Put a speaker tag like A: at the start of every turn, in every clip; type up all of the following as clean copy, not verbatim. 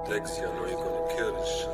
A: Dexy, I know you're gonna kill this shit.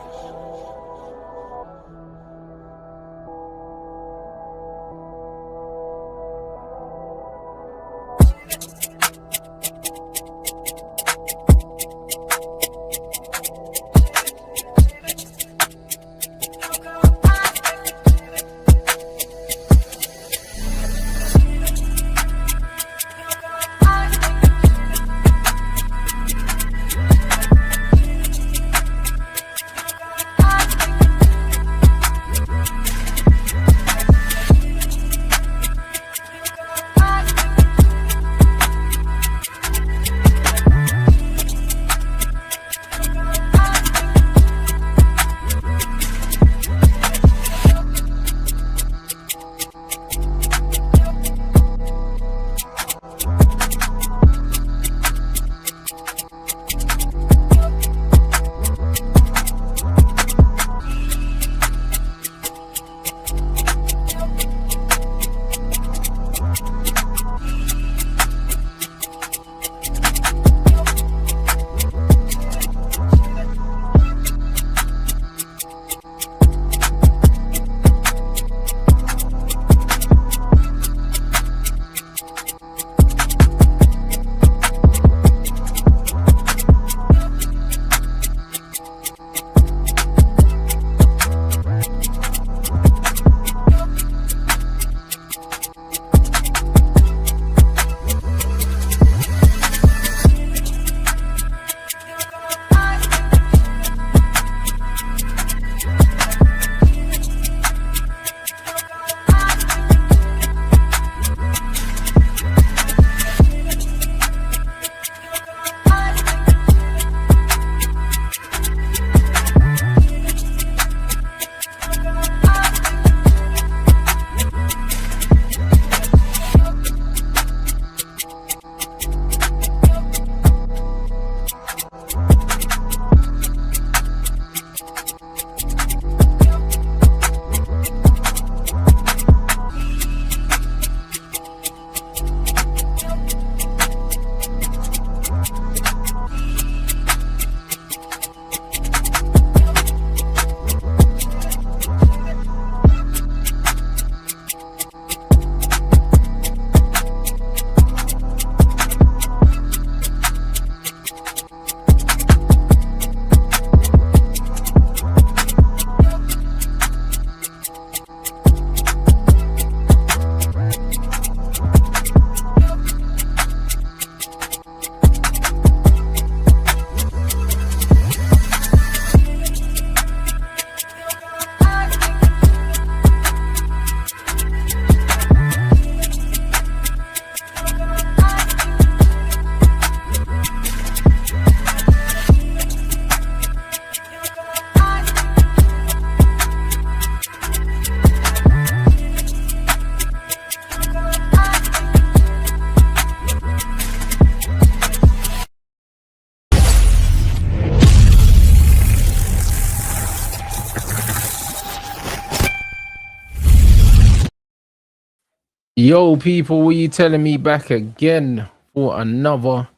B: Yo, people, what you telling me back again for another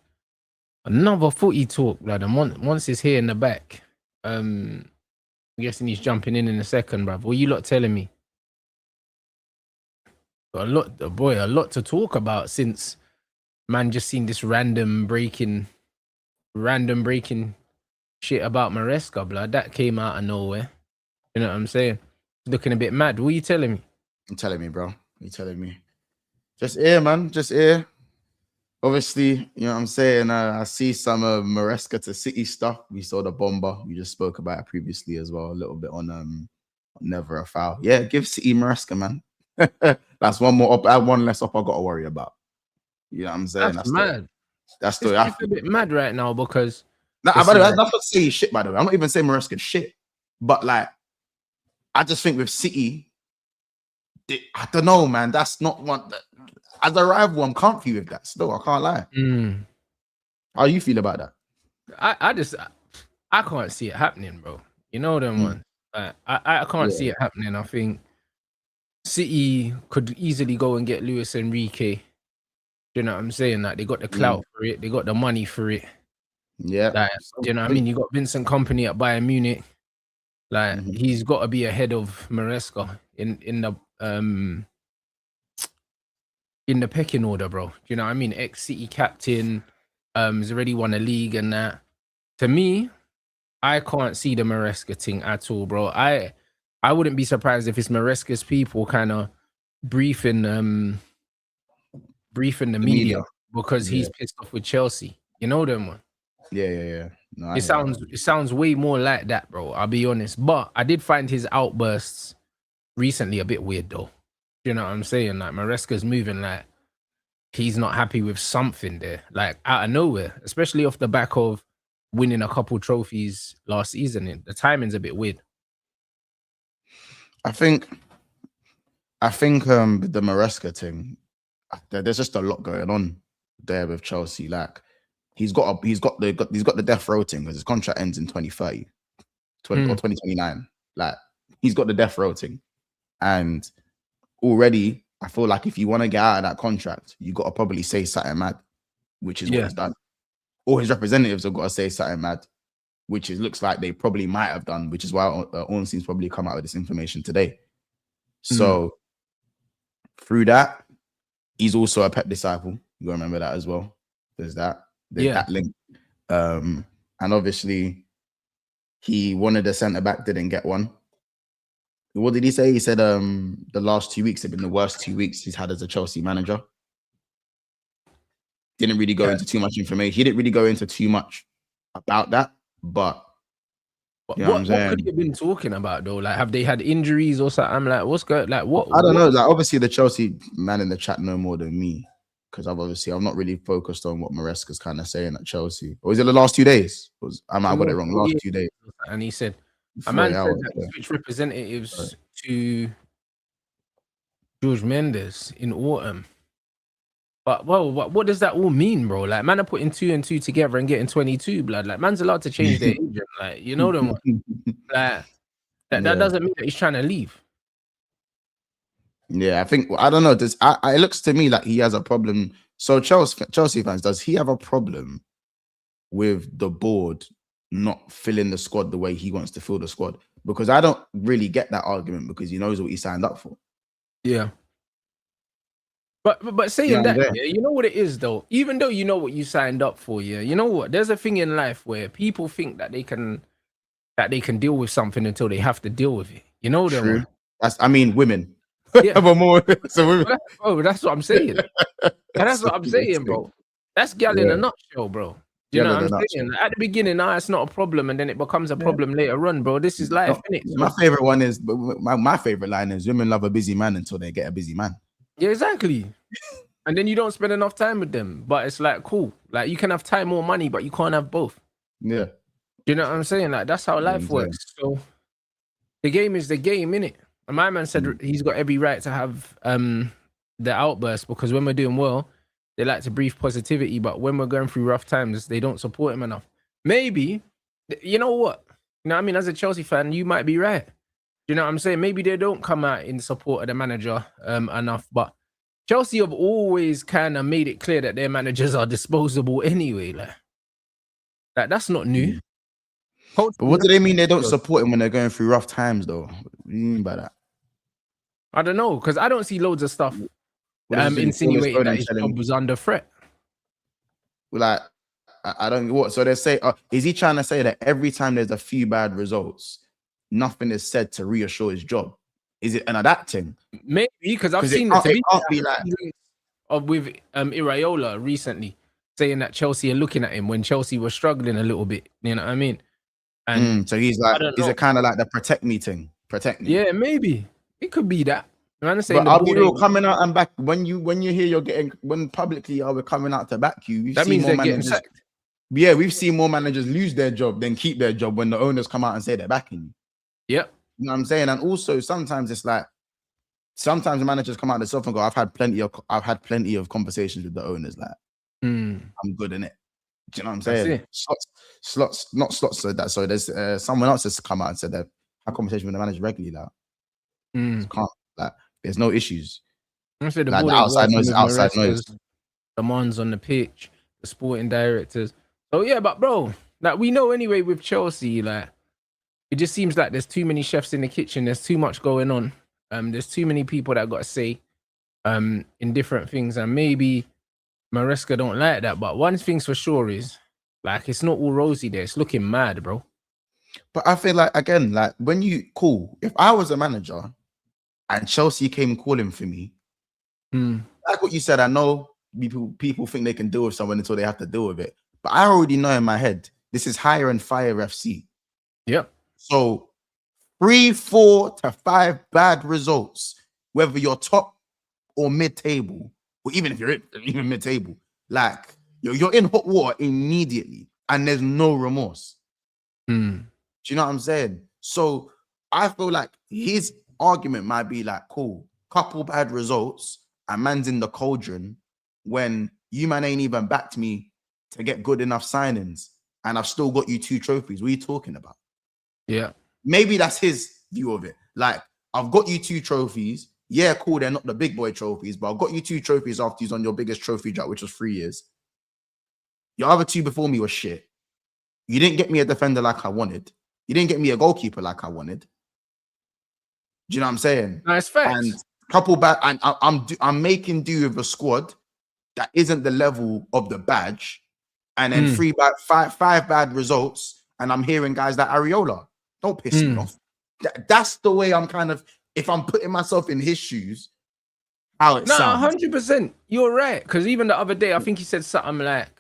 B: footy talk, lad? And once is here in the back. I'm guessing he's jumping in a second, bruv. What you lot telling me? Got a lot to talk about since man just seen this random breaking shit about Maresca, blood. That came out of nowhere. You know what I'm saying? Looking a bit mad. What you telling me?
C: You're telling me, bro. You're telling me. Just here, man. Just here. Obviously, you know what I'm saying? I see some Maresca to City stuff. We saw the bomber. We just spoke about it previously as well. A little bit on Never a Foul. Yeah, give City Maresca, man. That's one more up. One less up I got to worry about. You know what I'm saying?
B: That's mad.
C: That's the
B: it's a bit mad right now because...
C: By the way, that's not saying shit, by the way. I'm not even saying Maresca shit. But, like, I just think with City... I don't know, man. That's not one... As a rival, I'm comfy with that still. I can't lie. How you feel about that?
B: I can't see it happening, bro. You know them ones. I can't see it happening. I think City could easily go and get Luis Enrique. You know what I'm saying? Like they got the clout for it, they got the money for it.
C: Yeah.
B: Like, do you know what I mean? You got Vincent Company at Bayern Munich. Like, he's got to be ahead of Maresca in the pecking order, bro. Do you know what I mean? Ex-City captain, has already won a league and that. To me, I can't see the Maresca thing at all, bro. I wouldn't be surprised if it's Maresca's people kind of briefing the media because he's pissed off with Chelsea. You know them, man.
C: Yeah. No,
B: It sounds way more like that, bro. I'll be honest. But I did find his outbursts recently a bit weird, though. You know what I'm saying? Like, Maresca's moving like he's not happy with something there, like out of nowhere, especially off the back of winning a couple trophies last season. The timing's a bit weird.
C: I think the Maresca thing, there's just a lot going on there with Chelsea. Like, he's got the death row thing because his contract ends in 2030 or 2029. Like, he's got the death row thing, and already I feel like if you want to get out of that contract, you got to probably say something mad, which is what he's done. Or his representatives have got to say something mad, which looks like they probably might have done, which is why Ornstein's probably come out with this information today. So through that, he's also a Pep disciple. You gotta remember that as well. There's that link. And obviously he wanted a centre back, didn't get one. What did he say? He said the last 2 weeks have been the worst 2 weeks he's had as a Chelsea manager. Didn't really go into too much information. He didn't really go into too much about that, but you know what
B: could he have been talking about though? Like, have they had injuries or something? I'm like, what's going? Like, what?
C: I don't know. Like, obviously the Chelsea man in the chat know more than me because I'm not really focused on what Maresca's kind of saying at Chelsea. Or is it the last 2 days? I might have got it wrong. Last 2 days.
B: And he said, a man said that he switched representatives to George Mendes in autumn. But well, what does that all mean, bro? Like, man are putting 2 and 2 together and getting 22, blood. Like, man's allowed to change their agent. Like, you know them. Like, that doesn't mean that he's trying to leave.
C: Yeah, I don't know. It looks to me like he has a problem. So Chelsea fans, does he have a problem with the board not filling the squad the way he wants to fill the squad? Because I don't really get that argument because he knows what he signed up for.
B: Yeah. But saying that, you know what it is though. Even though you know what you signed up for, you know what? There's a thing in life where people think that they can deal with something until they have to deal with it. You know
C: True.
B: That?
C: Women.
B: Yeah.
C: More. So women.
B: That's what I'm saying. That's what I'm saying, bro. That's gal in a nutshell, bro. You know what I'm saying? At the beginning, it's not a problem, and then it becomes a problem later on, bro. This is life, innit?
C: My favorite one is my favorite line is women love a busy man until they get a busy man.
B: Yeah, exactly. And then you don't spend enough time with them. But it's like, cool. Like, you can have time or money, but you can't have both.
C: Yeah.
B: You know what I'm saying? Like, that's how life works. So the game is the game, innit? And my man said he's got every right to have the outburst because when we're doing well, they like to breathe positivity. But when we're going through rough times, they don't support him enough. Maybe, you know what? You know what I mean? As a Chelsea fan, you might be right. You know what I'm saying? Maybe they don't come out in support of the manager enough, but Chelsea have always kind of made it clear that their managers are disposable anyway. Like that's not new.
C: But what do they mean they don't support him when they're going through rough times, though? What do you mean by that?
B: I don't know, because I don't see loads of stuff insinuating that his job was under threat.
C: Well, like, I don't what. So they say, is he trying to say that every time there's a few bad results, nothing is said to reassure his job? Is it an adapting?
B: Maybe, because I've seen it can't be like with Iraola recently saying that Chelsea are looking at him when Chelsea was struggling a little bit. You know what I mean? And
C: so he's like, is it kind of like the protect me thing? Protect me.
B: Yeah, maybe it could be that.
C: But I'll be real, coming out and back when you hear you're getting when publicly we're coming out to back you.
B: That means they're getting sacked.
C: Yeah, we've seen more managers lose their job than keep their job when the owners come out and say they're backing you.
B: Yep.
C: You know what I'm saying? And also sometimes it's like sometimes the managers come out themselves and go, I've had plenty of conversations with the owners, like I'm good in it. Do you know what I'm saying? Slots said that. So there's someone else has come out and said that I have conversation with the manager regularly, like can't, like there's no issues.
B: I said
C: the outside noise,
B: the MONTS on the pitch, the sporting directors. Oh yeah, but bro, like we know anyway with Chelsea, like it just seems like there's too many chefs in the kitchen. There's too much going on. There's too many people that got to say in different things, and maybe Maresca don't like that. But one thing's for sure is like it's not all rosy there. It's looking mad, bro.
C: But I feel like again, like when you call, if I was a manager and Chelsea came calling for me, like what you said, I know people think they can deal with someone until they have to deal with it. But I already know in my head this is hire and fire FC.
B: Yep.
C: So 3, 4 to 5 bad results, whether you're top or mid-table, or even if you're even mid-table, like you're in hot water immediately, and there's no remorse. Do you know what I'm saying? So I feel like his argument might be like, cool, couple bad results, and man's in the cauldron when you man ain't even backed me to get good enough signings, and I've still got you 2 trophies. What are you talking about?
B: Yeah.
C: Maybe that's his view of it. Like, I've got you 2 trophies. Yeah, cool, they're not the big boy trophies, but I've got you 2 trophies after he's on your biggest trophy drought, which was 3 years. Your other 2 before me was shit. You didn't get me a defender like I wanted. You didn't get me a goalkeeper like I wanted. Do you know what I'm saying?
B: Nice facts.
C: And couple bad, and I'm making do with a squad that isn't the level of the badge, and then 5 bad results, and I'm hearing guys like Areola. Don't piss me off. That's the way I'm kind of, if I'm putting myself in his shoes, how it sounds.
B: 100%. You're right. Because even the other day, I think he said something like,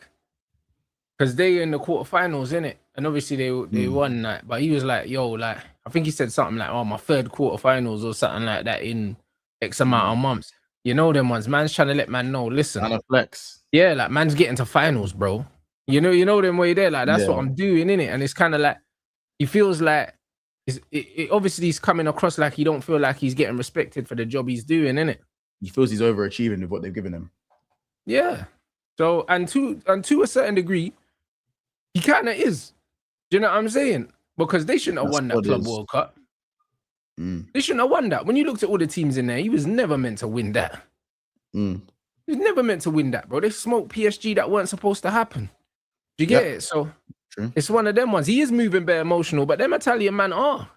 B: because they in the quarterfinals, innit? And obviously they won that. But he was like, yo, like, I think he said something like, oh, my 3rd quarterfinals or something like that in X amount of months. You know them ones. Man's trying to let man know, listen.
C: And a flex.
B: Yeah, like man's getting to finals, bro. You know them way there. Like, that's what I'm doing, innit? And it's kind of like, he feels like, it obviously he's coming across like he don't feel like he's getting respected for the job he's doing, innit?
C: He feels he's overachieving with what they've given him. Yeah.
B: So, and to a certain degree, he kind of is. Do you know what I'm saying? Because they shouldn't have won that Club World Cup. They shouldn't have won that. When you looked at all the teams in there, he was never meant to win that. He was never meant to win that, bro. They smoked PSG that weren't supposed to happen. Do you get it? So it's one of them ones. He is moving bare emotional, but them Italian man are.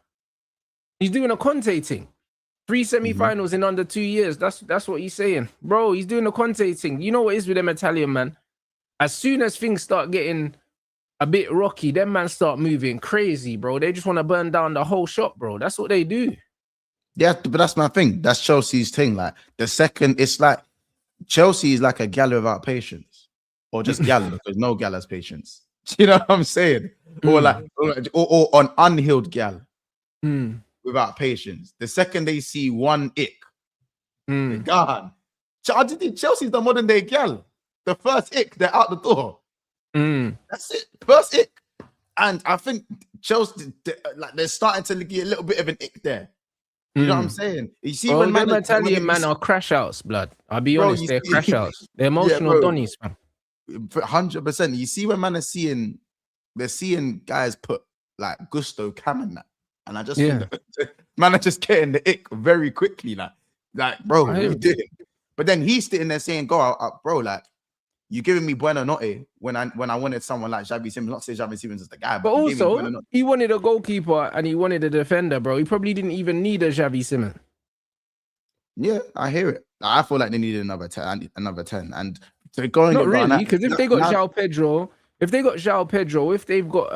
B: He's doing a Conte thing. 3 semi-finals in under 2 years. That's what he's saying. Bro, he's doing a Conte thing. You know what it is with them Italian man? As soon as things start getting a bit rocky, them man start moving crazy, bro. They just want to burn down the whole shop, bro. That's what they do.
C: Yeah, but that's my thing. That's Chelsea's thing. Like, the second, it's like Chelsea is like a gal without patience, or just gal because no gal has patience. You know what I'm saying? Or like, or an unhealed gal without patience. The second they see one ick, they're gone. Chelsea's the modern day gal. The first ick, they're out the door. That's it. First ick. And I think Chelsea, like, they're starting to get a little bit of an ick there. You know what I'm saying? You see, when
B: them Italian man are crash outs, blood. I'll be honest, they're crash outs. They're emotional donnies, man.
C: 100%. You see when man are seeing, they're seeing guys put like Gusto, Cam and that, and I just think that, man are just getting the ick very quickly, like bro, what are you doing? But then he's sitting there saying, "Go out, bro, like you giving me Buena Notte when I wanted someone like Xavi Simons, not say Xavi Simons is the guy,
B: but also he wanted a goalkeeper and he wanted a defender, bro. He probably didn't even need a Xavi Simons.
C: Yeah, I hear it. I feel like they needed another 10, and they're going
B: not really, because if they got João Pedro, if they've got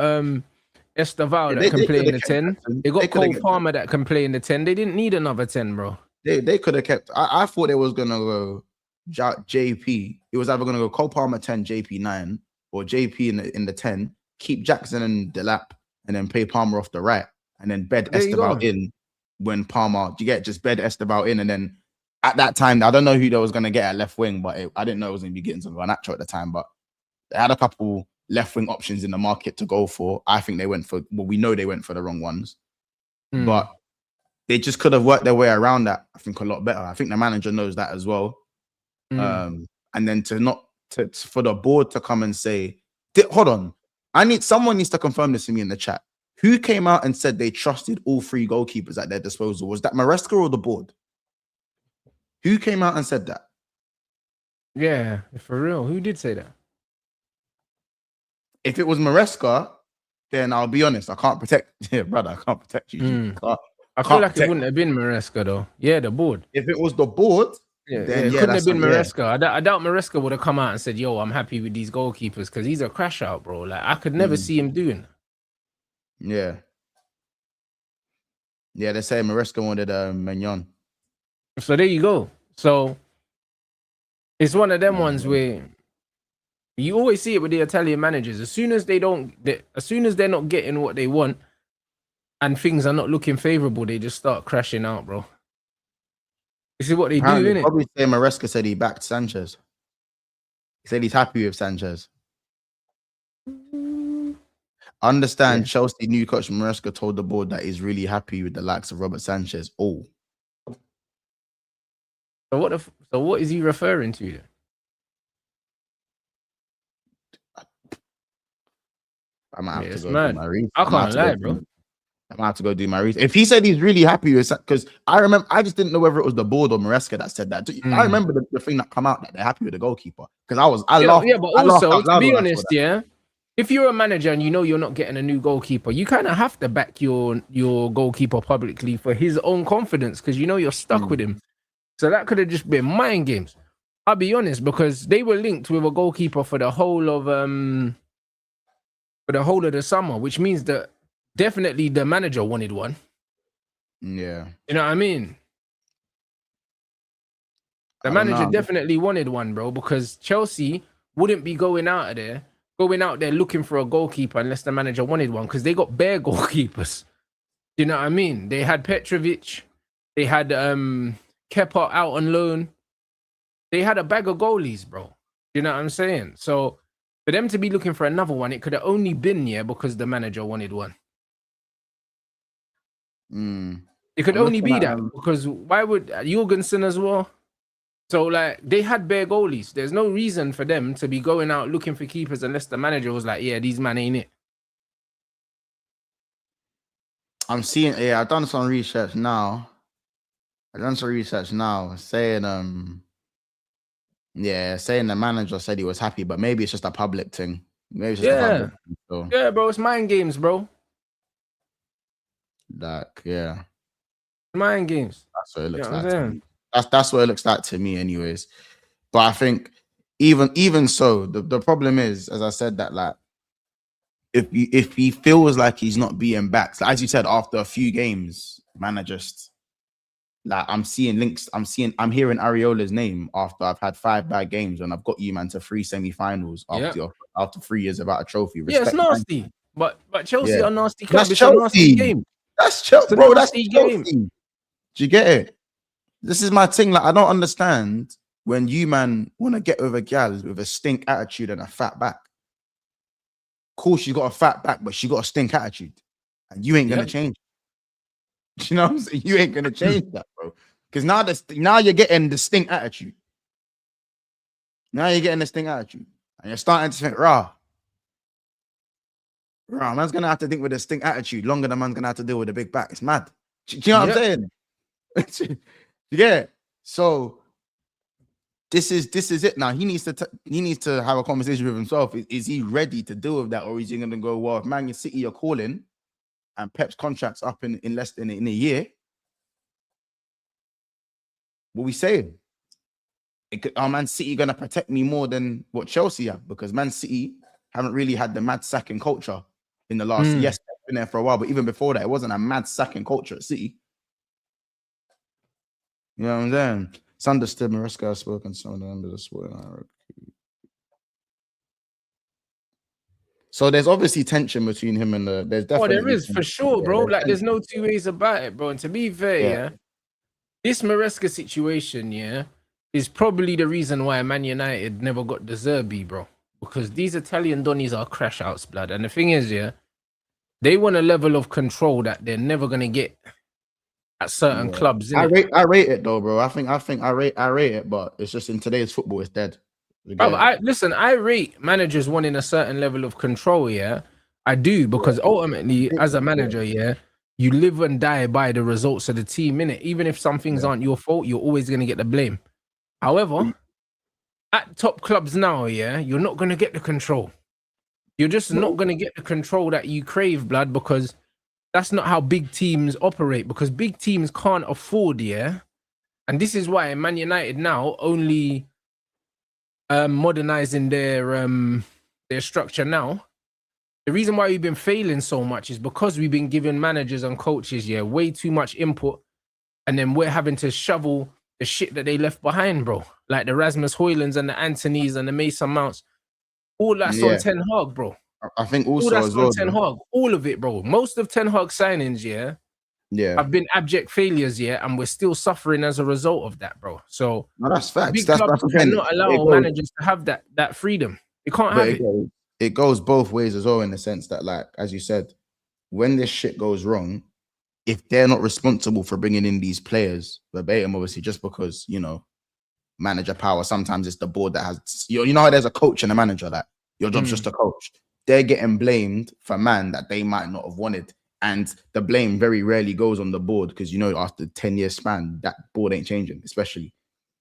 B: Esteval that can play in the 10, they got Cole Palmer that can play in the 10. They didn't need another 10, bro.
C: They could have kept. I thought they was gonna go JP. It was either gonna go Cole Palmer 10, JP 9, or JP in the 10. Keep Jackson in the lap, and then play Palmer off the right, and then bed Esteval in when Palmer. You get just bed Esteval in, and then at that time, I don't know who they was gonna get at left wing, but I didn't know it was gonna be getting some Garnacho at the time. But they had a couple left wing options in the market to go for. I think they went for. Well, we know they went for the wrong ones, but they just could have worked their way around that, I think, a lot better. I think the manager knows that as well. And then for the board to come and say, hold on, someone needs to confirm this to me in the chat. Who came out and said they trusted all 3 goalkeepers at their disposal? Was that Maresca or the board? Who came out and said that?
B: Yeah, for real. Who did say that?
C: If it was Maresca, then I'll be honest, I can't protect brother. I can't protect you.
B: I feel like it wouldn't have been Maresca though. Yeah, the board.
C: If it was the board, then
B: it couldn't have been
C: yeah.
B: Maresca. I doubt Maresca would have come out and said, "Yo, I'm happy with these goalkeepers," because he's a crash out, bro. Like I could never see him doing.
C: Yeah. Yeah, they say Maresca wanted Mignon.
B: So there you go. So it's one of them ones where you always see it with the Italian managers. As soon as they're not getting what they want and things are not looking favorable, they just start crashing out, bro. This is what they do, innit?
C: Probably say Maresca said he backed Sanchez. He said he's happy with Sanchez. Understand Chelsea new coach Maresca told the board that he's really happy with the likes of Robert Sanchez. Oh.
B: So what is he referring to then?
C: I might have to go
B: do my research. I can't lie, bro.
C: I might have to go do my research. If he said he's really happy with, because I remember, I just didn't know whether it was the board or Maresca that said that. I remember the thing that come out that they're happy with the goalkeeper. Because I laughed.
B: Yeah, but also, to be honest, if you're a manager and you know you're not getting a new goalkeeper, you kind of have to back your goalkeeper publicly for his own confidence, because you know you're stuck with him. So that could have just been mind games. I'll be honest, because they were linked with a goalkeeper for the whole of the summer, which means that definitely the manager wanted one.
C: Yeah.
B: You know what I mean? The manager definitely wanted one, bro, because Chelsea wouldn't be going out there looking for a goalkeeper unless the manager wanted one, because they got bare goalkeepers. You know what I mean? They had Petrovic, they had Kepa out on loan. They had a bag of goalies, bro. You know what I'm saying? So for them to be looking for another one, it could have only been because the manager wanted one. It could only be that, because why would Jorgensen as well? So like they had bare goalies. There's no reason for them to be going out looking for keepers unless the manager was like, yeah, these man ain't it.
C: I'm seeing, I've done some research now. Saying saying the manager said he was happy, but maybe it's just a public thing. Maybe it's just a public thing, so.
B: Yeah, bro, it's mind games, bro. Mind games.
C: That's what it looks like to me. That's what it looks like to me, anyways. But I think even so, the problem is, as I said, that like if he feels like he's not being backed, like, as you said, after a few games, man, I just like I'm seeing links. I'm hearing Ariola's name after I've had 5 bad games, and I've got you, man, to 3 semi-finals after 3 years about a trophy.
B: Respect, it's nasty. But Chelsea are nasty club.
C: That's Chelsea. A nasty game. That's Chelsea, bro. That's Chelsea. Do you get it? This is my thing. Like, I don't understand when you, man, want to get with a gal with a stink attitude and a fat back. Cool, she got a fat back, but she got a stink attitude, and you ain't gonna change. You know what I'm saying? You ain't gonna change that, bro. Because now you're getting the stink attitude. Now you're getting the stink attitude, and you're starting to think, man's gonna have to think with a stink attitude longer than man's gonna have to deal with a big back. It's mad. Do you know what I'm saying? Yeah. So this is it now. He needs to have a conversation with himself. Is he ready to deal with that, or is he gonna go, well, if Man City are calling and Pep's contract's up in less than in a year? What we saying? Are Man City gonna protect me more than what Chelsea have? Because Man City haven't really had the mad sacking culture in the last. Yes, they've been there for a while, but even before that, it wasn't a mad sacking culture at City. You know what I'm saying? It's understood. Maresca has spoken to some of the members of Sporting Hierarchy. So there's obviously tension between him and the. There's definitely.
B: There is for sure, bro. Like there's no 2 ways about it, bro. And to be fair, this Maresca situation, is probably the reason why Man United never got the Zerbi, bro. Because these Italian Donnies are crash outs, blood. And the thing is, they want a level of control that they're never gonna get at certain clubs.
C: I rate it though, bro. I think I rate it, but it's just in today's football, it's dead.
B: Bro, I rate managers wanting a certain level of control. I do, because ultimately, as a manager, you live and die by the results of the team, innit? Even if some things aren't your fault, you're always gonna get the blame. However, at top clubs now, you're not gonna get the control. you're just not going to get the control that you crave, blood, because that's not how big teams operate, because big teams can't afford, yeah. And this is why Man United now only modernizing their structure now. The reason why we've been failing so much is because we've been giving managers and coaches, yeah, way too much input, and then we're having to shovel the shit that they left behind, bro. Like the Rasmus Højlunds and the Antonys and the Mason Mounts. All that's on Ten Hag, bro.
C: I think
B: All
C: also
B: that's
C: as
B: on
C: well.
B: Ten Hag. All of it, bro. Most of Ten Hag signings,
C: yeah,
B: have been abject failures, and we're still suffering as a result of that, bro. So
C: no, that's facts.
B: big
C: That's
B: clubs cannot allow managers to have that freedom. They can't have it.
C: It goes both ways as well, in the sense that, like, as you said, when this shit goes wrong, if they're not responsible for bringing in these players, verbatim, obviously, just because, you know, manager power, sometimes it's the board that has, you know how there's a coach and a manager, that your job's just a coach. They're getting blamed for man that they might not have wanted. And the blame very rarely goes on the board, because, you know, after 10-year span, that board ain't changing, especially.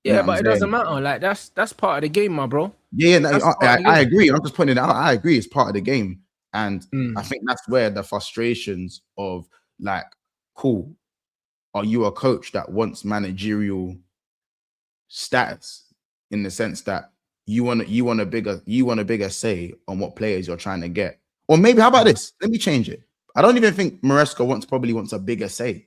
B: Yeah, but it doesn't matter. Like, that's part of the game, my bro.
C: Yeah, no, I agree. I'm just pointing it out. I agree. It's part of the game. And I think that's where the frustrations of, like, cool, are you a coach that wants managerial status, in the sense that you want a bigger say on what players you're trying to get? Or maybe, how about this? Let me change it. I don't even think Maresca probably wants a bigger say.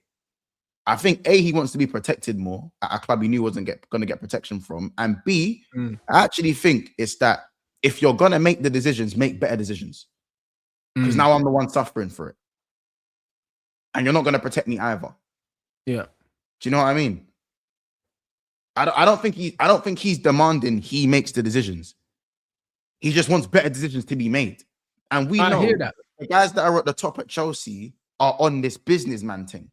C: I think A, he wants to be protected more at a club he knew wasn't going to get protection from. And B, I actually think it's that if you're going to make the decisions, make better decisions. Because now I'm the one suffering for it. And you're not going to protect me either.
B: Yeah.
C: Do you know what I mean? I don't think he's demanding he makes the decisions. He just wants better decisions to be made. And we know
B: hear that.
C: The guys that are at the top at Chelsea are on this businessman thing.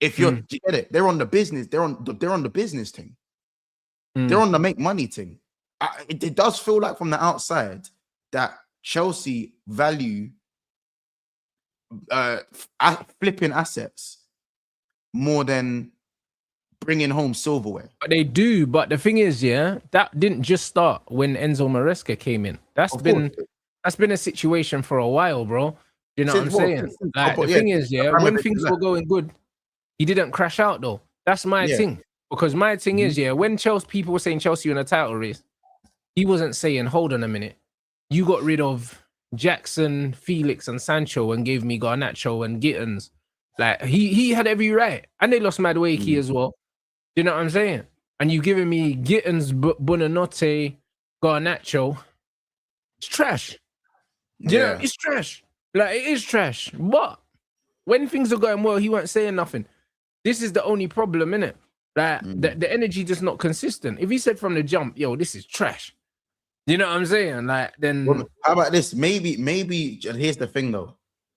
C: If you're, do you get it? They're on the business. They're on the business thing. They're on the make money thing. It does feel like from the outside that Chelsea value flipping assets more than bringing home silverware.
B: But they do. But the thing is, that didn't just start when Enzo Maresca came in. That's been a situation for a while, bro. You know what I'm saying? Like, the thing is, when things were going good, he didn't crash out, though. That's my thing. Because my thing is, when people were saying Chelsea in a title race, he wasn't saying, hold on a minute, you got rid of Jackson, Felix, and Sancho and gave me Garnacho and Gittins. Like, he had every right. And they lost Madueke as well. You know what I'm saying? And you giving me Gittins, Buonanotte, Garnacho. It's trash. Yeah, it's trash. Like, it is trash. But when things are going well, he weren't saying nothing. This is the only problem, innit? Like, the energy just not consistent. If he said from the jump, yo, this is trash. You know what I'm saying? Like, then...
C: Well, how about this? Maybe, here's the thing, though.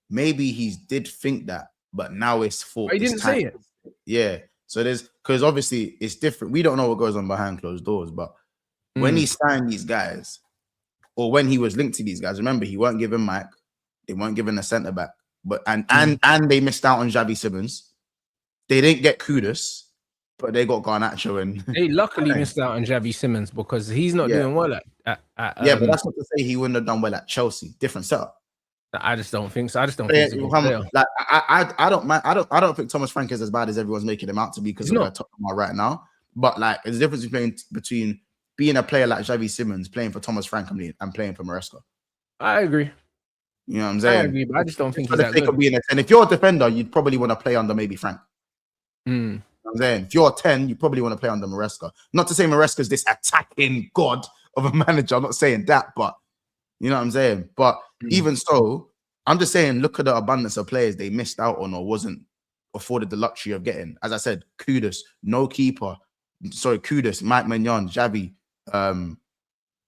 C: Maybe he did think that, but now it's for...
B: He didn't say it.
C: Yeah. So because obviously it's different. We don't know what goes on behind closed doors, but when he signed these guys, or when he was linked to these guys, remember, he weren't given Mike, they weren't given a centre back, but and they missed out on Xavi Simons. They didn't get Kudus, but they got Garnacho, and
B: they luckily missed out on Xavi Simons because he's not doing well at
C: but that's not to say he wouldn't have done well at Chelsea. Different setup.
B: I just don't think so. I just don't think so.
C: Like, I don't mind. I don't think Thomas Frank is as bad as everyone's making him out to be, because of where Tottenham are right now. But like, there's a difference between being a player like Xavi Simons, playing for Thomas Frank, and playing for Maresca.
B: I agree.
C: You know what I'm saying?
B: I agree, but I just don't think
C: he's that good. And if you're a defender, you'd probably want to play under maybe Frank. You know what I'm saying? If you're a 10, you probably want to play under Maresca. Not to say Maresca's this attacking god of a manager. I'm not saying that, but you know what I'm saying? But even so, I'm just saying, look at the abundance of players they missed out on or wasn't afforded the luxury of getting. As I said, Kudus, no keeper. Sorry, Kudus, Mike Maignan, Xavi.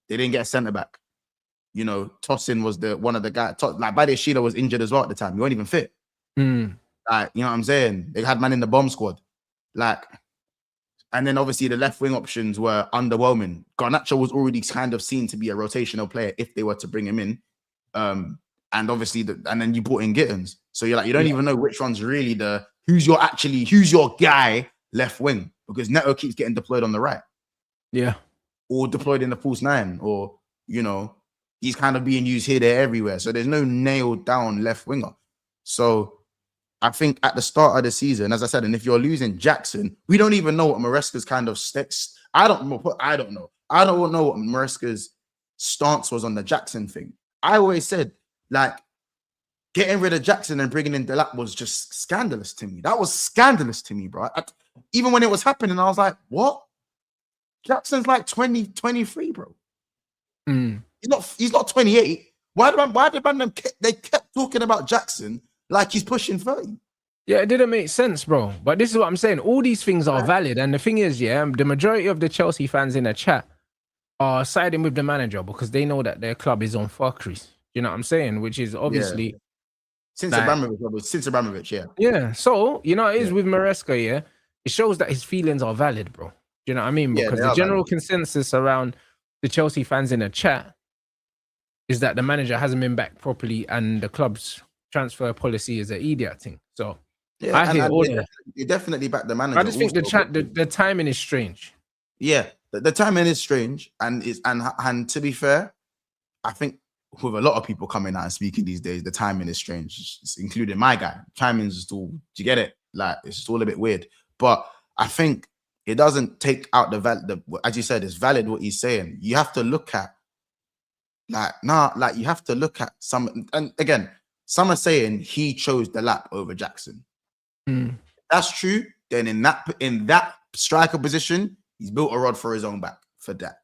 C: They didn't get a centre back. You know, Tosin was one of the guys. Like, Badia Sheila was injured as well at the time. He wasn't even fit. Like, you know what I'm saying? They had man in the bomb squad. Like, and then obviously the left wing options were underwhelming. Garnacho was already kind of seen to be a rotational player if they were to bring him in. And obviously, and then you brought in Gittins. So you're like, you don't even know which one's really who's your guy left wing, because Neto keeps getting deployed on the right.
B: Yeah.
C: Or deployed in the false nine, or, you know, he's kind of being used here, there, everywhere. So there's no nailed down left winger. So I think at the start of the season, as I said, and if you're losing Jackson, we don't even know what Maresca's kind of sticks. I don't know. I don't know what Maresca's stance was on the Jackson thing. I always said, like, getting rid of Jackson and bringing in Delap was just scandalous to me. That was scandalous to me, bro. Even when it was happening, I was like, what? Jackson's like 20, 23, bro. He's not 28. Why did they kept talking about Jackson like he's pushing 30?
B: Yeah, it didn't make sense, bro. But this is what I'm saying. All these things are valid. And the thing is, yeah, the majority of the Chelsea fans in the chat are siding with the manager because they know that their club is on fuckeries. You know what I'm saying? Which is obviously...
C: Since Abramovich, yeah.
B: Yeah, so, you know, it is with Maresca, yeah? It shows that his feelings are valid, bro. Do you know what I mean? Because the general consensus around the Chelsea fans in the chat is that the manager hasn't been back properly and the club's transfer policy is an idiot thing. So,
C: yeah,
B: I hear all
C: that. You definitely back the manager.
B: I just think the timing is strange.
C: Yeah, the timing is strange. And to be fair, I think with a lot of people coming out and speaking these days, the timing is strange, including my guy. Timing's just all, do you get it? Like, it's just all a bit weird. But I think it doesn't take out as you said, it's valid what he's saying. You have to look at, you have to look at some, and again, some are saying he chose the lap over Jackson. That's true. Then in that striker position, he's built a rod for his own back for that.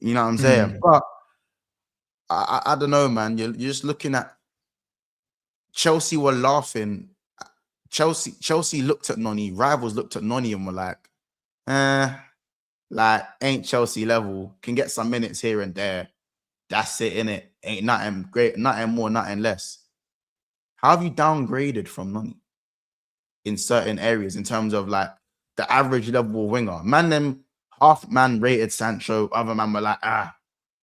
C: You know what I'm saying? But I don't know, man. You're just looking at Chelsea were laughing. Chelsea looked at Noni. Rivals looked at Noni and were like, ain't Chelsea level. Can get some minutes here and there. That's it, innit? Ain't nothing great, nothing more, nothing less. How have you downgraded from Noni in certain areas in terms of like the average level winger? Man, them half man rated Sancho. Other man were like,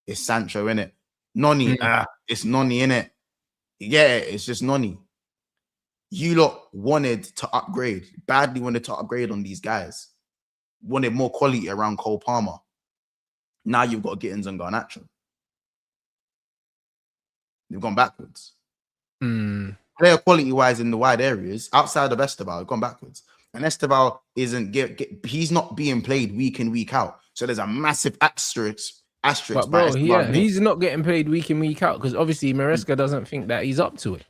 C: it's Sancho, innit? Noni, it's Noni, innit? Yeah, it's just Noni. You lot wanted to upgrade, badly wanted to upgrade on these guys. Wanted more quality around Cole Palmer. Now you've got Gittins and Garnacho. They've gone backwards. Player quality-wise in the wide areas, outside of Esteban, have gone backwards. And Esteban isn't he's not being played week in, week out. So there's a massive asterisk.
B: But bro, he's not getting played week in, week out because obviously Maresca doesn't think that he's up to it.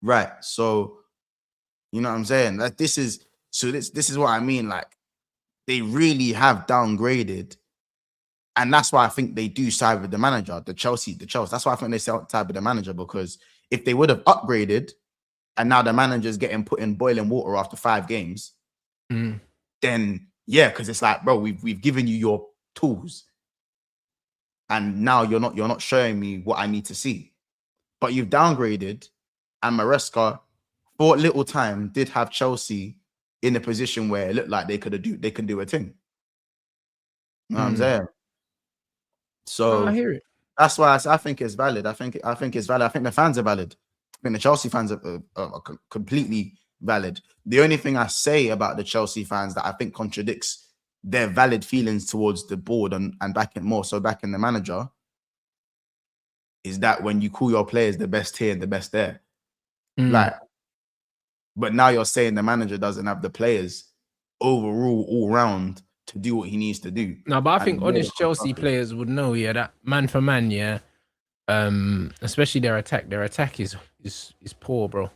C: Right. So, you know what I'm saying? Like this is what I mean. Like they really have downgraded. And that's why I think they do side with the manager, the Chelsea. That's why I think they side with the manager, because if they would have upgraded and now the manager's getting put in boiling water after 5 games, then yeah, because it's like, bro, we've given you your tools. And now you're not showing me what I need to see. But you've downgraded, and Maresca, for a little time, did have Chelsea in a position where it looked like they could do a thing. You know what I'm saying? So
B: I hear it.
C: That's why I think it's valid. I think it's valid. I think the fans are valid. I think the Chelsea fans are completely valid. The only thing I say about the Chelsea fans that I think contradicts their valid feelings towards the board and backing the manager is that when you call your players the best here and the best there, but now you're saying the manager doesn't have the players overall all round to do what he needs to do.
B: No, but I think honest Chelsea players would know, yeah, that man for man, yeah, especially their attack. Their attack is poor, bro.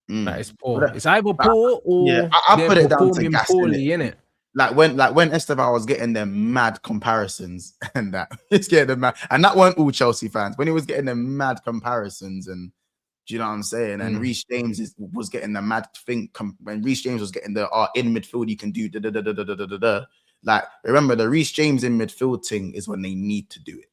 B: That is poor. It's either poor or
C: I put it down to gas,
B: poorly, innit?
C: Like when Esteban was getting them mad comparisons and that it's getting them mad, and that weren't all Chelsea fans. When he was getting them mad comparisons, and do you know what I'm saying? And Reece James was getting the mad thing. When Reece James was getting the in midfield, you can do da. Like, remember the Reece James in midfield thing is when they need to do it.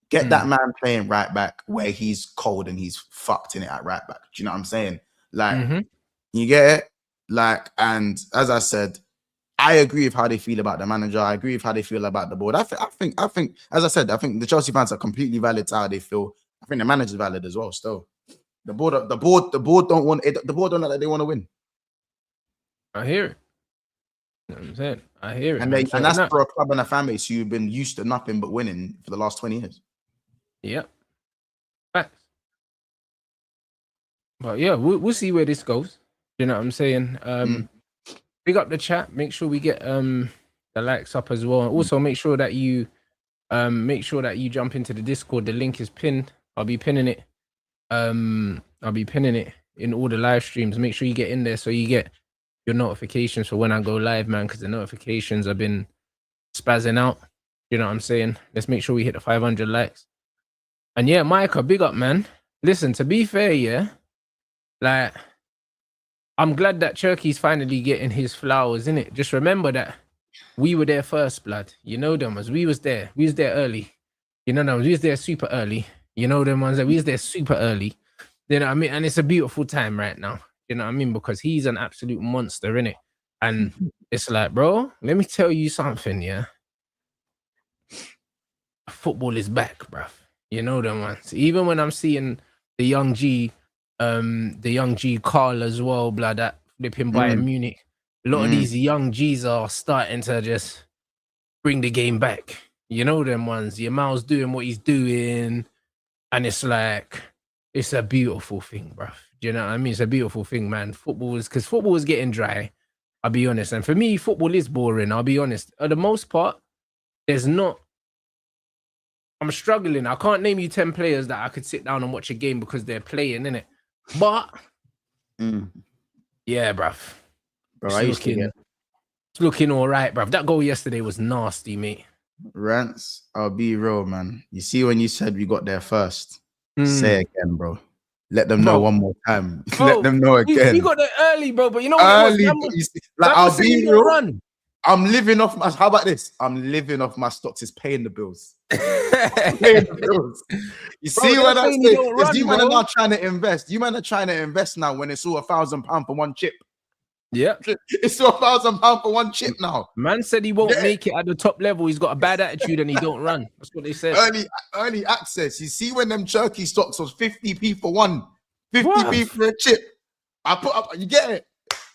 C: Get that man playing right back where he's cold and he's fucked in it at right back. Do you know what I'm saying? Like, you get it? Like, and as I said, I agree with how they feel about the manager. I agree with how they feel about the board. I think, as I said, I think the Chelsea fans are completely valid to how they feel. I think the manager's valid as well. Still, the board don't want it. The board don't look like they want to win.
B: I hear it. You know what I'm saying? I hear it.
C: And that's for a club and a fan base who've been used to nothing but winning for the last 20 years.
B: Yep. Facts. But yeah, we'll see where this goes. You know what I'm saying? Big up the chat. Make sure we get the likes up as well. Also, make sure that you jump into the Discord. The link is pinned. I'll be pinning it. I'll be pinning it in all the live streams. Make sure you get in there so you get your notifications for when I go live, man, because the notifications have been spazzing out. You know what I'm saying? Let's make sure we hit the 500 likes. And yeah, Micah, big up, man. Listen, to be fair, yeah, like, I'm glad that Cherki's finally getting his flowers, innit? Just remember that we were there first, blood. You know them as we was there. We was there early. You know them. We was there super early. You know them ones that we was there super early. You know what I mean? And it's a beautiful time right now. You know what I mean? Because he's an absolute monster, innit? And it's like, bro, let me tell you something, yeah? Football is back, bruv. You know them ones. Even when I'm seeing the young G Carl as well, blood, that flipping Bayern Munich. A lot of these young G's are starting to just bring the game back. You know them ones. Yamal's doing what he's doing. And it's like, it's a beautiful thing, bruv. Do you know what I mean? It's a beautiful thing, man. Football is getting dry. I'll be honest. And for me, football is boring. I'll be honest. For the most part, I'm struggling. I can't name you 10 players that I could sit down and watch a game because they're playing, innit? But, yeah, bruv.
C: Bro,
B: It's looking all right, bruv. That goal yesterday was nasty, mate.
C: Rants, I'll be real, man. You see when you said we got there first, say again, bro. Let them know one more time. Let them know again.
B: We got there early, bro, but you know what
C: early, like, I'll be real. Run. I'm living off my, how about this? I'm living off my stocks. It's paying the bills. Paying the bills. You bro, see what I'm saying? You man are now trying to invest. You man are trying to invest now when it's all £1,000 for one chip.
B: Yeah.
C: It's all £1,000 for one chip now.
B: Man said he won't make it at the top level. He's got a bad attitude and he don't run. That's what they said.
C: Early access. You see when them Cherki stocks was 50p for one, 50p for a chip. I put up, you get it?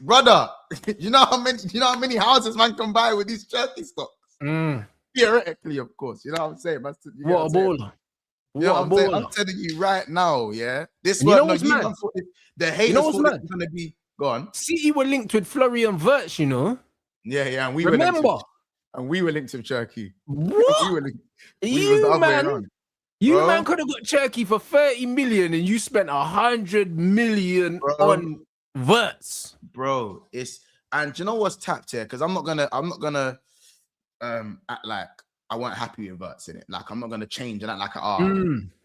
C: Brother, you know how many houses man can buy with these Cherki stocks? Theoretically, of course. You know what I'm saying? What a
B: baller.
C: You know what I'm saying? I'm telling you right now, yeah. This one, the haters thought it was gonna be gone.
B: City were linked with Florian Wirtz, you know.
C: Yeah, and we
B: were
C: linked with Cherki.
B: What? You man could have got Cherki for 30 million and you spent 100 million on Wirtz.
C: Bro, and you know what's tapped here? Because I'm not gonna act like I weren't happy with Wirtz in it. Like I'm not gonna change and act like I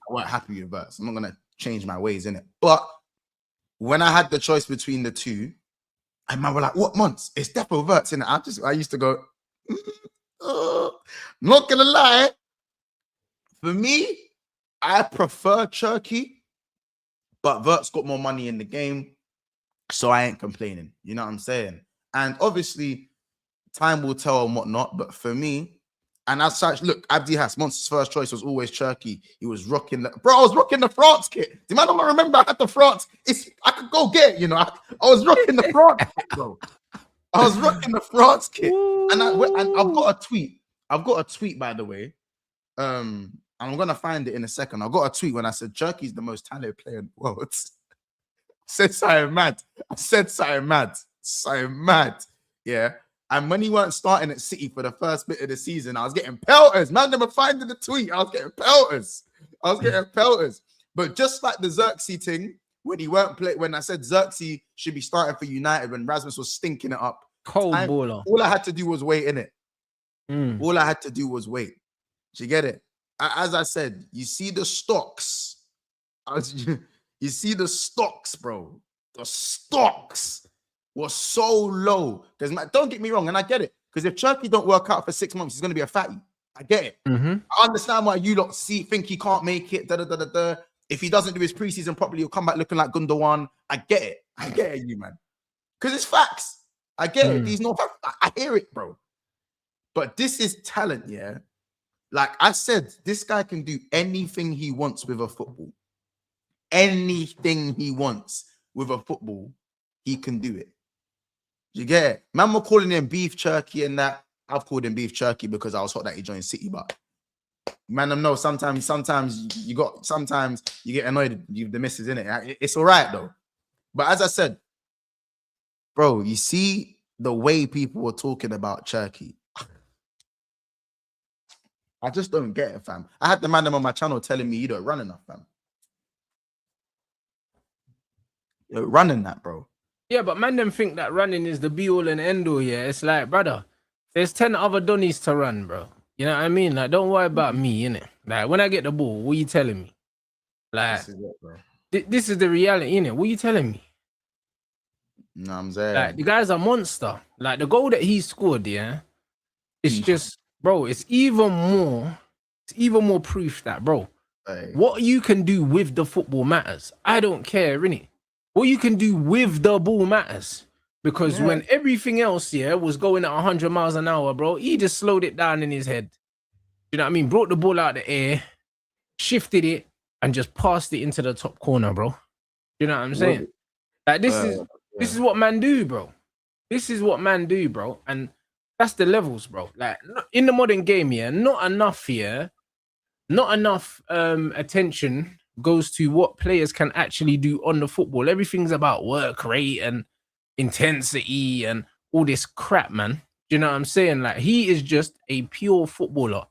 C: weren't happy with Wirtz. I'm not gonna change my ways in it. But when I had the choice between the two, and man were like, "What months? It's definitely Wirtz in it." I used to go, not gonna lie. For me, I prefer Cherki, but Wirtz got more money in the game, so I ain't complaining. You know what I'm saying? And obviously, time will tell and whatnot. But for me, and as such, look, Abdi Has, Monster's first choice was always Cherki. He was rocking I was rocking the France kit. Do you man not remember I had the France? I could go get it, you know. I was rocking the France kit, bro. I was rocking the France kit. And I've got a tweet. I've got a tweet, by the way. And I'm gonna find it in a second. I got a tweet when I said Cherki's the most talented player in the world. I said something mad. Yeah. And when he weren't starting at City for the first bit of the season, I was getting pelters. Man, never finding the tweet. I was getting pelters. But just like the Xerxes thing, when he weren't playing, when I said Xerxes should be starting for United when Rasmus was stinking it up.
B: Cold baller.
C: All I had to do was wait, innit? All I had to do was wait. Do you get it? As I said, you see the stocks. You see the stocks, bro. The stocks was so low. Because don't get me wrong, and I get it. Because if Cherki don't work out for 6 months, he's going to be a fatty. I get it. I understand why you lot think he can't make it. If he doesn't do his preseason properly, he'll come back looking like Gundogan. I get it. You man. Because it's facts. I get it. He's not. I hear it, bro. But this is talent, yeah. Like I said, this guy can do anything he wants with a football. Anything he wants with a football, he can do it. You get it? Man, we're calling him Beef Cherki and that. I've called him Beef Cherki because I was hot that he joined City, but Man, I know sometimes you get annoyed. The misses in it. It's all right though. But as I said, bro, you see the way people were talking about Cherki. I just don't get it, fam. I had the man on my channel telling me you don't run enough, fam. You're running that, bro.
B: Yeah, but man, them think that running is the be all and end all. Yeah, it's like, brother, there's 10 other Donnies to run, bro. You know what I mean? Like, don't worry about me, innit? Like, when I get the ball, what are you telling me? Like,
C: This is it, bro.
B: This is the reality, innit? What are you telling me?
C: No, I'm saying.
B: Like, the guy's a monster. Like, the goal that he scored, yeah, it's just, bro, it's even more proof that, bro, what you can do with the football matters. I don't care, innit? What you can do with the ball matters. Because when everything else, yeah, was going at 100 miles an hour, bro, he just slowed it down in his head. You know what I mean? Brought the ball out of the air, shifted it, and just passed it into the top corner, bro. You know what I'm saying? Like, this is what man do, bro. This is what man do, bro. And that's the levels, bro. Like, in the modern game, yeah, not enough attention goes to what players can actually do on the football. Everything's about work rate and intensity and all this crap, man. Do you know what I'm saying? Like, he is just a pure footballer,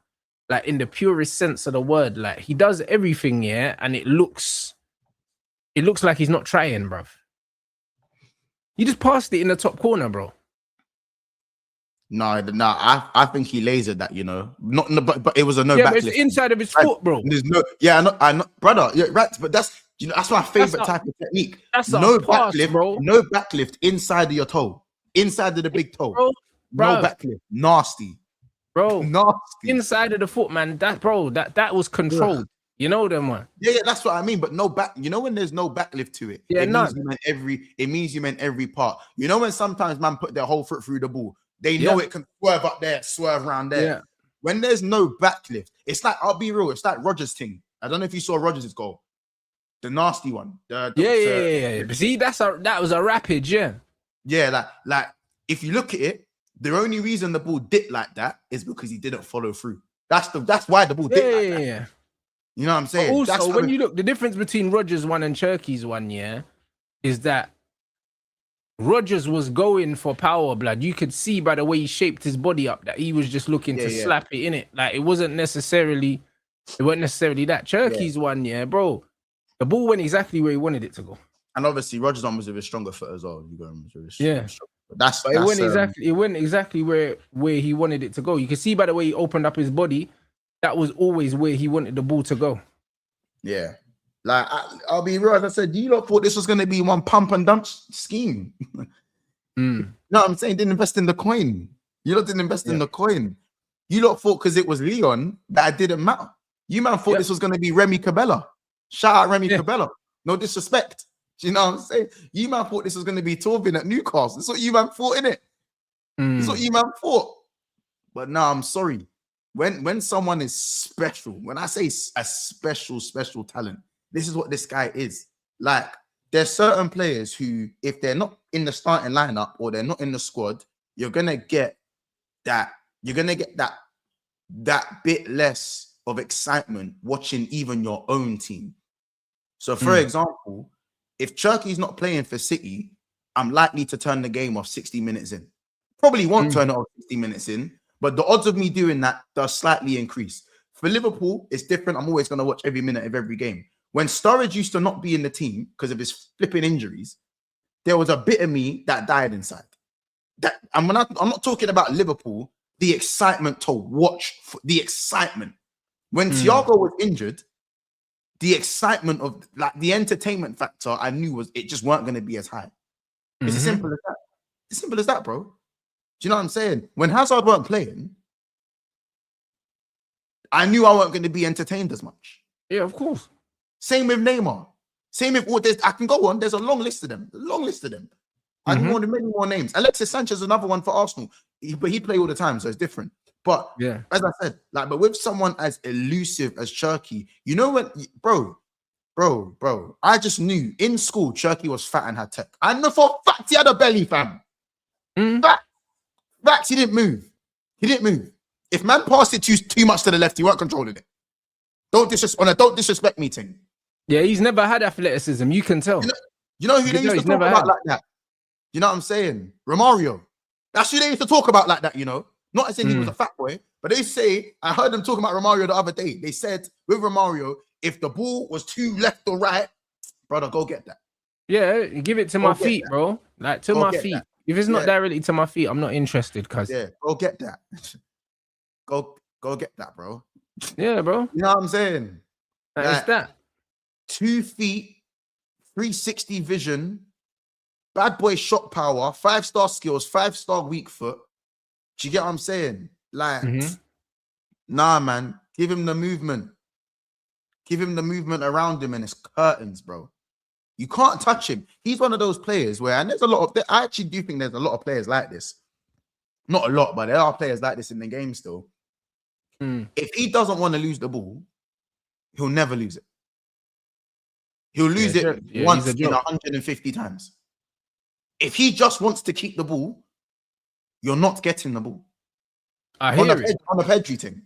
B: like, in the purest sense of the word. Like, he does everything, yeah, and it looks like he's not trying, bruv. He just passed it in the top corner, bro.
C: No, I think he lasered that, you know. But it was a no
B: yeah,
C: backlift.
B: But it's inside of his foot, bro.
C: There's no, I know, brother. Yeah, right. But that's, you know, that's my favorite type of technique.
B: That's
C: no
B: pass,
C: backlift,
B: bro.
C: No backlift inside of your toe, inside of the big toe.
B: Bro,
C: no backlift, nasty,
B: bro.
C: Nasty.
B: Inside of the foot, man. That was controlled. Yeah. You know them, man.
C: Yeah, that's what I mean. But no back. You know when there's no backlift to it,
B: yeah,
C: it means you meant every part. You know when sometimes man put their whole foot through the ball. They know it can swerve up there, swerve around there.
B: Yeah.
C: When there's no backlift, it's like, I'll be real, it's like Rodgers' thing. I don't know if you saw Rodgers' goal. The nasty one.
B: Yeah. But see, that was a rapid, yeah.
C: Yeah, like if you look at it, the only reason the ball dipped like that is because he didn't follow through. That's why the ball dipped like that. Yeah. You know what I'm saying?
B: But also, when you look, the difference between Rodgers' one and Cherki's one, yeah, is that Rodgers was going for power, blood. You could see by the way he shaped his body up that he was just looking to slap it in it. Like, it wasn't necessarily that. Cherki's one, yeah, bro. The ball went exactly where he wanted it to go.
C: And obviously, Rodgers' one was with a stronger foot as well.
B: It went exactly where he wanted it to go. You can see by the way he opened up his body, that was always where he wanted the ball to go.
C: Yeah. Like, I'll be real, as I said, you lot thought this was going to be one pump and dump scheme. You know what I'm saying? Didn't invest in the coin. You lot didn't invest in the coin. You lot thought because it was Leon that it didn't matter. You man thought this was going to be Remy Cabella. Shout out Remy Cabella. No disrespect. Do you know what I'm saying? You man thought this was going to be Torvin at Newcastle. That's what you man thought, innit? That's what you man thought. But now I'm sorry. When someone is special, when I say a special talent, this is what this guy is. Like, there's certain players who, if they're not in the starting lineup or they're not in the squad, you're gonna get that bit less of excitement watching even your own team. So, for example, if Cherki's not playing for City, I'm likely to turn the game off 60 minutes in. Probably won't turn it off 60 minutes in, but the odds of me doing that does slightly increase. For Liverpool, it's different. I'm always going to watch every minute of every game. When Sturridge used to not be in the team because of his flipping injuries, there was a bit of me that died inside. I'm not talking about Liverpool, the excitement to watch, the excitement. When Thiago was injured, the excitement of, like, the entertainment factor I knew it just weren't going to be as high. It's as simple as that. It's simple as that, bro. Do you know what I'm saying? When Hazard weren't playing, I knew I weren't going to be entertained as much.
B: Yeah, of course.
C: Same with Neymar. Same with all this. I can go on. There's a long list of them. I can go on to many more names. Alexis Sanchez is another one for Arsenal. But he play all the time, so it's different. But as I said, like, but with someone as elusive as Cherki, you know what, bro, I just knew in school Cherki was fat and had tech. I know for a fact he had a belly, fam. Facts, he didn't move. If man passed it too much to the left, he weren't controlling it. Don't disrespect me thing.
B: Yeah, he's never had athleticism. You can tell.
C: You know who they used to talk about like that? You know what I'm saying? Romario. That's who they used to talk about like that, you know? Not as in he was a fat boy, but they say, I heard them talking about Romario the other day. They said with Romario, if the ball was too left or right, brother, go get that.
B: Yeah, give it to my feet, bro. Like to my feet. If it's not directly to my feet, I'm not interested, cuz.
C: Yeah, go get that. Go get that, bro.
B: Yeah, bro.
C: You know what I'm saying?
B: It's that.
C: 2 feet, 360 vision, bad boy shot power, 5-star skills, 5-star weak foot. Do you get what I'm saying? Like, nah, man. Give him the movement. Give him the movement around him, and it's curtains, bro. You can't touch him. He's one of those players where, and there's a lot of, I actually do think there's a lot of players like this. Not a lot, but there are players like this in the game still. If he doesn't want to lose the ball, he'll never lose it. He'll lose it once in 150 times. If he just wants to keep the ball, you're not getting the ball.
B: I hear it.
C: On a Pedri thing.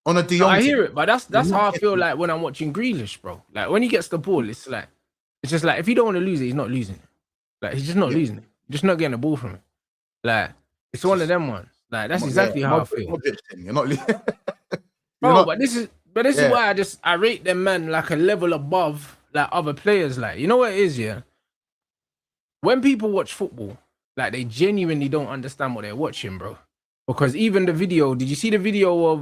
C: On a De Jong
B: I hear it, but that's how I feel like when I'm watching Grealish, bro. Like when he gets the ball, it's just like if he don't want to lose it, he's not losing it. Like he's just not losing it. Just not getting the ball from it. Like it's one of them ones. Like that's exactly how I feel.
C: You're not losing.
B: Bro, but this is why I rate them man like a level above like other players. Like, you know what it is, yeah? When people watch football, like they genuinely don't understand what they're watching, bro. Because even the video, did you see the video of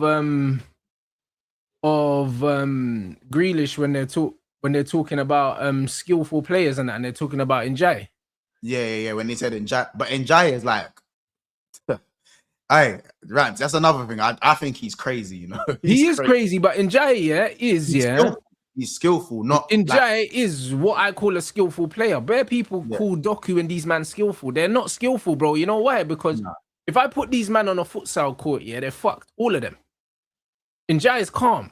B: Grealish when they're talking about skillful players and that, and they're talking about Njai?
C: Yeah. When they said Njai, but Njai is like, hey, Rants, that's another thing. I think he's crazy, you know.
B: He is crazy, but Njai,
C: he's skillful, not
B: Njai is what I call a skillful player. Bare people call Doku and these men skillful. They're not skillful, bro. You know why? Because if I put these men on a futsal court, they're fucked. All of them. Njai is calm.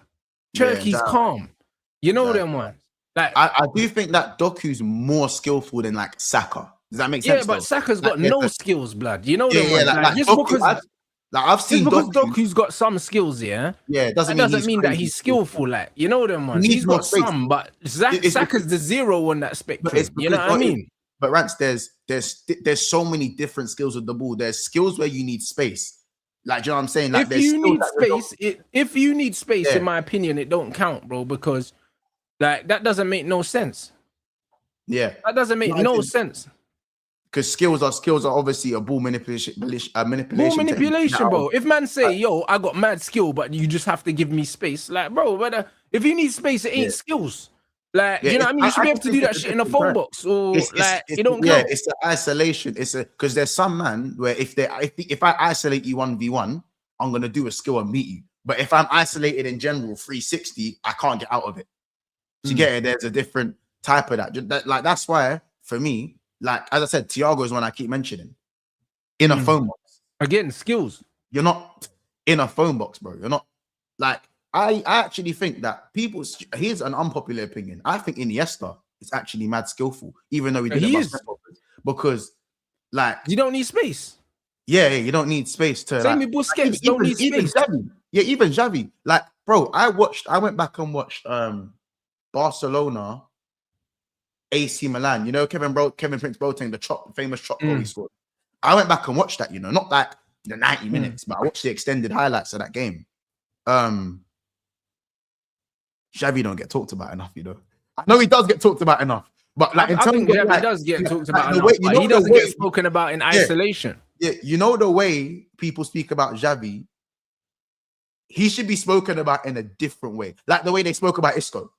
B: Cherki's calm. You know them ones. Like
C: I do think that Doku's more skillful than like Saka. Does that make sense?
B: Yeah, but Saka's got no skills, blood. You know them ones.
C: Like
B: just
C: Doku,
B: because
C: I've seen
B: Doku's got some skills,
C: it
B: doesn't mean that he's skillful. Like, you know them ones. He's got some, but Saka's the zero on that spectrum. You know what I mean?
C: But Rants, there's so many different skills with the ball. There's skills where you need space. Like, do you know what I'm saying? Like,
B: if you need space, in my opinion, it don't count, bro, because like that doesn't make no sense.
C: Yeah,
B: that doesn't make no sense.
C: Because skills are obviously a ball manipulation. Ball
B: manipulation, bro. If man say, yo, I got mad skill, but you just have to give me space. Like, bro, if you need space, it ain't skills. Like, you know what I mean? You should be able to do that shit in a phone box, or you don't.
C: Yeah, it's the isolation. Because there's some man where if I isolate you 1v1, I'm gonna do a skill and meet you. But if I'm isolated in general 360, I can't get out of it. So you get it? There's a different type of that. Like that's why for me, like as I said, Thiago is one I keep mentioning. In a phone box.
B: Again, skills.
C: You're not in a phone box, bro. You're not like. I actually think that here's an unpopular opinion. I think Iniesta is actually mad skillful, even though he is because like
B: you don't need space.
C: Yeah, you don't need space to.
B: Same with Busquets, don't need space.
C: Even Xavi. Like, bro, I went back and watched Barcelona, AC Milan. You know Kevin Prince Boateng, the famous chop goal he scored. I went back and watched that. You know, not like the 90 minutes, but I watched the extended highlights of that game. Xavi don't get talked about enough, you know. I know he does get talked about enough, but like in terms of
B: Xavi does get talked about enough, but he doesn't get spoken about in isolation.
C: Yeah, you know the way people speak about Xavi, he should be spoken about in a different way, like the way they spoke about Isco.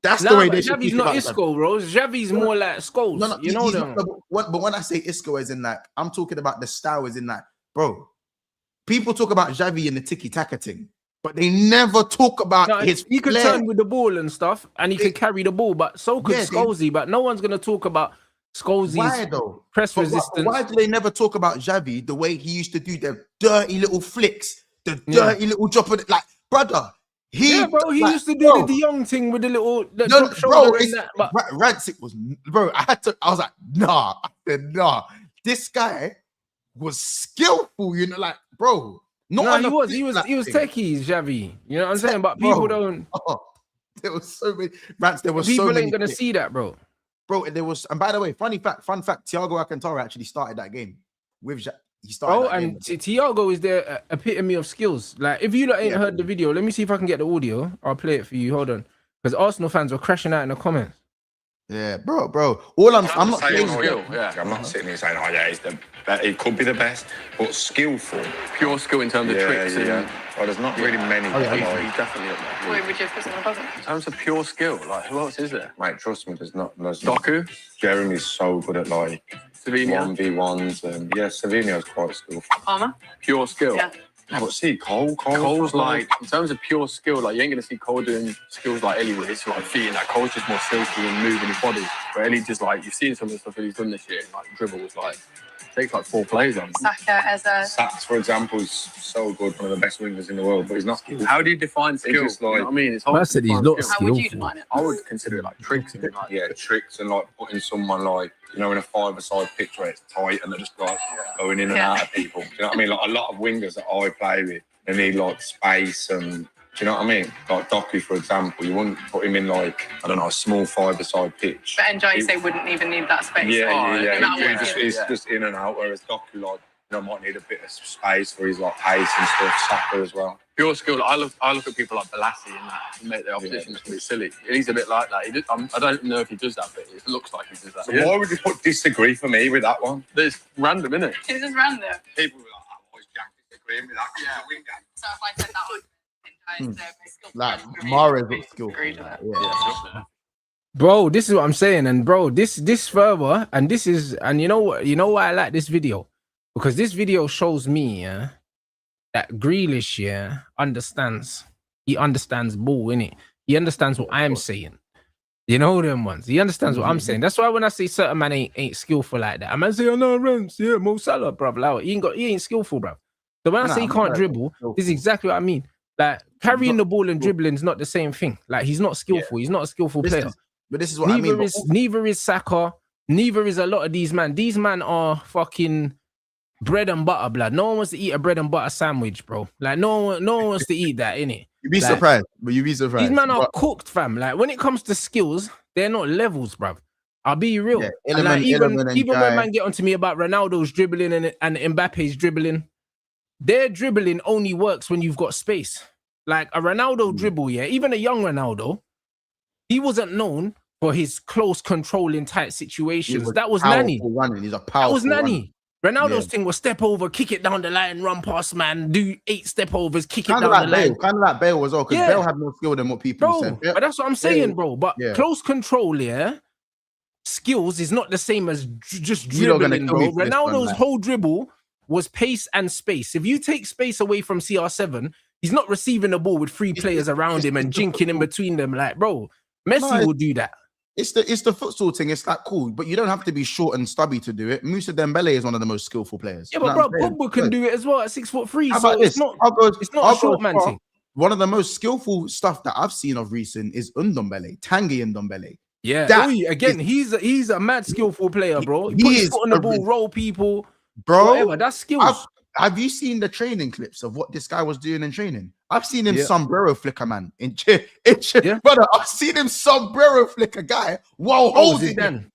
C: That's the way they should
B: Xavi's
C: speak
B: not
C: about
B: Isco, bro. Xavi's more like Scholes.
C: No,
B: you know them.
C: But when I say Isco, as in like I'm talking about the style, as in like, bro. People talk about Xavi and the tiki-taka thing, but they never talk about his.
B: He could turn with the ball and stuff, and he could carry the ball, but so could Scholesy. But no one's gonna talk about Scholesy's press resistance.
C: Why do they never talk about Xavi the way he used to do the dirty little flicks, the dirty little drop of it? Like, brother, he
B: used to do the De Jong thing with the little drop shoulder and that. But
C: Rants, it was, bro. I was like, nah. I said, nah. This guy was skillful, you know, like, bro. Not
B: No,
C: on
B: he
C: the
B: was.
C: flip
B: He was.
C: flap
B: He was
C: thing.
B: techie, Xavi. You know what I'm saying? But people
C: Bro.
B: don't.
C: Oh, there was so many Rants. There was
B: People
C: so
B: ain't
C: many
B: gonna
C: clips.
B: see that, bro.
C: Bro, there was, and by the way, fun fact, Thiago Alcantara actually started that game with he started
B: Bro,
C: that game.
B: and Thiago is the epitome of skills. Like, if you lot ain't
C: Yeah,
B: heard the video, let me see if I can get the audio. I'll play it for you. Hold on, because Arsenal fans were crashing out in the comments.
C: Yeah, bro. All I'm not
D: saying
C: saying,
D: skill, yeah. I'm not sitting here saying, oh yeah, he could be the best, but skillful. Pure skill in terms of tricks. Yeah. Well, there's not really many. He's definitely up there.
E: Wait, would you put someone above him?
D: In terms of pure skill, like who else is there? Mate, trust me, there's not.
F: Doku?
D: Jeremy's so good at like
F: Savinho?
D: 1v1s, and yeah, Savinho's quite skillful.
E: Palmer?
F: Pure skill.
E: Yeah.
D: Yeah, but see,
F: Cole's like, in terms of pure skill, like you ain't gonna see Cole doing skills like Ellie with his like feet and that. Cole's just more skillful and moving his body. But Ellie just like, you've seen some of the stuff that he's done this year, like dribbles, like takes like 4 plays on.
E: Saka as a...
D: Saks, for example, is so good, one of the best wingers in the world, but he's not skillful.
F: How do you define skill?
D: just
F: You
D: like-
F: know what I mean? It's hard
B: I
F: to
B: said he's
F: define
B: not
F: skill.
E: How would you
B: skillful.
E: define it?
F: I would consider it like tricks and like
D: Yeah, tricks and like putting someone like, you know, in a 5-a-side pitch where it's tight and they're just like going in and
E: Yeah.
D: out of people. Do you know what I mean? Like a lot of wingers that I play with, they need like space and, do you know what I mean? Like Doku, for example, you wouldn't put him in like, I don't know, a small 5-a-side pitch.
E: But Enzo, you say, wouldn't even need that space.
D: He's just in and out, whereas Doku, like, you know, might need a bit of space for his like pace and stuff. Saka as well.
F: pure skill. I look at people like Balassi and that who make their opposition look really silly. He's a bit like that. I don't know if he does that, but it looks like he does that.
D: So why would you put disagree for me with that one?
F: It's random, isn't it?
E: It's just random.
D: People were like, I'm always Jack disagreeing with that. Yeah, winger.
E: So if I said that one,
C: like Mares looks skillful.
E: Agreed with that.
C: Yeah.
B: Bro, this is what I'm saying, and bro, this further, and this is, and you know why I like this video, because this video shows me, yeah, that Grealish, yeah, understands. He understands ball, innit? He understands what I'm saying. You know them ones. He understands what I'm saying. That's why when I say certain man ain't skillful like that, I might say, oh no, Rants, yeah, Mo Salah, bro. Like, he ain't skillful, bro. So when I say he can't dribble, this is exactly what I mean. Like carrying the ball and dribbling is not the same thing. Like he's not skillful. He's not a skillful player.
C: But this is what I mean.
B: Neither is Saka. Neither is a lot of these man. These man are fucking bread and butter, blood. No one wants to eat a bread and butter sandwich, bro. Like no one wants to eat that, innit?
C: You'd be
B: like,
C: surprised, but you'd be surprised.
B: These men are cooked, fam. Like when it comes to skills, they're not levels, bruv. I'll be real.
C: Yeah,
B: And like, even when
C: Guy.
B: man get onto me about Ronaldo's dribbling and Mbappe's dribbling, their dribbling only works when you've got space. Like a Ronaldo dribble, yeah, even a young Ronaldo, he wasn't known for his close controlling tight situations. That was Nani.
C: Running. He's a powerful
B: That was Nani. Ronaldo's
C: Yeah.
B: thing was step over, kick it down the line, run past man, do 8 step overs, kick
C: kind
B: it
C: of
B: down
C: like
B: the line.
C: Kind of like Bale as well, because
B: Yeah.
C: Bale had more skill than what people
B: Bro,
C: said.
B: but that's what I'm saying, bro. But
C: Yeah.
B: close control, yeah, skills is not the same as just
C: You're not gonna
B: dribbling,
C: kill
B: bro.
C: me for this one,
B: Ronaldo's
C: man.
B: whole dribble was pace and space. If you take space away from CR7, he's not receiving the ball with 3 players around him and jinking in between them. Like, bro, Messi will do that.
C: It's the futsal thing. It's like cool, but you don't have to be short and stubby to do it. Musa Dembele is one of the most skillful players.
B: Yeah,
C: You
B: but
C: know
B: bro,
C: what I'm saying?
B: Pogba can do it as well at 6'3".
C: How
B: So
C: about
B: it's
C: this?
B: not
C: I'll
B: a
C: go
B: short man
C: far.
B: thing.
C: One of the most skillful stuff that I've seen of recent is Ndombele, Tanguy Ndombele.
B: Yeah.
C: That
B: Again, he's a mad skillful player, bro. He
C: he
B: put his
C: is
B: foot on the
C: a
B: ball, roll people,
C: Bro,
B: whatever. That's skills.
C: have you seen the training clips of what this guy was doing in training? I've seen him
B: Yeah.
C: sombrero flicker, man.
B: Yeah.
C: Brother, I've seen him sombrero flicker guy while holding him.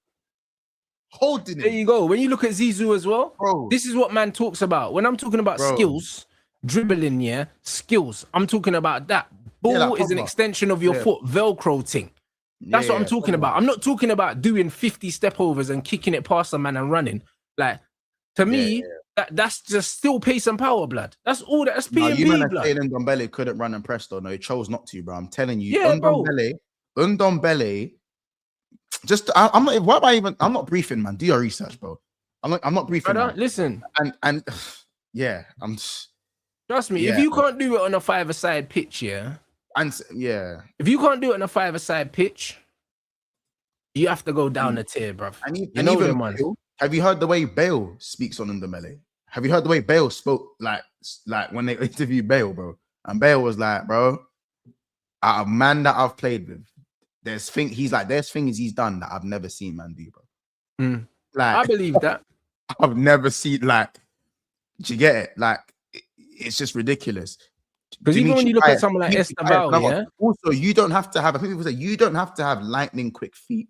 C: Holding
B: There
C: him.
B: you go. When you look at Zizou as well,
C: Bro.
B: this is what man talks about. When I'm talking about
C: Bro.
B: skills, dribbling, yeah, skills. I'm talking about that. Ball
C: like
B: is an
C: Pogba.
B: extension of your
C: Yeah.
B: foot, Velcro thing. That's what I'm talking about. I'm not talking about doing 50 step overs and kicking it past a man and running. Like, to me, that's just still pace and power, blood. That's all that's
C: No,
B: P&B,
C: you man are
B: blood.
C: saying Ndombele couldn't run and press though. No, he chose not to, bro. I'm telling you,
B: Yeah, bro.
C: Ndombele. I'm not. Why am I even? I'm not briefing, man. Do your research, bro. I'm not briefing.
B: Brother,
C: Man.
B: listen,
C: And yeah, I'm.
B: trust me,
C: Yeah.
B: if you can't do it on a 5-a-side pitch, yeah,
C: And yeah,
B: if you can't do it on a 5-a-side pitch, you have to go down a tier, bruv.
C: and
B: You
C: and
B: know
C: even
B: them ones.
C: Bale, have you heard the way Bale speaks on Ndombele? Have you heard the way Bale spoke like when they interviewed Bale, bro? And Bale was like, bro, out of man that I've played with, there's things he's done that I've never seen man do, bro.
B: Mm.
C: Like
B: I believe that.
C: I've never seen, like, do you get it? Like, it's just ridiculous.
B: Because even when you look at
C: Payet-
B: someone like
C: Dimitri Payet,
B: Esteval,
C: another-
B: yeah,
C: Also, you don't have to have. I think people say you don't have to have lightning quick feet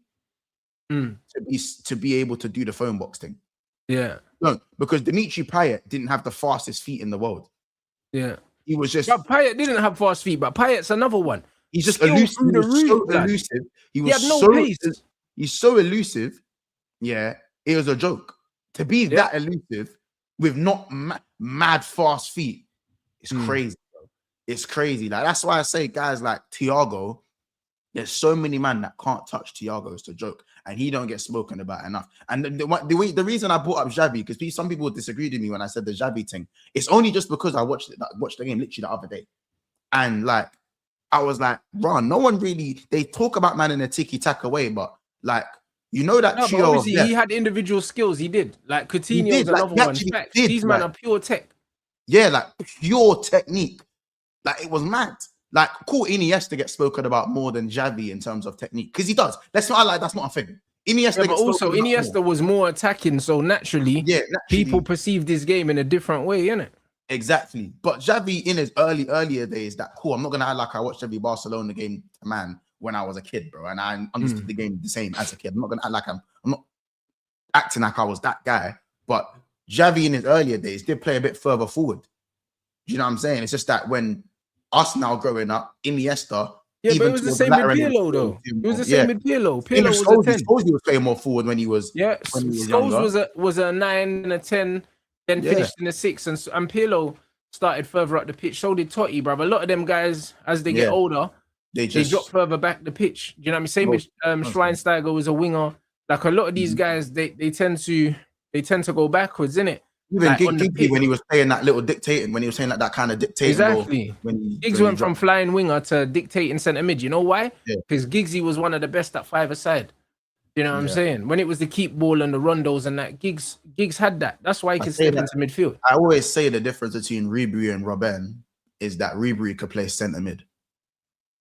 B: Mm.
C: to be able to do the phone box thing.
B: yeah,
C: No, because Dimitri Payet didn't have the fastest feet in the world.
B: yeah.
C: He was just
B: But Payet didn't have fast feet, but Payet's another one.
C: he's just
B: Skill
C: elusive.
B: through
C: He
B: the
C: was
B: roof,
C: so
B: blood.
C: elusive. He
B: He
C: was
B: had no
C: so
B: pace.
C: he's so elusive. Yeah, it was a joke to be
B: Yeah.
C: that elusive with not mad fast feet. It's crazy, bro. It's crazy. Like that's why I say guys like Thiago. There's so many men that can't touch Thiago. It's a joke, and he don't get spoken about enough. And the reason I brought up Xavi, because some people disagreed with me when I said the Xavi thing. It's only just because I watched the game literally the other day, and like I was like, bro, no one really. They talk about man in a tiki taka way, but like you know that
B: No, but
C: trio of
B: obviously he had individual skills. He did. Like Coutinho's
C: did, like,
B: another
C: he
B: one.
C: actually
B: Facts.
C: did,
B: These men
C: like-
B: are pure tech.
C: yeah, like pure technique. Like it was mad. Like, cool, Iniesta gets spoken about more than Xavi in terms of technique because he does. That's not like that's not a thing. Iniesta,
B: Yeah, but
C: gets
B: also
C: spoken about
B: Iniesta
C: more.
B: was more attacking, so naturally,
C: Yeah,
B: people perceive this game in a different way, innit?
C: exactly. But Xavi in his earlier days, that cool. I'm not gonna act like I watched every Barcelona game, man, when I was a kid, bro, and I understood the game the same as a kid. I'm not gonna act like I'm not acting like I was that guy. But Xavi in his earlier days did play a bit further forward. You know what I'm saying? It's just that when us now growing up, Iniesta.
B: Yeah, but
C: even
B: it was the
C: towards
B: same
C: latter
B: with
C: end of
B: Pirlo,
C: the
B: though.
C: game,
B: It was the
C: yeah.
B: same with Pirlo.
C: Even
B: Pirlo was a 10.
C: Scholes was playing more forward when he was
B: Yeah,
C: when he was
B: Scholes
C: younger.
B: was a 9 and a 10, then
C: Yeah.
B: finished in a 6, and Pirlo started further up the pitch. So did Totti, bruv. A lot of them guys, as they get
C: Yeah.
B: older,
C: They
B: they
C: just
B: drop further back the pitch. You know what I mean? Same with
C: Most-
B: Schweinsteiger was a winger. Like a lot of these guys, they tend to go backwards, innit?
C: even
B: like, on the
C: Giggsy
B: pitch.
C: when he was playing that little dictating, when he was saying like that kind of dictating role,
B: Exactly.
C: when
B: Giggs
C: he
B: went from
C: dropped-
B: flying winger to dictating centre mid. You know why?
C: Yeah.
B: Because Giggsy was one of the best at 5-a-side. You know what I'm
C: Yeah.
B: saying? When it was the keep ball and the rondos and that, Giggs had that. That's why he
C: I
B: could
C: say
B: step
C: that.
B: into midfield.
C: I always say the difference between Ribery and Robben is that Ribery could play centre mid.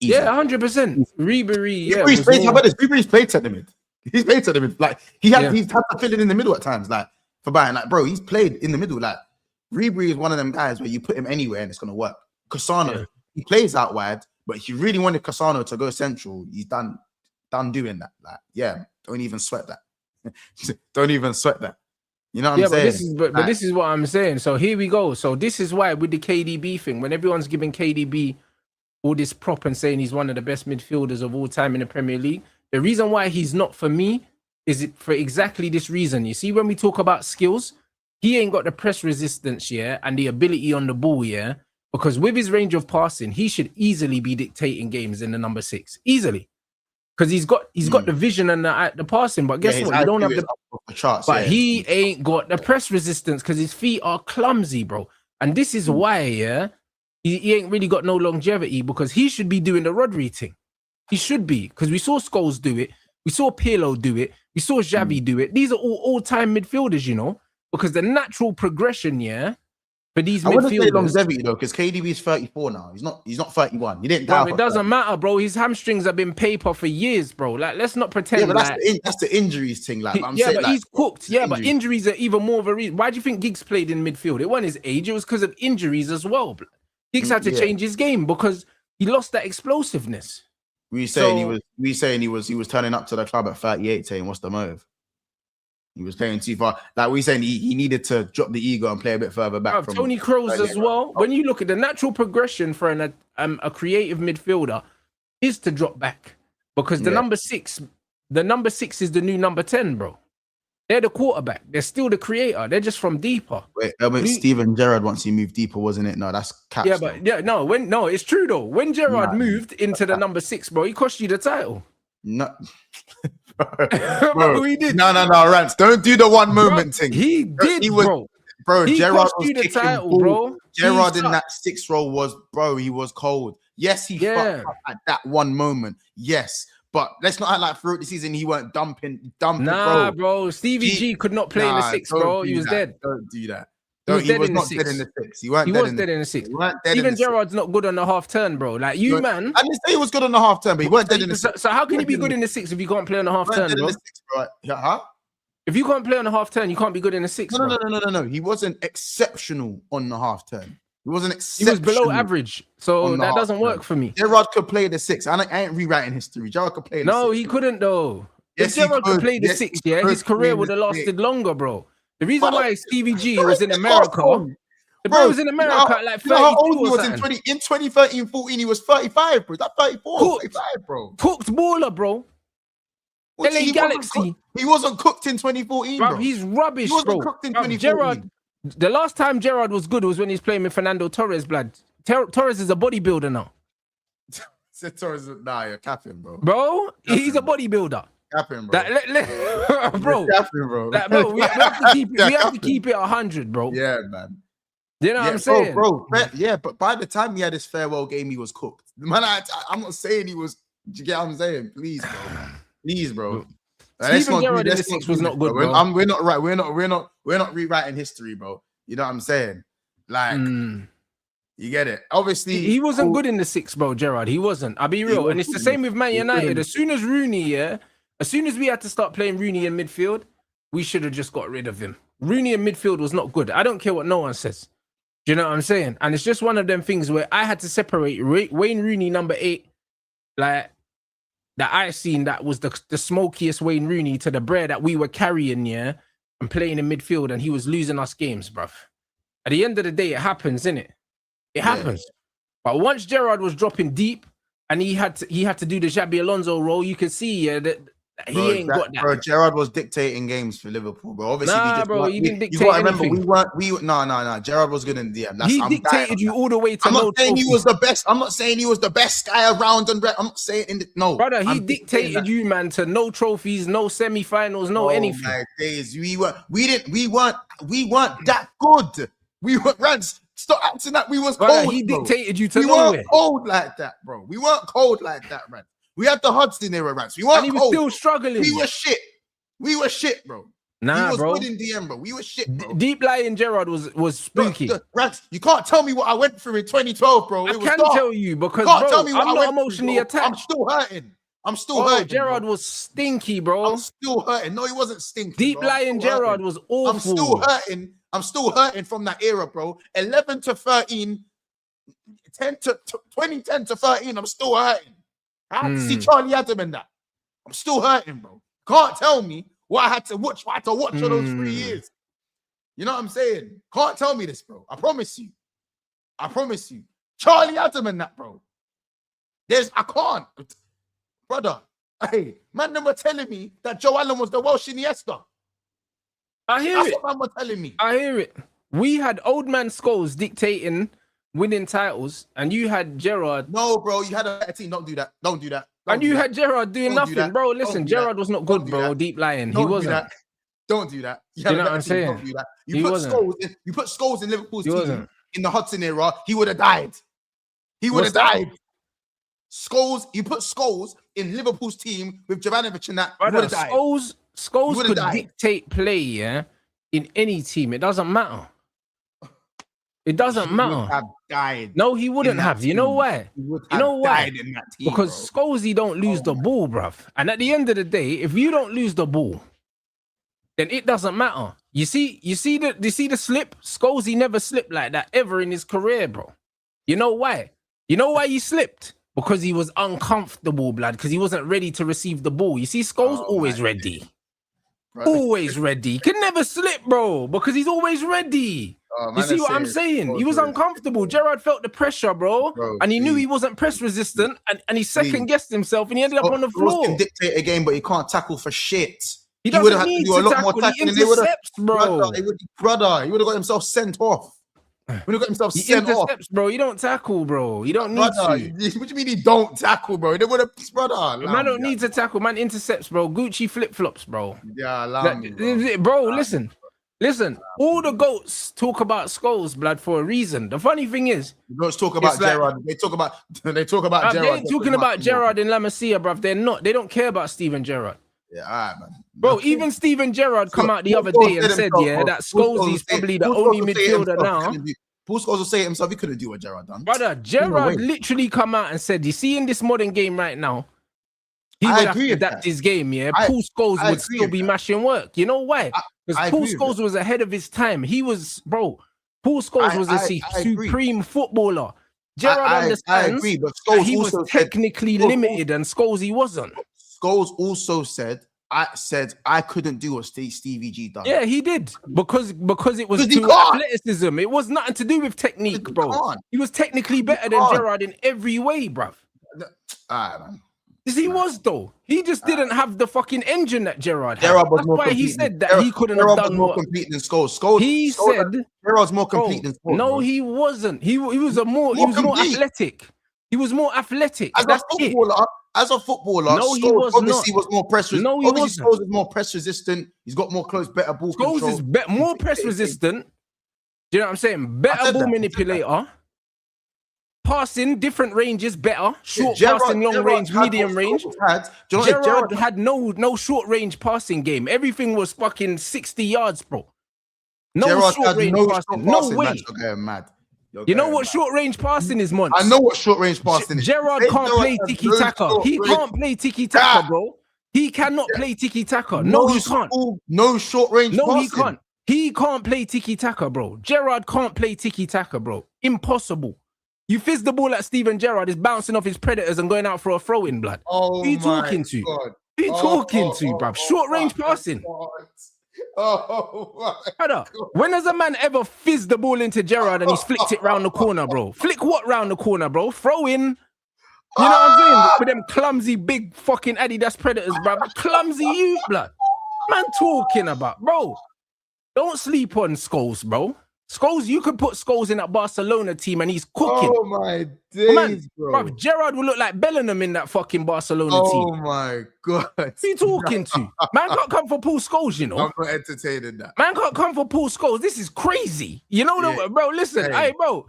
C: Easy.
B: Yeah, 100%. Ribery, yeah.
C: Ribery's
B: was
C: played,
B: more-
C: how about this? Ribery's played centre mid. He's played centre mid. Like he's had to fill it in the middle at times. Like for Bayern, like bro, he's played in the middle. Like Ribery is one of them guys where you put him anywhere and it's gonna work. Cassano, he plays out wide, but if you really wanted Cassano to go central, he's done doing that. Like, yeah, don't even sweat that. Don't even sweat that. You know what I'm saying?
B: But this is what I'm saying. So here we go. So this is why with the KDB thing, when everyone's giving KDB all this prop and saying he's one of the best midfielders of all time in the Premier League, the reason why he's not for me is it for exactly this reason. You see, when we talk about skills, he ain't got the press resistance, yeah, and the ability on the ball, yeah, because with his range of passing, he should easily be dictating games in the number 6, easily, because he's got the vision and the passing. But guess what? You don't have
C: the charts.
B: But he ain't got the press resistance because his feet are clumsy, bro. And this is why, yeah, he ain't really got no longevity because he should be doing the Rodri thing. He should be, because we saw Scholes do it, we saw Pirlo do it, we saw Xavi do it. These are all-time midfielders, you know, because the natural progression, yeah, for these
C: I wouldn't say
B: midfielders.
C: longevity though, because KDB is 34 now. He's not 31. He didn't die.
B: Bro,
C: for
B: it doesn't
C: 30.
B: matter, bro. His hamstrings have been paper for years, bro. Like, let's not pretend.
C: Yeah, but
B: like,
C: that's the injuries thing. Like, I'm
B: yeah,
C: saying,
B: but
C: like,
B: he's cooked. Yeah, but
C: injuries.
B: injuries are even more of a reason. Why do you think Giggs played in midfield? It wasn't his age. It was because of injuries as well. Giggs had to change his game because he lost that explosiveness.
C: We saying he was turning up to the club at 38, saying what's the move? He was playing too far. Like we saying he needed to drop the ego and play a bit further back. From
B: Tony Kroos as well. When you look at the natural progression for a creative midfielder is to drop back because the number 6 is the new number 10, bro. They're the quarterback. They're still the creator. They're just from deeper.
C: Wait, Steven Gerrard once he moved deeper, wasn't it? No, that's caps.
B: Yeah, but it's true though. When Gerrard moved into the number 6, bro, he cost you the title.
C: No,
B: bro, he did.
C: No, Rants. Don't do the one moment thing.
B: He did,
C: bro. He
B: Gerrard
C: was
B: you the
C: kicking
B: title,
C: ball.
B: bro.
C: Gerrard in that 6 role was, bro. He was cold. Yes, he fucked up at that one moment. Yes, but let's not act like throughout the season he weren't dumping.
B: Nah, bro. Stevie G could not play in the 6, bro. He was dead.
C: Don't do that.
B: He
C: was not dead in the 6. He was
B: dead in the 6. Even Gerrard's not good on the half turn, bro. Like you, man.
C: I didn't say he was good on the half turn, but he weren't dead in the 6.
B: So how can you be good in the 6 if you can't play on the half turn, bro?
C: Huh?
B: If you can't play on the half turn, you can't be good in the 6.
C: No. He wasn't exceptional on the half turn. He wasn't
B: He
C: exceptional.
B: was below average, so
C: on the
B: that doesn't
C: half,
B: work
C: man.
B: for me.
C: Gerrard could play the 6. I ain't rewriting history. Gerrard could play the 6.
B: No, he couldn't though.
C: Yes,
B: If
C: he
B: Gerrard could
C: could.
B: play the
C: Yes,
B: 6,
C: he
B: yeah,
C: could
B: his
C: play
B: career
C: the
B: would have
C: 6.
B: lasted longer, bro. The reason
C: But
B: why Stevie G
C: bro,
B: was in
C: it's
B: America,
C: awesome.
B: the
C: Bro,
B: bro was in
C: you know
B: America at like
C: you know how
B: 32
C: old he
B: or
C: was in
B: something.
C: 2013, 14, he was 35, bro. That's 34,
B: Cooked.
C: 35, bro.
B: Cooked baller, bro.
C: What,
B: LA
C: he wasn't
B: Galaxy.
C: cooked- He wasn't cooked in 2014, bro.
B: Bro, he's rubbish,
C: He wasn't
B: bro.
C: cooked in
B: Bruv,
C: 2014.
B: Gerrard, the last time Gerrard was good was when he's playing with Fernando Torres, blood. Torres is a bodybuilder now.
C: Said Torres, nah, you're capping, bro.
B: Bro, he's a bodybuilder.
C: Capping, bro.
B: Bro,
C: You're capping, bro.
B: like, bro, we have to keep it,
C: You're
B: we have to
C: capping.
B: keep it 100, bro.
C: Yeah, man.
B: You know what I'm saying?
C: bro. Yeah, but by the time he had his farewell game, he was cooked. Man, I'm not saying he was. Do you get what I'm saying? Please, bro. Please, bro.
B: Steven Gerrard in the 6 was not good, bro.
C: We're not right. We're not rewriting history, bro. You know what I'm saying? Like, you get it. Obviously,
B: he wasn't good in the 6, bro, Gerrard. He wasn't. I'll be real. And it's the same with Man United. As soon as Rooney, yeah, as soon as we had to start playing Rooney in midfield, we should have just got rid of him. Rooney in midfield was not good. I don't care what no one says. Do you know what I'm saying? And it's just one of them things where I had to separate Wayne Rooney, number 8, like, that I seen that was the smokiest Wayne Rooney to the bread that we were carrying, yeah, and playing in midfield, and he was losing us games, bruv. At the end of the day, it happens, innit? It happens. But once Gerrard was dropping deep and he had to do the Xabi Alonso role, you could see, yeah, that he ain't got that.
C: Bro, Gerrard was dictating games for Liverpool, bro. Obviously,
B: he didn't dictate
C: you gotta remember,
B: anything.
C: no. Gerrard was good in the DM.
B: He dictated you all the way to
C: I'm
B: no
C: not saying he
B: trophy.
C: was the best. I'm not saying he was the best guy around. I'm not saying no.
B: Brother, he
C: I'm just saying
B: dictated
C: that.
B: you, man, to no trophies, no semi-finals, no anything.
C: My days, we weren't that good. We were Rants. Stop acting like we was
B: Brother,
C: cold.
B: he
C: bro.
B: dictated you to
C: We
B: nowhere.
C: weren't cold like that, bro. We weren't cold like that, Rants. We had the Hudson era, Rants. We weren't
B: And he was
C: cold.
B: still struggling.
C: We were shit. We were shit, bro.
B: Nah,
C: he was
B: bro.
C: good in DM, bro. We were shit, bro.
B: Deep lying Gerrard was spooky.
C: Rants, you can't tell me what I went through in 2012, bro.
B: I
C: It was
B: can
C: dark.
B: tell you because,
C: Can't
B: bro,
C: tell me what I
B: I'm not
C: went through,
B: emotionally
C: bro.
B: attached.
C: I'm still hurting. I'm still
B: Oh,
C: hurting.
B: Gerrard
C: bro.
B: was stinky, bro.
C: I'm still hurting. No, he wasn't stinking.
B: Deep
C: bro. I'm
B: lying
C: still
B: Gerrard
C: hurting.
B: was awful.
C: I'm still hurting. I'm still hurting from that era, bro. 11 to 13, 2010 to 13. I'm still hurting. I had to see Charlie Adam in that. I'm still hurting, bro. Can't tell me what I had to watch. What I had to watch for those 3 years. You know what I'm saying? Can't tell me this, bro. I promise you. I promise you. Charlie Adam in that, bro. I can't. Brother, hey, man, they were telling me that Joe Allen was the Welsh Iniesta.
B: I hear
C: That's
B: it.
C: what man were telling me.
B: I hear it. We had old man Scholes dictating winning titles, and you had Gerrard.
C: No, bro, you had a better team. Don't do that. Don't do that. Don't
B: And
C: do
B: you
C: that.
B: had Gerrard doing
C: Don't do
B: nothing,
C: that.
B: bro.
C: Don't
B: Listen,
C: do
B: Gerrard
C: that.
B: was not
C: Don't
B: good,
C: do
B: bro.
C: that.
B: Deep lying. He
C: Don't do
B: wasn't.
C: that. Don't do that.
B: You know what I'm saying?
C: Don't do that.
B: He
C: You put
B: wasn't.
C: Scholes in, you put Scholes in Liverpool's
B: He
C: team
B: wasn't.
C: in the Hudson era, he would have died. He would have
B: What's that?
C: died. Scholes, you put Scholes in Liverpool's team with Jovanovic and that, he
B: Brother,
C: would have died.
B: Scholes
C: would've
B: could
C: died.
B: dictate play, yeah, in any team. It doesn't matter. It doesn't
C: He would
B: matter.
C: have died.
B: No, he wouldn't
C: in that
B: have. You know
C: team.
B: why?
C: He would
B: You
C: have
B: know why?
C: died in that team,
B: Because
C: bro.
B: Scholesy don't lose the ball, bruv. And at the end of the day, if you don't lose the ball, then it doesn't matter. You see the slip? Scholesy never slipped like that ever in his career, bro. You know why? You know why he slipped? Because he was uncomfortable, blood, because he wasn't ready to receive the ball. You see, Scholes always ready.
C: Brother.
B: Always ready. Can never slip, bro, because he's always ready.
C: Man,
B: You see
C: I
B: what I'm
C: say
B: saying? He was
C: Scholes
B: uncomfortable. Gerrard felt the pressure, bro.
C: Bro,
B: And he knew
C: please.
B: he wasn't press resistant, and he second
C: Please.
B: guessed himself, and he ended up on the
C: Scholes
B: floor.
C: can dictate a game, but he can't tackle for shit.
B: He
C: would
B: doesn't
C: have had
B: need
C: to do a
B: to
C: lot more
B: tackle. He
C: tackling. And they would have,
B: intercepts, bro.
C: brother, he would have got himself sent off. He would have got himself
B: He
C: sent off.
B: intercepts, bro. You don't tackle, bro. You don't need
C: Brother,
B: to.
C: what do you mean he don't tackle, bro? They would have, brother.
B: Man don't need to tackle. Man intercepts, bro. Gucci flip-flops, bro.
C: Yeah, allow me, bro.
B: Bro, listen. All the goats talk about Scholes, blood, for a reason. The funny thing is,
C: Let's talk about
B: It's like-
C: Gerrard. They talk about
B: they
C: Gerrard.
B: ain't talking about Gerrard and La Masia, bruv. They're not. They don't care about Steven Gerrard.
C: Yeah, all right, man.
B: Bro, even Steven Gerrard come out the other day and said, yeah, that Scholes probably the only midfielder now.
C: Paul Scholes will say it himself. He couldn't do what Gerrard done.
B: Brother, Gerrard
C: way.
B: literally come out and said, you see, in this modern game right now, he
C: I
B: would have
C: agree
B: to
C: with
B: adapt
C: that.
B: his game, yeah.
C: I-
B: Paul Scholes
C: I
B: would
C: agree
B: still
C: with
B: be
C: that.
B: mashing work. You know why?
C: I
B: Because Paul
C: agree with
B: Scholes was ahead of his time. He was, bro, Paul Scholes was a
C: I agree.
B: supreme footballer. Gerrard
C: I
B: understands
C: agree, but
B: that
C: Scholes
B: he was
C: also said,
B: technically limited, and Scholes he wasn't.
C: Scholes also said, I couldn't do what Stevie G done.
B: Yeah, he did because it was
C: 'Cause he
B: too
C: can't.
B: athleticism. It was nothing to do with technique,
C: He
B: bro.
C: can't.
B: He was technically better than
C: can't.
B: Gerrard in every way, bruv.
C: Alright, man.
B: Yes, he was though. He just didn't have the fucking engine that Gerrard had.
C: Gerrard was
B: That's
C: more
B: why he
C: complete
B: said
C: than-
B: that he couldn't
C: Gerrard
B: have
C: was
B: done
C: more
B: what
C: complete than Scholes.
B: he said.
C: Gerrard's more
B: Bro,
C: complete than Scholes.
B: no,
C: bro.
B: he wasn't. He was more
C: complete.
B: athletic. He was more athletic.
C: As
B: That's
C: a
B: it.
C: footballer,
B: No, he
C: Scholes
B: was
C: obviously
B: not.
C: was more press resistant.
B: No, he
C: Obviously,
B: wasn't.
C: Scholes is more press resistant. He's got more close, better ball
B: Scholes
C: control.
B: is more press resistant. Do you know what I'm saying?
C: I
B: Better
C: said
B: ball
C: that.
B: manipulator. Passing, different ranges, better. Short
C: Gerrard-
B: passing, long
C: Gerrard
B: range,
C: had
B: medium
C: what
B: range.
C: Scholes had. Do you know what
B: Gerrard had no short range passing game. Everything was fucking 60 yards, bro. No
C: Gerrard
B: short
C: had
B: range
C: no
B: passing.
C: short
B: No
C: passing,
B: way.
C: man. You're going mad.
B: You know what short range passing is, Monts?
C: I know what short range passing is.
B: Gerrard can't play tiki taka. He can't play tiki taka, bro. He cannot play tiki taka. No, he can't.
C: No short range
B: No,
C: passing.
B: he can't. He can't play tiki taka, bro. Gerrard can't play tiki taka, bro. Impossible. You fizz the ball at Steven Gerrard is bouncing off his predators and going out for a throw in, blood.
C: Oh,
B: Who you
C: my
B: talking to?
C: God.
B: Who you talking to,
C: oh,
B: bruv? Short range
C: my
B: passing.
C: God. Oh, my
B: Brother, when has a man ever fizzed the ball into Gerrard and he's flicked it round the corner, bro? Flick what round the corner, bro? Throw in. You know what I'm saying? With them clumsy, big fucking Adidas Predators, bruv. Clumsy you, blood. Man talking about, bro. Don't sleep on Scholes, bro. Scholes, you could put Scholes in that Barcelona team and he's cooking.
C: Oh, my days,
B: Man,
C: bro.
B: bruv, Gerrard will look like Bellingham in that fucking Barcelona team.
C: Oh, my God.
B: Who you talking to? Man can't come for Paul Scholes, you know.
C: I'm not entertaining that.
B: Man can't come for Paul Scholes. This is crazy. You know,
C: Yeah.
B: bro, listen.
C: Hey.
B: Hey, bro,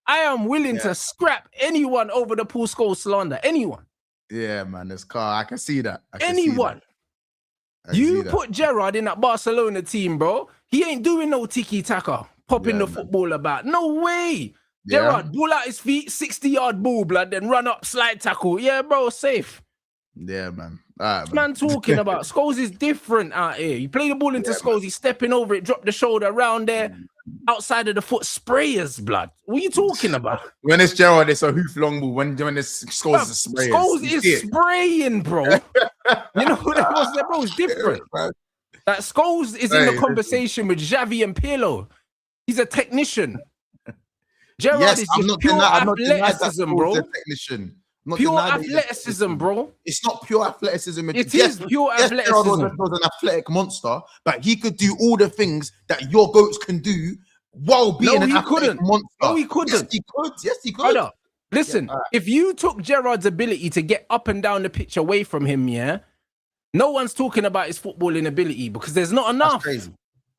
B: I am willing
C: Yeah.
B: to scrap anyone over the Paul Scholes slander. Anyone.
C: Yeah, man, this car. I can see that. I can see
B: Anyone.
C: that. I can see
B: You
C: that.
B: put Gerrard in that Barcelona team, bro. He ain't doing no tiki-taka, popping
C: Yeah,
B: the
C: man.
B: football about. No way.
C: Yeah.
B: Gerrard, ball out his feet, 60-yard ball, blood, then run up, slide tackle. Yeah, bro, safe.
C: Yeah, man. All right,
B: Man talking about Scholes is different out here. You play the ball into Scholes, he's stepping over it, drop the shoulder around there, outside of the foot, sprayers, blood. What are you talking about?
C: When it's Gerrard, it's a hoof long ball. When it's Scholes, it's a sprayer.
B: Scholes
C: You
B: is
C: see it?
B: spraying, bro. You know what that was? That bro is different.
C: Man.
B: That Scholes is in
C: Hey,
B: the
C: listen.
B: conversation with Xavi and Pirlo. He's a technician. Gerrard
C: Yes,
B: is
C: I'm
B: just
C: not
B: pure
C: denying. I'm not denying that
B: athleticism,
C: Scholes
B: bro.
C: is a technician. I'm not
B: Pure
C: denying that he's a
B: athleticism,
C: technician.
B: bro.
C: It's not pure athleticism.
B: It is pure
C: Gerrard
B: athleticism.
C: was an athletic monster, but he could do all the things that your goats can do while being
B: No,
C: an
B: he
C: athletic
B: couldn't.
C: monster.
B: No, he couldn't.
C: Yes, he could. Yes, he could.
B: Brother, listen,
C: Yeah, all right.
B: if you took Gerrard's ability to get up and down the pitch away from him, yeah, no one's talking about his footballing ability because there's not
C: That's
B: enough.
C: crazy.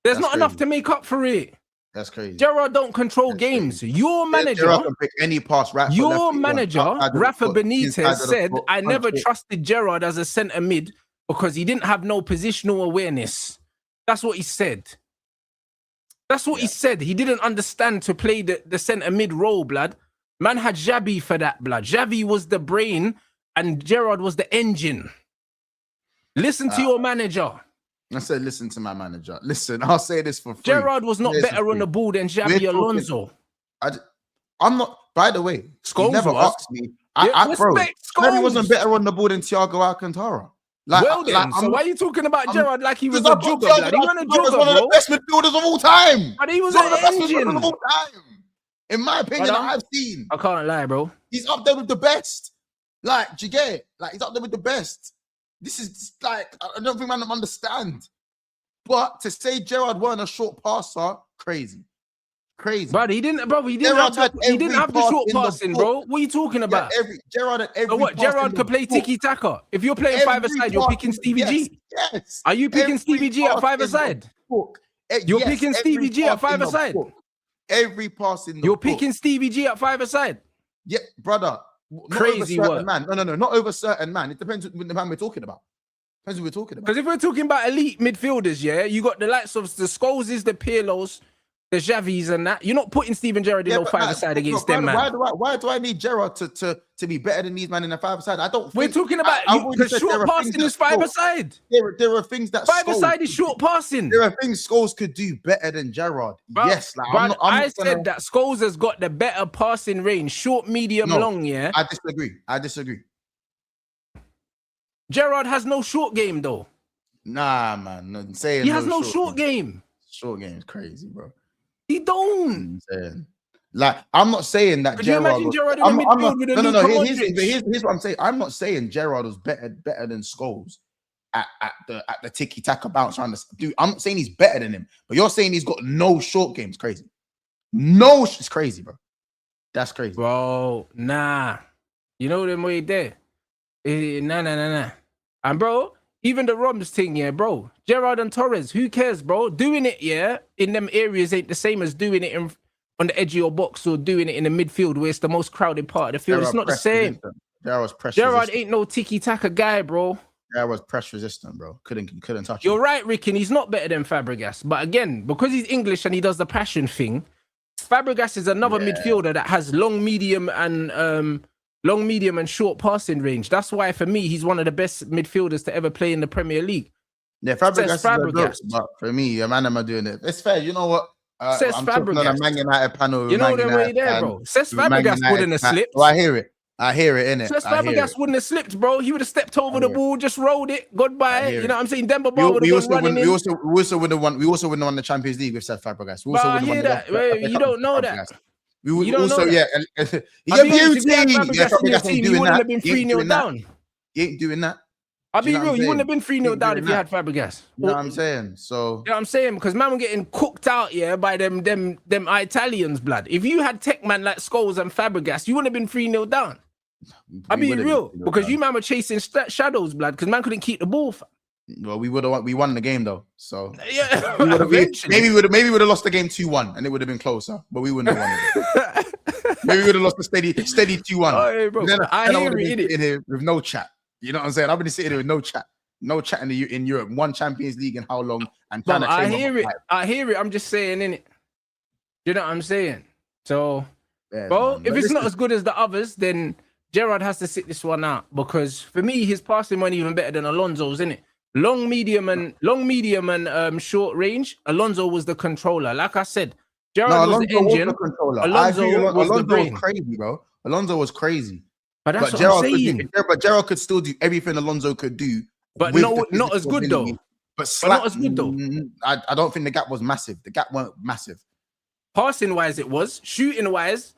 B: There's
C: That's
B: not enough
C: crazy.
B: to make up for it.
C: That's crazy.
B: Gerrard don't control
C: That's
B: games. Your manager,
C: Gerrard can pick any pass, right? foot, left
B: your
C: foot,
B: manager,
C: outside of the
B: Rafa
C: foot, inside
B: Benitez
C: of the
B: said,
C: foot,
B: I never
C: punch it.
B: trusted Gerrard as a centre mid because he didn't have no positional awareness. That's what he said. That's what he said. He didn't understand to play the centre mid role, blood. Man had Xavi for that, blood. Xavi was the brain and Gerrard was the engine. Listen to your manager.
C: I said, listen to my manager. Listen, I'll say this for free.
B: Gerrard was not
C: Here's
B: better
C: the
B: on the
C: thing.
B: ball than
C: We're
B: Xavi
C: talking-
B: Alonso.
C: I'm not, by the way, you
B: Scholes
C: never
B: was.
C: asked me.
B: Yeah,
C: Bro,
B: respect
C: Xavi wasn't
B: Scholes.
C: better on the ball than Thiago Alcantara.
B: Well then, so
C: I'm
B: why
C: not-
B: are you talking about
C: I'm-
B: Gerrard like he was a
C: because
B: jogger,
C: Thiago
B: blood? He wasn't a
C: Alcantara is one
B: jogger,
C: of the
B: bro.
C: best midfielders of all time.
B: But he was
C: He's one of the
B: an
C: best midfielders of
B: engine.
C: all time. In my opinion,
B: Brother,
C: that I've seen.
B: I can't lie, bro.
C: He's up there with the best. Like, do you get it? Like, he's up there with the best. This is just like, I don't think man understand. But to say Gerrard weren't a short passer, crazy. Crazy.
B: But he didn't have
C: Gerrard had
B: he didn't
C: every
B: have the
C: pass
B: short
C: in the
B: passing,
C: book.
B: bro. What are you talking about?
C: Gerrard had every
B: So what?
C: pass in
B: Gerrard
C: the
B: could play
C: book.
B: tiki taka. If you're playing
C: Every
B: five-a-side, you're
C: pass
B: picking
C: in-
B: Stevie G.
C: Yes.
B: Are you picking
C: Every
B: Stevie G at
C: pass
B: five-a-side?
C: in the book.
B: You're
C: Yes,
B: picking
C: every
B: Stevie G at
C: pass in the
B: five-a-side.
C: book. Every pass in the
B: You're
C: book.
B: picking Stevie G at five-a-side.
C: Yeah, brother. Not
B: Crazy
C: over certain
B: work.
C: man. No, not over certain man. It depends on the man we're talking about. Depends who we're talking about.
B: Because if we're talking about elite midfielders, yeah, you got the likes of the Scholeses, the Pirlos, the Javis and that. You're not putting Steven Gerrard in no
C: but
B: five-a-side against
C: why,
B: them, man.
C: why do I need Gerrard to be better than these man in the five-a-side? I don't.
B: We're talking about because short passing is five-a-side.
C: There are things that
B: Five-a-side is short passing.
C: There are things Scholes could do better than Gerrard.
B: Bruv,
C: Yes, like,
B: bruv, I
C: not
B: said that Scholes has got the better passing range, short, medium, long. Yeah,
C: I disagree.
B: Gerrard has no short game though.
C: Nah, man. No, saying
B: He has no short game.
C: Short game is crazy, bro.
B: He don't.
C: Like, I'm not saying that
B: Could you
C: Gerrard.
B: imagine Gerrard in the midfield with a
C: No.
B: Luka Modric?
C: Here's what I'm saying. I'm not saying Gerrard was better than Scholes at the tiki taka bounce around the dude. I'm not saying he's better than him, but you're saying he's got no short game. It's crazy. No, it's crazy, bro. That's crazy,
B: bro. Nah, you know them way there. Nah. And bro, even the Roms thing, yeah, bro. Gerrard and Torres, who cares, bro? Doing it, yeah, in them areas ain't the same as doing it on the edge of your box or doing it in the midfield where it's the most crowded part of the field. It's not the same. Gerrard ain't no tiki-taka guy, bro.
C: Gerrard was press resistant, bro. Couldn't touch
B: You're
C: him.
B: right, Rick, and he's not better than Fabregas. But again, because he's English and he does the passion thing, Fabregas is another midfielder that has long, medium, and short passing range. That's why, for me, he's one of the best midfielders to ever play in the Premier League.
C: Yeah, Fabregas is a goat, but for me, a man, am I doing it? It's fair. You know what?
B: Says
C: I'm
B: Fabregas.
C: On a Man United panel.
B: You know the way there, bro. Says Fabregas wouldn't have slipped.
C: Oh, I hear it, innit?
B: Says Fabregas wouldn't have slipped, bro. He would have stepped over the ball, just rolled it. Goodbye. You know what I'm saying? Demba Ba would have gone running in.
C: We also wouldn't have won the Champions League with Seth Fabregas. We also
B: I hear that. You don't know that.
C: We would
B: you don't
C: also,
B: know
C: yeah.
B: He wouldn't have been 3-0 down.
C: He ain't doing that.
B: I'll be real, you wouldn't have been 3-0 down if you had Fabregas.
C: You know what I'm saying? So
B: you know what I'm saying? Because man were getting cooked out, yeah, by them Italians, blood. If you had tech man like Scholes and Fabregas, you wouldn't have been 3-0 down. I'll be real. Because you man were chasing shadows, blood, because man couldn't keep the ball.
C: Well, we won the game though. So
B: yeah,
C: maybe we would have lost the game 2-1 and it would have been closer, but we wouldn't have won it. Maybe we would have lost the steady 2-1.
B: Oh, hey, bro. I hear it
C: here with no chat. You know what I'm saying? I've been sitting here with no chat in Europe. One Champions League in how long? And
B: bro, I hear it. I'm just saying, innit? You know what I'm saying? So, yeah, bro, if it's not as good as the others, then Gerrard has to sit this one out because for me, his passing wasn't even better than Alonso's, innit? Long, medium, and short range. Alonso was the controller. Like I said, Gerrard was the engine. Alonso was
C: crazy, bro. Alonso was crazy.
B: But that's what I'm saying.
C: But Gerrard could still do everything Alonso could do.
B: But not as good though.
C: But not as good though. I don't think the gap was massive. The gap weren't massive.
B: Passing wise, it was. Shooting wise,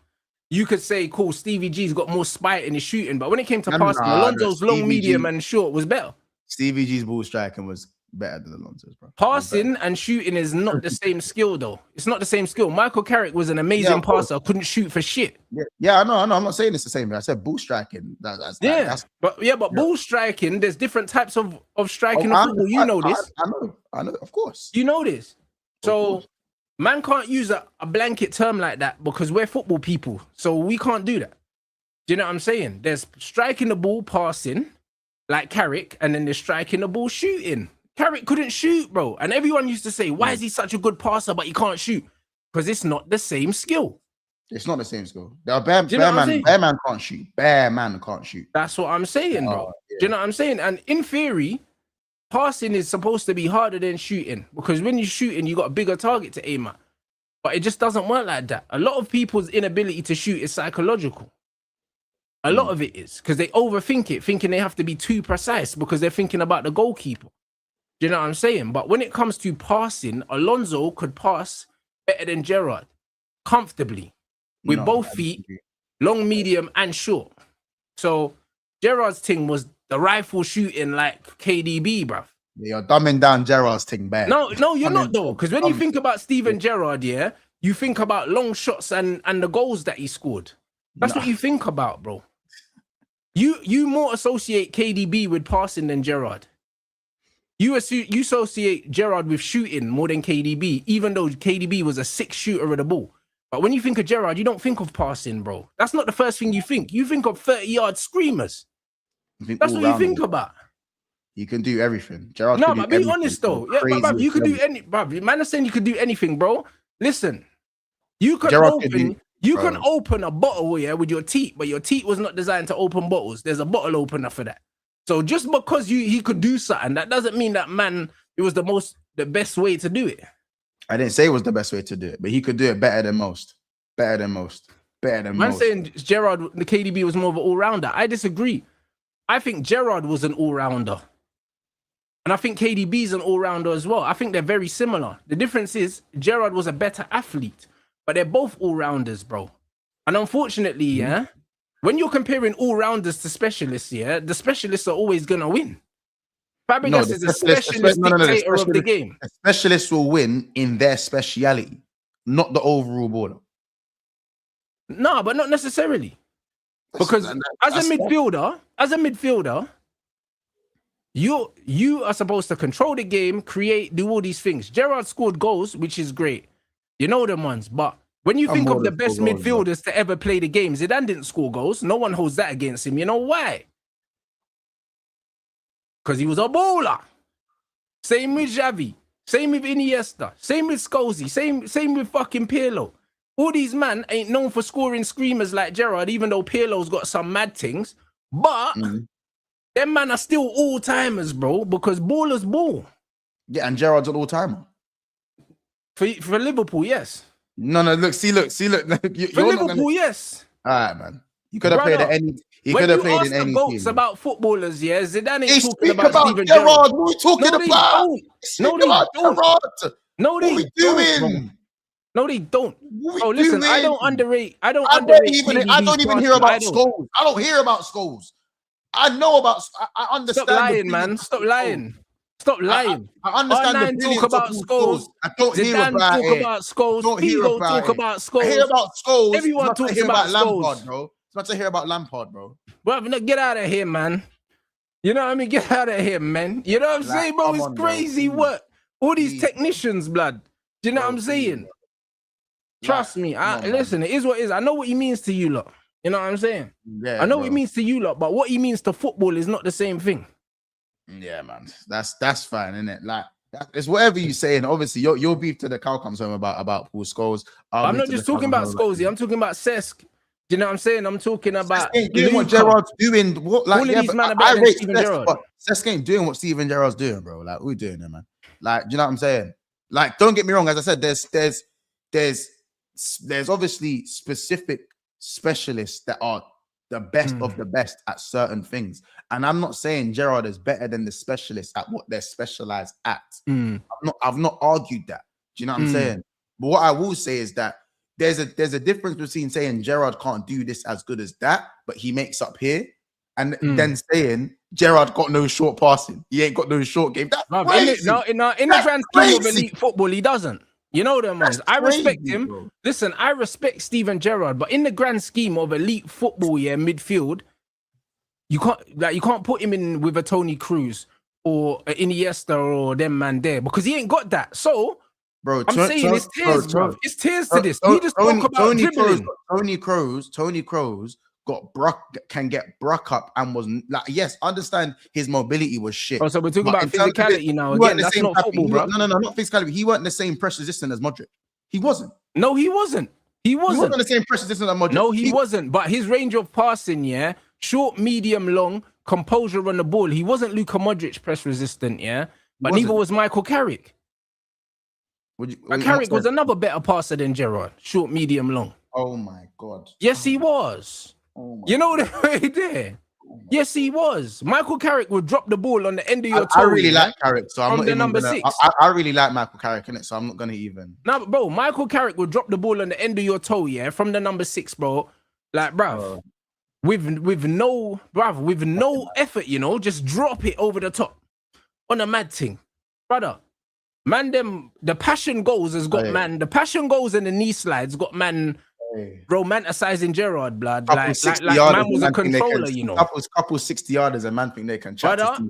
B: you could say, cool, Stevie G's got more spite in his shooting. But when it came to passing, Alonso's long, medium, and short was better.
C: Stevie G's ball striking was better than Alonso's, bro.
B: Passing and shooting is not the same skill, though. It's not the same skill. Michael Carrick was an amazing passer, couldn't shoot for shit.
C: Yeah, I know. I'm not saying it's the same. I said ball striking.
B: But ball striking, there's different types of striking in football. You know this.
C: I know, of course.
B: You know this. So, man can't use a blanket term like that because we're football people. So, we can't do that. Do you know what I'm saying? There's striking the ball, passing, like Carrick, and then there's striking the ball, shooting. Carrick couldn't shoot, bro. And everyone used to say, why is he such a good passer, but he can't shoot? Because it's not the same skill.
C: It's not the same skill. Bear man can't shoot. Bear man can't shoot.
B: That's what I'm saying, bro. Yeah. Do you know what I'm saying? And in theory, passing is supposed to be harder than shooting. Because when you're shooting, you got a bigger target to aim at. But it just doesn't work like that. A lot of people's inability to shoot is psychological. A lot of it is. Because they overthink it, thinking they have to be too precise because they're thinking about the goalkeeper. Do you know what I'm saying? But when it comes to passing, Alonso could pass better than Gerrard comfortably with both feet, long, medium, and short. So Gerrard's thing was the rifle shooting like KDB, bruv.
C: Yeah, you're dumbing down Gerrard's thing, bad.
B: No, you're not though. Because when you think about Steven Gerrard, yeah, you think about long shots and the goals that he scored. That's what you think about, bro. You more associate KDB with passing than Gerrard. You associate Gerrard with shooting more than KDB, even though KDB was a sick shooter of the ball. But when you think of Gerrard, you don't think of passing, bro. That's not the first thing you think. You think of 30-yard screamers. That's what you think about.
C: You can do everything. Gerrard.
B: No, but be honest though. Yeah, but bruv, you could do any. Bruv, man is saying you could do anything, bro. listen, you can
C: Gerrard could
B: open,
C: do-
B: you
C: bro.
B: can open a bottle, yeah, with your teeth, but your teeth was not designed to open bottles. There's a bottle opener for that. So just because he could do something, that doesn't mean that man, it was the best way to do it.
C: I didn't say it was the best way to do it, but he could do it better than most. Better than most. Better than
B: Man
C: most.
B: saying Gerrard, the KDB was more of an all-rounder. I disagree. I think Gerrard was an all-rounder. And I think KDB's an all-rounder as well. I think they're very similar. The difference is Gerrard was a better athlete, but they're both all-rounders, bro. And unfortunately, yeah, when you're comparing all-rounders to specialists, yeah, the specialists are always going to win. Fabregas is a specialist dictator of the game.
C: The specialists will win in their speciality, not the overall baller.
B: No, but not necessarily. Because as a midfielder, you are supposed to control the game, create, do all these things. Gerrard scored goals, which is great. You know them ones. But when you think of the best midfielders to ever play the game, Zidane didn't score goals. No one holds that against him. You know why? Because he was a bowler. Same with Xavi. Same with Iniesta. Same with Scolzi. Same with fucking Pirlo. All these men ain't known for scoring screamers like Gerrard, even though Pirlo's got some mad things. But them man are still all-timers, bro, because ballers ball.
C: Yeah, and Gerrard's an all-timer.
B: For Liverpool, yes.
C: No, look.
B: For Liverpool, yes.
C: All right, man. You could have played at any. He could have played in any
B: goats
C: team.
B: about footballers, yeah. Zidane
C: They
B: ain't talking
C: speak
B: about Steven
C: Gerrard.
B: Gerrard.
C: What are we talking
B: No, they
C: about?
B: don't. No, they don't.
C: Gerrard.
B: No, they
C: What are we
B: don't, bro.
C: doing?
B: No, they don't.
C: What
B: Oh,
C: we
B: listen,
C: doing?
B: I don't underrate. I don't
C: I don't even hear about
B: Scholes.
C: Scholes. I don't hear about Scholes. I know about. I understand.
B: Stop lying, man. Stop lying. Stop lying.
C: I understand the
B: R9
C: brilliance
B: talk about
C: of
B: Scholes.
C: I don't hear
B: Zidane
C: about
B: talk
C: it.
B: about Scholes.
C: Don't hear
B: Figo
C: about
B: talk
C: it.
B: about
C: I
B: Scholes.
C: hear about Scholes.
B: Everyone
C: It's not to
B: talks
C: hear
B: about
C: Lampard,
B: Scholes.
C: bro. It's not to hear about Lampard, bro.
B: Bro, get out of here, man. You know what I mean? Get out of here, man. You know what I'm saying, bro?
C: come
B: It's
C: on, bro.
B: crazy work. All these technicians, blood. Do you know what I'm saying? Trust me. Listen, it is what it is. I know what he means to you lot. You know what I'm saying?
C: Yeah,
B: I know
C: bro.
B: what he means to you lot, but what he means to football is not the same thing.
C: Yeah, man. That's fine, isn't it? Like it's whatever you say, and obviously your beef to the cow comes home about Paul Scholes.
B: I'm not just talking about Scolzi. I'm talking about Cesc. Do you know what I'm saying? I'm talking about
C: Cesc ain't doing what Gerrard's doing. What, like,
B: all of
C: yeah,
B: these
C: but
B: men are
C: I
B: better than
C: rate
B: Steven
C: Cesc,
B: Gerrard.
C: but Cesc ain't doing what Steven Gerrard's doing, bro. Like, what are we doing there, man? Like, do you know what I'm saying? Like, don't get me wrong. As I said, there's obviously specific specialists that are the best of the best at certain things. And I'm not saying Gerrard is better than the specialists at what they're specialized at. I've not argued that. Do you know what I'm saying? But what I will say is that there's a difference between saying Gerrard can't do this as good as that, but he makes up here, and then saying Gerrard got no short passing. He ain't got no short game. That's crazy.
B: In the grand scheme of elite football, he doesn't. You know them ones. I respect him.
C: Bro.
B: Listen, I respect Steven Gerrard, but in the grand scheme of elite football, yeah, midfield, you can't put him in with a Tony Cruz or a Iniesta or them man there because he ain't got that. So,
C: bro,
B: I'm saying it's tears, bro. It's tears to this. We just talk about dribbling.
C: Tony Kroos can get Bruck up and was like, yes, understand his mobility was shit.
B: Oh, so we're talking about physicality now. Again, that's not football, bro.
C: No, not physicality. He weren't the same press resistant as Modric. He wasn't.
B: No, he wasn't. He wasn't
C: the same press resistant as Modric.
B: No, he wasn't. But his range of passing, yeah, short, medium, long, composure on the ball. He wasn't Luka Modric press resistant, yeah. But neither was Michael Carrick. Carrick was another better passer than Gerrard. Short, medium, long.
C: Oh my God.
B: Yes, he was. You know the way there. Yes, he was. Michael Carrick would drop the ball on the end of your toe.
C: I really like Carrick, so I'm
B: from
C: not
B: the
C: even
B: number
C: gonna,
B: 6.
C: I really like Michael Carrick in it, so I'm not gonna even.
B: No, bro, Michael Carrick would drop the ball on the end of your toe, yeah, from the number 6, bro. Like, bruv, with no effort, you know, just drop it over the top on a mad thing, brother. Man, the passion goals has got man. The passion goals and the knee slides got man. Romanticizing Gerrard, blood. Like man was a controller, you know.
C: Couple 60-yarders, and man think they can chat.
B: Brother,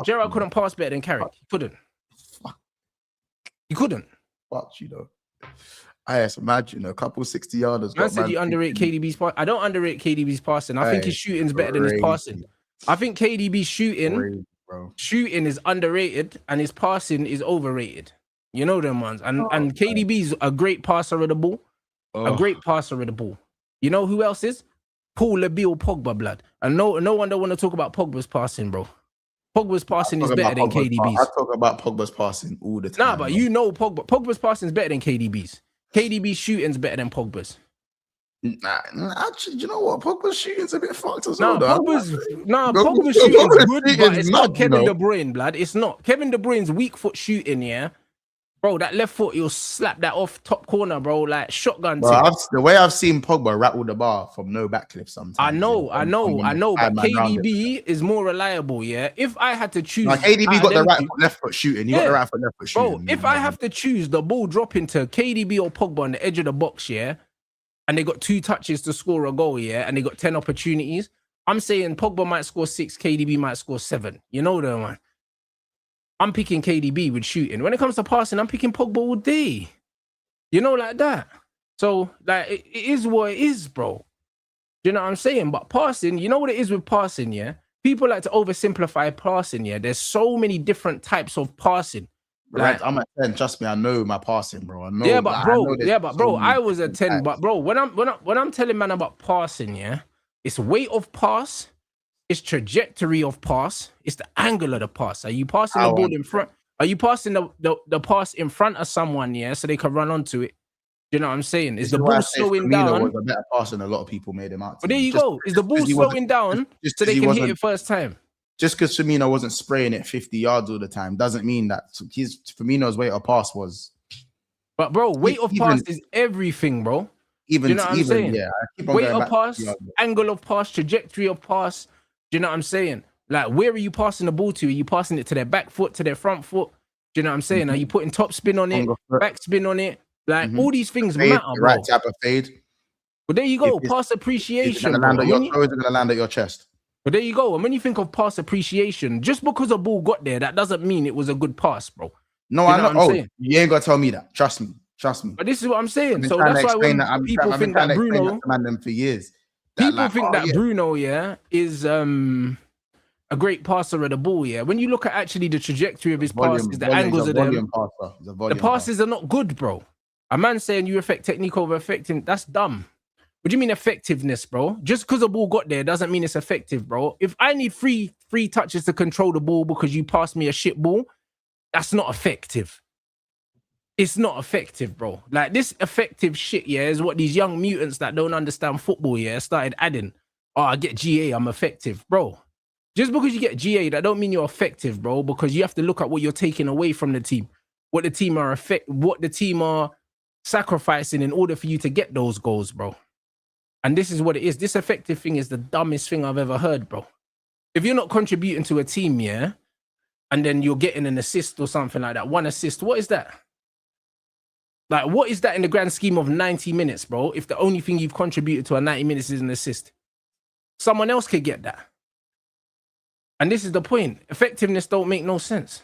B: Gerrard couldn't pass better than Carrick. He couldn't. He couldn't.
C: Fuck, you know. I just imagine a couple 60-yarders.
B: Man said you underrate KDB's pass. I don't underrate KDB's passing. I think his shooting's better than his passing. I think KDB's shooting is underrated and his passing is overrated. You know them ones. And
C: Oh,
B: and KDB's a great passer of the ball. A
C: Oh.
B: great passer of the ball. You know who else is? Paul Labille Pogba, blood. And no one don't want to talk about Pogba's passing, bro. Pogba's passing is
C: Talk
B: better
C: about
B: than
C: Pogba's
B: KDB's.
C: I talk about Pogba's passing all the time.
B: Nah, but
C: man.
B: you know Pogba's passing is better than KDB's. KDB's shooting's better than Pogba's.
C: Actually, you know what? Pogba's shooting's a bit fucked as well.
B: Nah,
C: though.
B: Pogba's shooting's
C: Pogba's
B: good, but
C: shooting's
B: it's
C: mad,
B: not
C: you
B: Kevin
C: know.
B: De Bruyne, blood. It's not. Kevin De Bruyne's weak foot shooting, yeah. Bro, that left foot, he'll slap that off top corner, bro, like shotgun
C: Bro,
B: tip.
C: the way I've seen Pogba rattle the bar from no backlift sometimes.
B: I know, but
C: But
B: KDB is more reliable, yeah. If I had to choose,
C: like KDB
B: out
C: got
B: of
C: the
B: them
C: right
B: two-
C: foot, left foot shooting. You got
B: Yeah.
C: the right foot, left foot
B: bro,
C: shooting.
B: if I have to choose the ball dropping to KDB or Pogba on the edge of the box, yeah, and they got 2 touches to score a goal, yeah, and they got 10 opportunities, I'm saying Pogba might score 6, KDB might score 7. You know the one. I'm picking KDB with shooting. When it comes to passing, I'm picking Pogba all day. You know, like that. So, like, it is what it is, bro. Do you know what I'm saying? But passing, you know what it is with passing, yeah? People like to oversimplify passing, yeah? There's so many different types of passing.
C: Right, I'm at 10. Trust me, I know my passing, bro. I know.
B: Yeah, but
C: I
B: bro,
C: know there's so many
B: I was a
C: different
B: 10.
C: types.
B: But bro, when I'm telling man about passing, yeah, it's weight of pass, it's trajectory of pass, it's the angle of the pass. Are you passing the ball in front? Are you passing the pass in front of someone, yeah, so they can run onto it? You know what I'm saying? Is the ball slowing down?
C: Was a better pass than a lot of people made him out.
B: But there you go. Is the ball slowing down so they can hit it first time?
C: Just because Firmino wasn't spraying it 50 yards all the time doesn't mean that Firmino's weight of pass was.
B: But bro, weight of pass is everything, bro.
C: Even,
B: you know what I'm saying?
C: Yeah. I keep on
B: Weight
C: going
B: of
C: back
B: pass,
C: to the
B: angle of pass, trajectory of pass. Do you know what I'm saying? Like, where are you passing the ball to? Are you passing it to their back foot, to their front foot? Do you know what I'm saying? Are you putting top spin on it,
C: Longer foot.
B: back spin on it? Like, all these things
C: fade,
B: matter,
C: the
B: bro.
C: right type of fade.
B: But there you go,
C: If it's-
B: pass
C: Is it
B: appreciation.
C: going to land
B: Bro.
C: at your toes? Is it going to land at your chest?
B: But there you go. And when you think of pass appreciation, just because a ball got there, that doesn't mean it was a good pass, bro.
C: No,
B: You
C: I
B: know
C: know.
B: what I'm
C: Oh,
B: saying?
C: you ain't got to tell me that. Trust me. Trust me.
B: But this is what I'm saying.
C: I've
B: So
C: been trying
B: that's
C: to
B: why
C: explain
B: when
C: that.
B: people think that Bruno,
C: to man them for years.
B: people think that Bruno, yeah, is a great passer of the ball, yeah. When you look at actually the trajectory of his passes, the angles of them, the passes are not good, bro. A man saying you affect technique over effective, that's dumb. What do you mean effectiveness, bro? Just because a ball got there doesn't mean it's effective, bro. If I need three touches to control the ball because you passed me a shit ball, that's not effective. It's not effective, bro. Like, this effective shit, yeah, is what these young mutants that don't understand football, yeah, started adding. Oh, I get GA, I'm effective, bro. Just because you get GA, that don't mean you're effective, bro, because you have to look at what you're taking away from the team, what the team are sacrificing in order for you to get those goals, bro. And this is what it is. This effective thing is the dumbest thing I've ever heard, bro. If you're not contributing to a team, yeah, and then you're getting an assist or something like that, 1 assist, what is that? Like, what is that in the grand scheme of 90 minutes, bro? If the only thing you've contributed to a 90 minutes is an assist, someone else could get that. And this is the point. Effectiveness don't make no sense.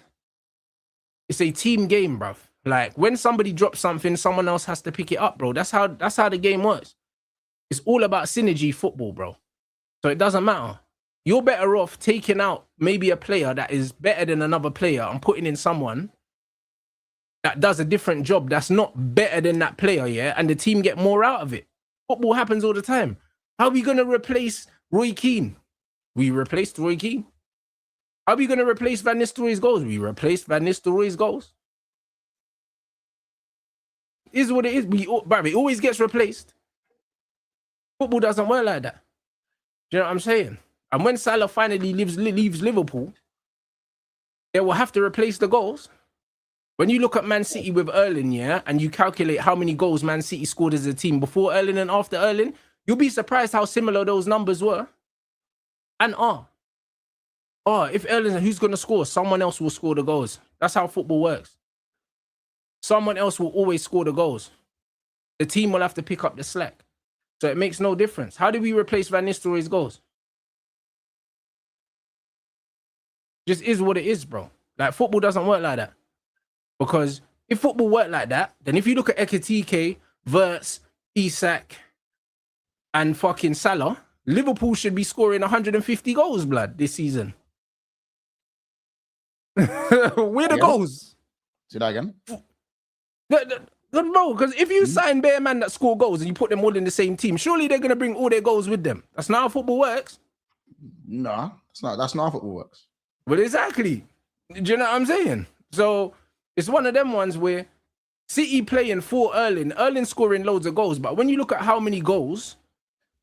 B: It's a team game, bruv. Like, when somebody drops something, someone else has to pick it up, bro. That's how the game works. It's all about synergy football, bro. So it doesn't matter. You're better off taking out maybe a player that is better than another player and putting in someone that does a different job that's not better than that player, yeah? And the team get more out of it. Football happens all the time. How are we going to replace Roy Keane? We replaced Roy Keane. How are we going to replace Van Nistelrooy's goals? We replaced Van Nistelrooy's goals. Is what it is. It always gets replaced. Football doesn't work like that. Do you know what I'm saying? And when Salah finally leaves Liverpool, they will have to replace the goals. When you look at Man City with Erling, yeah, and you calculate how many goals Man City scored as a team before Erling and after Erling, you'll be surprised how similar those numbers were and are. Oh, if Erling, who's going to score? Someone else will score the goals. That's how football works. Someone else will always score the goals. The team will have to pick up the slack. So it makes no difference. How did we replace Van Nistelrooy's goals? Just is what it is, bro. Like, football doesn't work like that. Because if football worked like that, then if you look at Ekitike, Wirtz, Isak, and fucking Salah, Liverpool should be scoring 150 goals, blood, this season. Where the goals?
C: See that again?
B: Good, bro. Because if you sign bare man that score goals and you put them all in the same team, surely they're gonna bring all their goals with them. That's not how football works.
C: No, that's not how football works.
B: Well, exactly. Do you know what I'm saying? So it's one of them ones where City playing for Erling scoring loads of goals, but when you look at how many goals,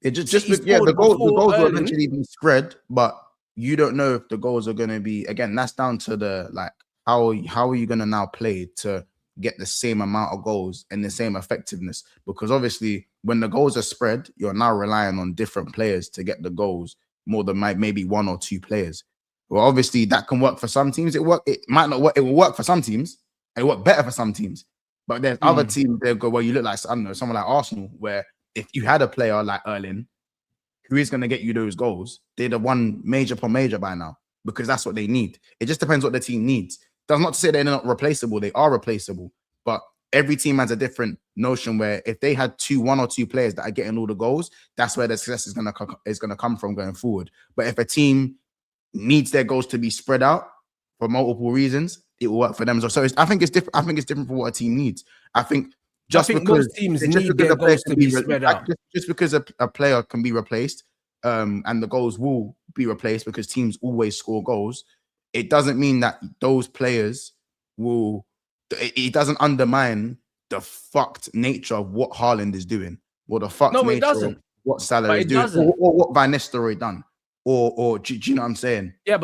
C: It just
B: City
C: the goals will
B: Erling.
C: eventually be spread, but you don't know if the goals are going to be, again, that's down to the, like, how are you going to now play to get the same amount of goals and the same effectiveness? Because obviously when the goals are spread, you're now relying on different players to get the goals more than maybe one or two players. Well, obviously that can work for some teams. It might not work. It will work for some teams and it work better for some teams. But there's other teams that go where you look like, I don't know, someone like Arsenal, where if you had a player like Erling, who is going to get you those goals, they'd have won major per major by now, because that's what they need. It just depends what the team needs. That's not to say they're not replaceable. They are replaceable. But every team has a different notion where if they had one or two players that are getting all the goals, that's where the success is going to come from going forward. But if a team needs their goals to be spread out for multiple reasons, it will work for them. So I think it's different. I think it's different for what a team needs. I think because
B: most teams need their goals to be spread out.
C: Just because a player can be replaced, and the goals will be replaced because teams always score goals, it doesn't mean that those players will. It doesn't undermine the fucked nature of what Haaland is doing, or the fucked nature of what Salah is doing, or what Van Nistelrooy done, or do you know what I'm saying?
B: Yeah,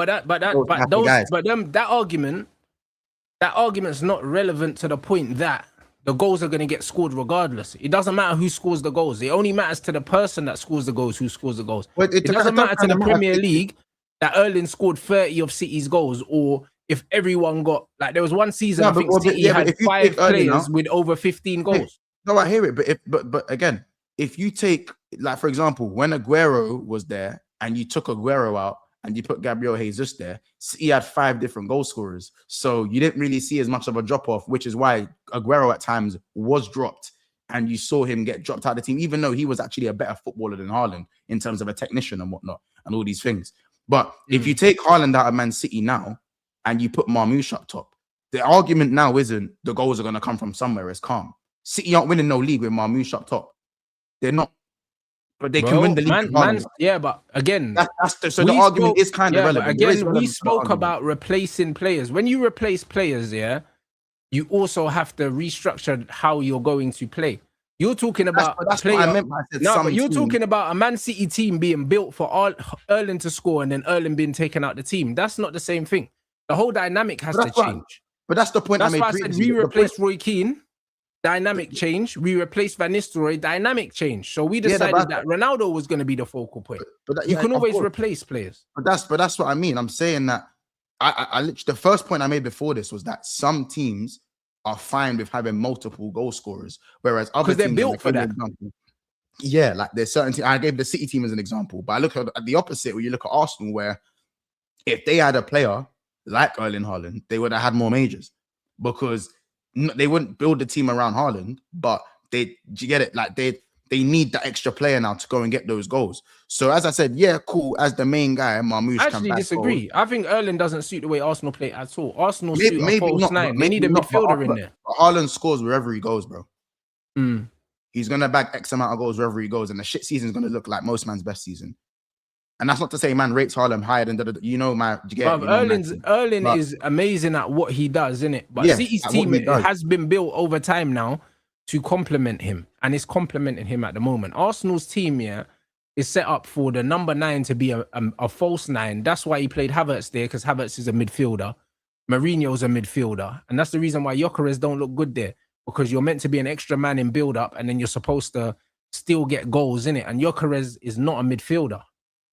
B: that argument's not relevant to the point that the goals are going to get scored regardless. It doesn't matter who scores the goals. It only matters to the person that scores the goals who scores the goals.
C: But
B: it doesn't matter to the Premier League that Erling scored 30 of City's goals, or if everyone got, like, there was one season, I think City had 5 players with over 15 goals.
C: No, I hear it, but again, if you take, like, for example, when Aguero was there and you took Aguero out and you put Gabriel Jesus there, he had 5 different goal scorers. So you didn't really see as much of a drop-off, which is why Aguero at times was dropped and you saw him get dropped out of the team, even though he was actually a better footballer than Haaland in terms of a technician and whatnot and all these things. But if you take Haaland out of Man City now and you put Marmoush up top, the argument now isn't the goals are going to come from somewhere. It's calm. City aren't winning no league with Marmoush up top. They're not. But they can win the league.
B: Yeah, but again,
C: the argument is kind of relevant.
B: Again, we spoke about replacing players. When you replace players, you also have to restructure how you're going to play. You're talking about you're talking about a Man City team being built for Erling to score and then Erling being taken out the team. That's not the same thing. The whole dynamic has to change.
C: But that's the point I made.
B: That's why I said we replaced Roy Keane. Dynamic change. We replaced Van Nistelrooy. Dynamic change. So we decided that Ronaldo was going to be the focal point. But you can always replace players.
C: But that's what I mean. I'm saying that I literally, the first point I made before this was that some teams are fine with having multiple goal scorers, whereas other teams,
B: they're built for that.
C: Yeah, like there's certain teams. I gave the City team as an example, but I look at the opposite. Where you look at Arsenal, where if they had a player like Erling Haaland, they would have had more majors, because they wouldn't build the team around Haaland, but you get it? Like they need the extra player now to go and get those goals. So as I said, yeah, cool. As the main guy, Marmoush
B: I actually disagree. I think Erling doesn't suit the way Arsenal play at all. Arsenal suit a false nine. They need a midfielder in there.
C: Haaland scores wherever he goes, bro. He's gonna bag X amount of goals wherever he goes, and the shit season is gonna look like most man's best season. And that's not to say man rates Haaland higher than
B: Erling is amazing at what he does, isn't it? But City's team has been built over time now to complement him, and it's complementing him at the moment. Arsenal's team, is set up for the number 9 to be a false 9. That's why he played Havertz there, because Havertz is a midfielder. Mourinho's a midfielder, and that's the reason why Gyökeres don't look good there, because you're meant to be an extra man in build-up, and then you're supposed to still get goals in it. And Gyökeres is not a midfielder.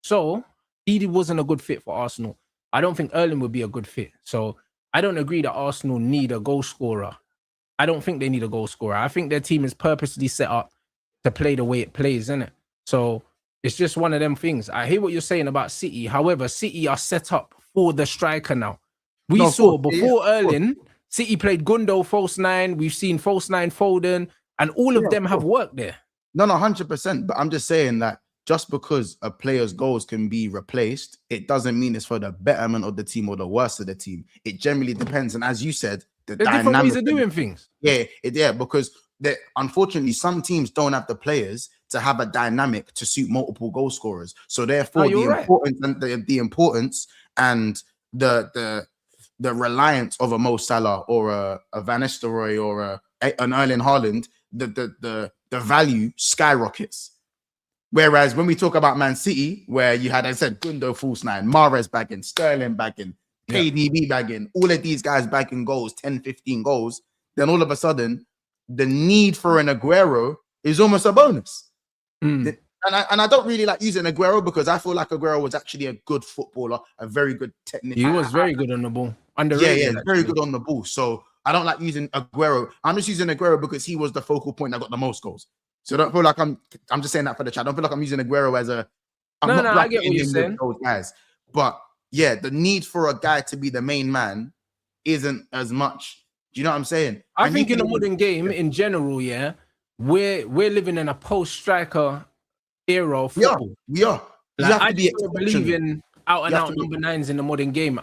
B: So he wasn't a good fit for Arsenal. I don't think Erling would be a good fit. So I don't agree that Arsenal need a goal scorer. I don't think they need a goal scorer. I think their team is purposely set up to play the way it plays, isn't it? So it's just one of them things. I hear what you're saying about City. However, City are set up for the striker now. We saw before Erling, City played Gundo, false 9. We've seen false 9 Foden, and all of them have worked there.
C: No, 100%. But I'm just saying that just because a player's goals can be replaced, it doesn't mean it's for the betterment of the team or the worst of the team. It generally depends. And as you said, the
B: There's different ways
C: dynamic.
B: of doing things.
C: Yeah, because unfortunately some teams don't have the players to have a dynamic to suit multiple goal scorers. So therefore,
B: you're right.
C: importance and the importance and the reliance of a Mo Salah or a Van Nistelrooy or an Erling Haaland, the value skyrockets. Whereas when we talk about Man City, where you had, I said, Gundo false nine, Mares bagging, Sterling bagging, KDB bagging, all of these guys bagging goals, 10, 15 goals, then all of a sudden, the need for an Aguero is almost a bonus. And I don't really like using Aguero because I feel like Aguero was actually a good footballer, a very good technician.
B: He was very good on the ball. Underrated.
C: Yeah, very good on the ball. So I don't like using Aguero. I'm just using Aguero because he was the focal point that got the most goals. So I don't feel like I'm just saying that for the chat. I don't feel like I'm using Aguero as a.
B: I get what you're saying.
C: Those guys. But yeah, the need for a guy to be the main man isn't as much. Do you know what I'm saying?
B: I think in the modern game, in general, we're living in a post-striker era of football.
C: We are.
B: Like, I don't believe in out and out number 9s in the modern game.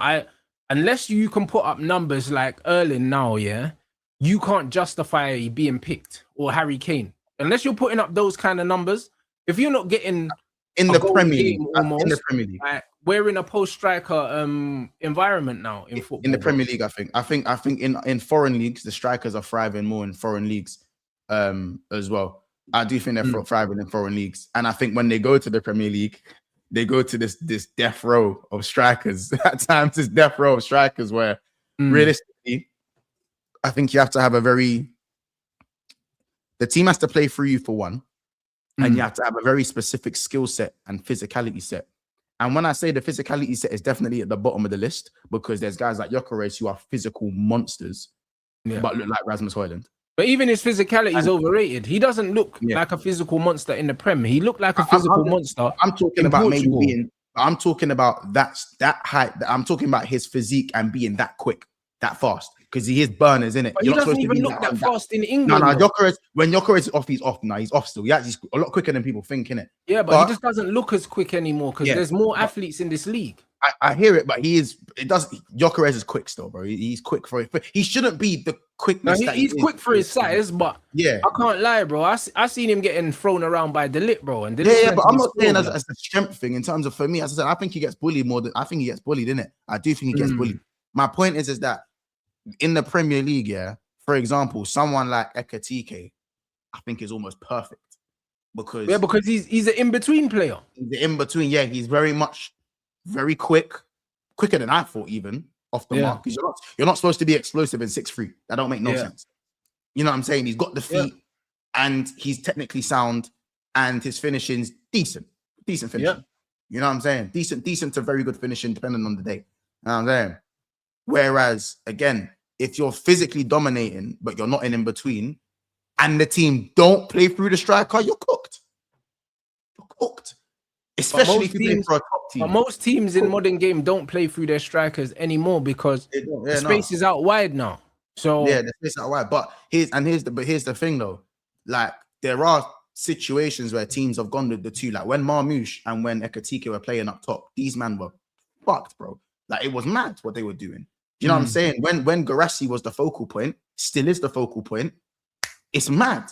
B: Unless you can put up numbers like Erling now, you can't justify being picked, or Harry Kane. Unless you're putting up those kind of numbers, if you're not getting
C: in the Premier League,
B: almost,
C: in the Premier League,
B: we're in a post-striker environment now in football.
C: In the Premier League, I think in foreign leagues, the strikers are thriving more in foreign leagues as well. I do think they're thriving in foreign leagues, and I think when they go to the Premier League, they go to this death row of strikers. At times, this death row of strikers where realistically, I think you have to have the team has to play through you for one, and you have to have a very specific skill set and physicality set. And when I say the physicality set is definitely at the bottom of the list, because there's guys like Gyökeres who are physical monsters, but look like Rasmus Højlund.
B: But even his physicality is overrated. He doesn't look like a physical monster in the Prem. He looked like a physical monster.
C: I'm talking about maybe being. I'm talking about that height. I'm talking about his physique and being that quick, that fast. Because he is burners, isn't it?
B: But he doesn't even look that fast in England.
C: No, Gyökeres, when Gyökeres is off, he's off. No, he's off still. Yeah, he's a lot quicker than people think, innit?
B: Yeah, but he just doesn't look as quick anymore because there's more athletes in this league.
C: I hear it, but Gyökeres is quick still, bro. He's quick for it. He shouldn't be the quickness.
B: No, he's quick for his size, but I can't lie, bro. I seen him getting thrown around by De Ligt, bro. And but
C: I'm not saying as a strength thing in terms of, for me, as I said, I think he gets bullied more than I think he gets bullied, innit? I do think he gets bullied. My point is that in the Premier League, for example, someone like Ekatike, I think is almost perfect because
B: he's an in-between player.
C: He's the in-between, he's very quicker than I thought, even off the mark. Because you're not supposed to be explosive in 6'3". That don't make no sense. You know what I'm saying? He's got the feet and he's technically sound and his finishing's decent finishing. You know what I'm saying? Decent to very good finishing, depending on the day. You know what I'm saying? Whereas, again, if you're physically dominating, but you're not in between, and the team don't play through the striker, you're cooked. You're cooked. Especially if you play for a top team.
B: But most teams in modern game don't play through their strikers anymore because the space is out wide now. So
C: the space is out wide. But here's the thing though. Like, there are situations where teams have gone with the two. Like when Marmoush and when Ekatike were playing up top, these men were fucked, bro. Like, it was mad what they were doing. You know what I'm saying? When Guirassy was the focal point, still is the focal point, it's mad.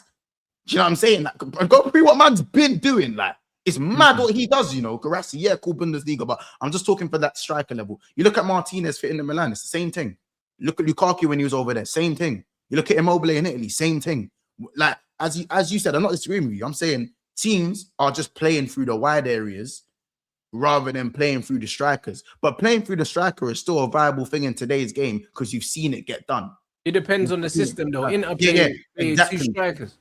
C: Do you know what I'm saying? Like, go through what man's been doing. Like, it's mad what he does, you know. Guirassy, cool Bundesliga, but I'm just talking for that striker level. You look at Martinez fitting in Milan, it's the same thing. Look at Lukaku when he was over there, same thing. You look at Immobile in Italy, same thing. Like, as you said, I'm not disagreeing with you. I'm saying teams are just playing through the wide areas rather than playing through the strikers. But playing through the striker is still a viable thing in today's game because you've seen it get done.
B: It depends on the system, though.
C: Exactly.
B: Two strikers.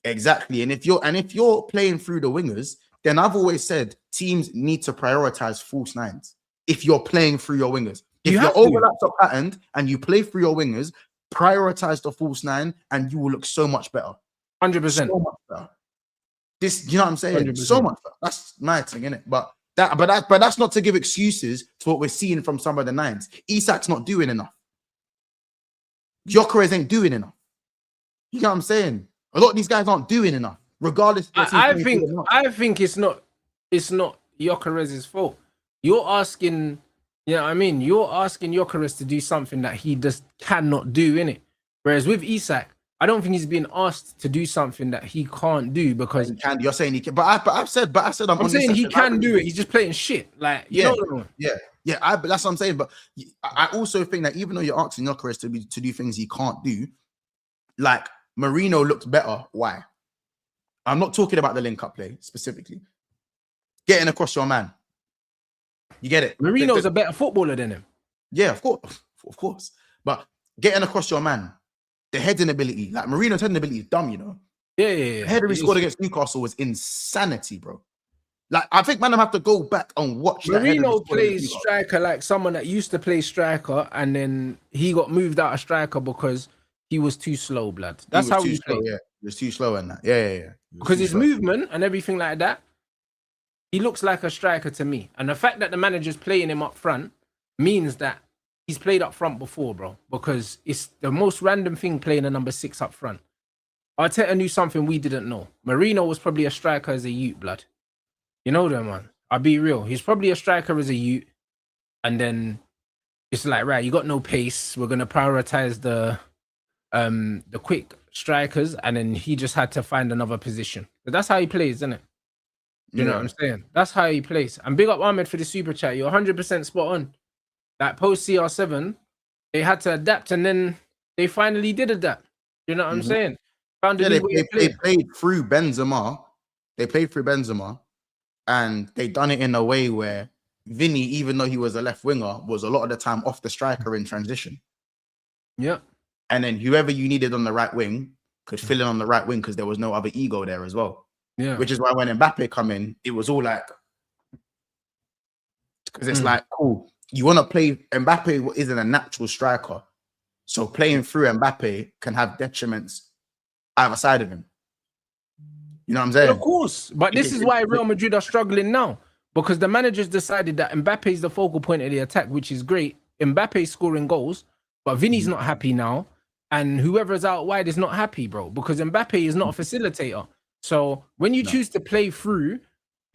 C: Exactly. And if you're playing through the wingers, then I've always said teams need to prioritize false nines. If you're playing through your wingers, if your overlaps are patterned and you play through your wingers, prioritize the false nine, and you will look so much better.
B: 100%.
C: So much better. This, you know what I'm saying?
B: 100%.
C: So much better. That's my thing, innit? But that's not to give excuses to what we're seeing from some of the nines. Isak's not doing enough. Gyökeres ain't doing enough. You know what I'm saying? A lot of these guys aren't doing enough, regardless.
B: I think it's not Gyökeres' fault. You're asking Yeah, I mean, you're asking Gyökeres to do something that he just cannot do, innit? Whereas with Isak, I don't think he's being asked to do something that he can't do because
C: He can. You're saying he can, but I've said I'm
B: I'm
C: on this
B: saying he
C: session, I
B: can do it. He's just playing shit. Like, you
C: Yeah.
B: know,
C: Yeah. But that's what I'm saying. But I also think that even though you're asking Gyökeres to do things he can't do, like Marino looked better. Why? I'm not talking about the link-up play specifically. Getting across your man. You get it?
B: Marino's a better footballer than him.
C: Yeah, of course. But getting across your man, the heading ability, like Marino's heading ability is dumb, you know.
B: Yeah.
C: The header he scored against Newcastle was insanity, bro. Like, I think man, I have to go back and watch that header he
B: Marino
C: scored against
B: plays
C: Newcastle.
B: striker like someone that used to play striker and then he got moved out of striker because he was too slow, blood. That's how he
C: slow,
B: plays.
C: yeah. He was too slow in that. Yeah. He was
B: Because
C: too
B: his
C: slow.
B: movement and everything like that, he looks like a striker to me. And the fact that the manager's playing him up front means that he's played up front before, bro. Because it's the most random thing playing a number 6 up front. Arteta knew something we didn't know. Marino was probably a striker as a youth, blood. You know that, man. I'll be real. He's probably a striker as a youth. And then it's like, right, you got no pace. We're going to prioritize the quick strikers. And then he just had to find another position. But that's how he plays, isn't it? You know what I'm saying? That's how he plays. And big up Ahmed for the super chat. You're 100% spot on. Like post CR7, they had to adapt and then they finally did adapt. You know what I'm saying? Found a
C: Yeah,
B: new way of
C: they
B: playing.
C: played through Benzema. They played through Benzema. And they done it in a way where Vinny, even though he was a left winger, was a lot of the time off the striker in transition.
B: Yeah.
C: And then whoever you needed on the right wing could fill in on the right wing because there was no other ego there as well.
B: Yeah.
C: Which is why when Mbappe come in, it was all like, because it's like, cool. You want to play, Mbappe isn't a natural striker. So playing through Mbappe can have detriments either side of him. You know what I'm saying?
B: Of course. But this is why Real Madrid are struggling now. Because the managers decided that Mbappe is the focal point of the attack, which is great. Mbappe scoring goals, but Vinny's not happy now. And whoever's out wide is not happy, bro. Because Mbappe is not a facilitator. So when you choose to play through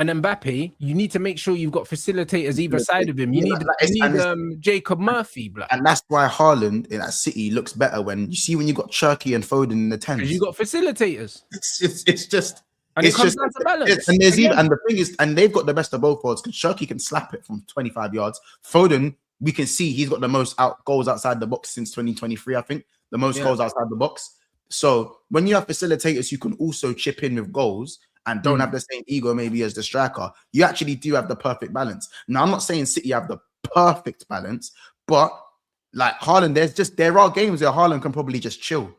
B: an Mbappe, you need to make sure you've got facilitators either side of him. You need Jacob Murphy, blood.
C: And that's why Haaland in that City looks better when you got Cherki and Foden in the 10s.
B: You got facilitators.
C: It's just
B: and
C: it's
B: it comes
C: just
B: down to balance.
C: and there's even, and the thing is, and they've got the best of both worlds because Cherki can slap it from 25 yards. Foden, we can see he's got the most goals outside the box since 2023, I think. The most goals outside the box. So when you have facilitators, you can also chip in with goals and don't have the same ego maybe as the striker. You actually do have the perfect balance. Now, I'm not saying City have the perfect balance, but like Haaland, there are games where Haaland can probably just chill.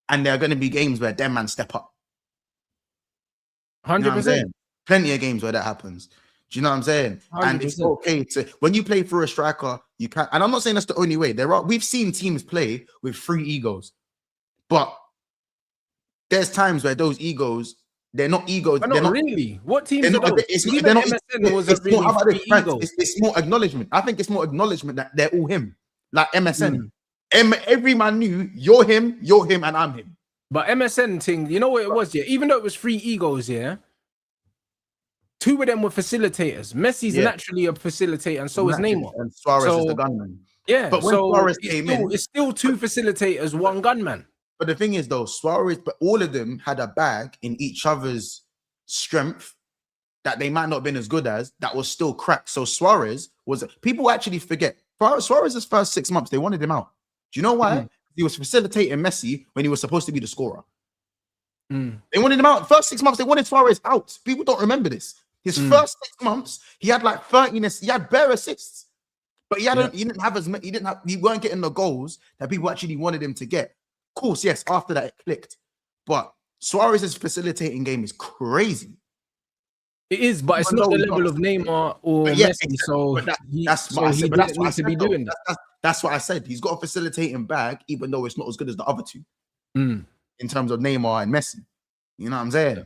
C: And there are going to be games where them man step up.
B: 100%.
C: Plenty of games where that happens. Do you know what I'm saying?
B: 100%.
C: And it's okay to when you play through a striker, you can. And I'm not saying that's the only way. We've seen teams play with 3 egos, but there's times where those egos, they're not egos.
B: But
C: They're not
B: really. What teams
C: they're
B: are
C: not,
B: those?
C: it's not,
B: Even
C: they're not,
B: MSN was
C: it's
B: a really
C: more, how about this,
B: free
C: Frank?
B: ego.
C: It's more acknowledgement. I think it's more acknowledgement that they're all him. Like MSN. Every man knew you're him, and I'm him.
B: But MSN thing, you know what it was, yeah? Even though it was 3 egos, yeah, 2 of them were facilitators. Messi's naturally a facilitator, and so is Neymar.
C: And Suarez is the gunman.
B: Yeah,
C: but when Suarez came in,
B: it's still 2 facilitators, 1 gunman.
C: But the thing is, though, Suarez, but all of them had a bag in each other's strength that they might not have been as good as, that was still cracked. So Suarez was, people actually forget, Suarez's first 6 months, they wanted him out. Do you know why? He was facilitating Messi when he was supposed to be the scorer. They wanted him out. First 6 months, they wanted Suarez out. People don't remember this. His first 6 months, he had like 30, he had bare assists. But he didn't have as many, he weren't getting the goals that people actually wanted him to get. Of course, yes, after that it clicked. But Suarez's facilitating game is crazy.
B: It is, but it's not the level of Neymar or Messi. So that's what
C: I said. He's got a facilitating bag, even though it's not as good as the other 2 in terms of Neymar and Messi. You know what I'm saying?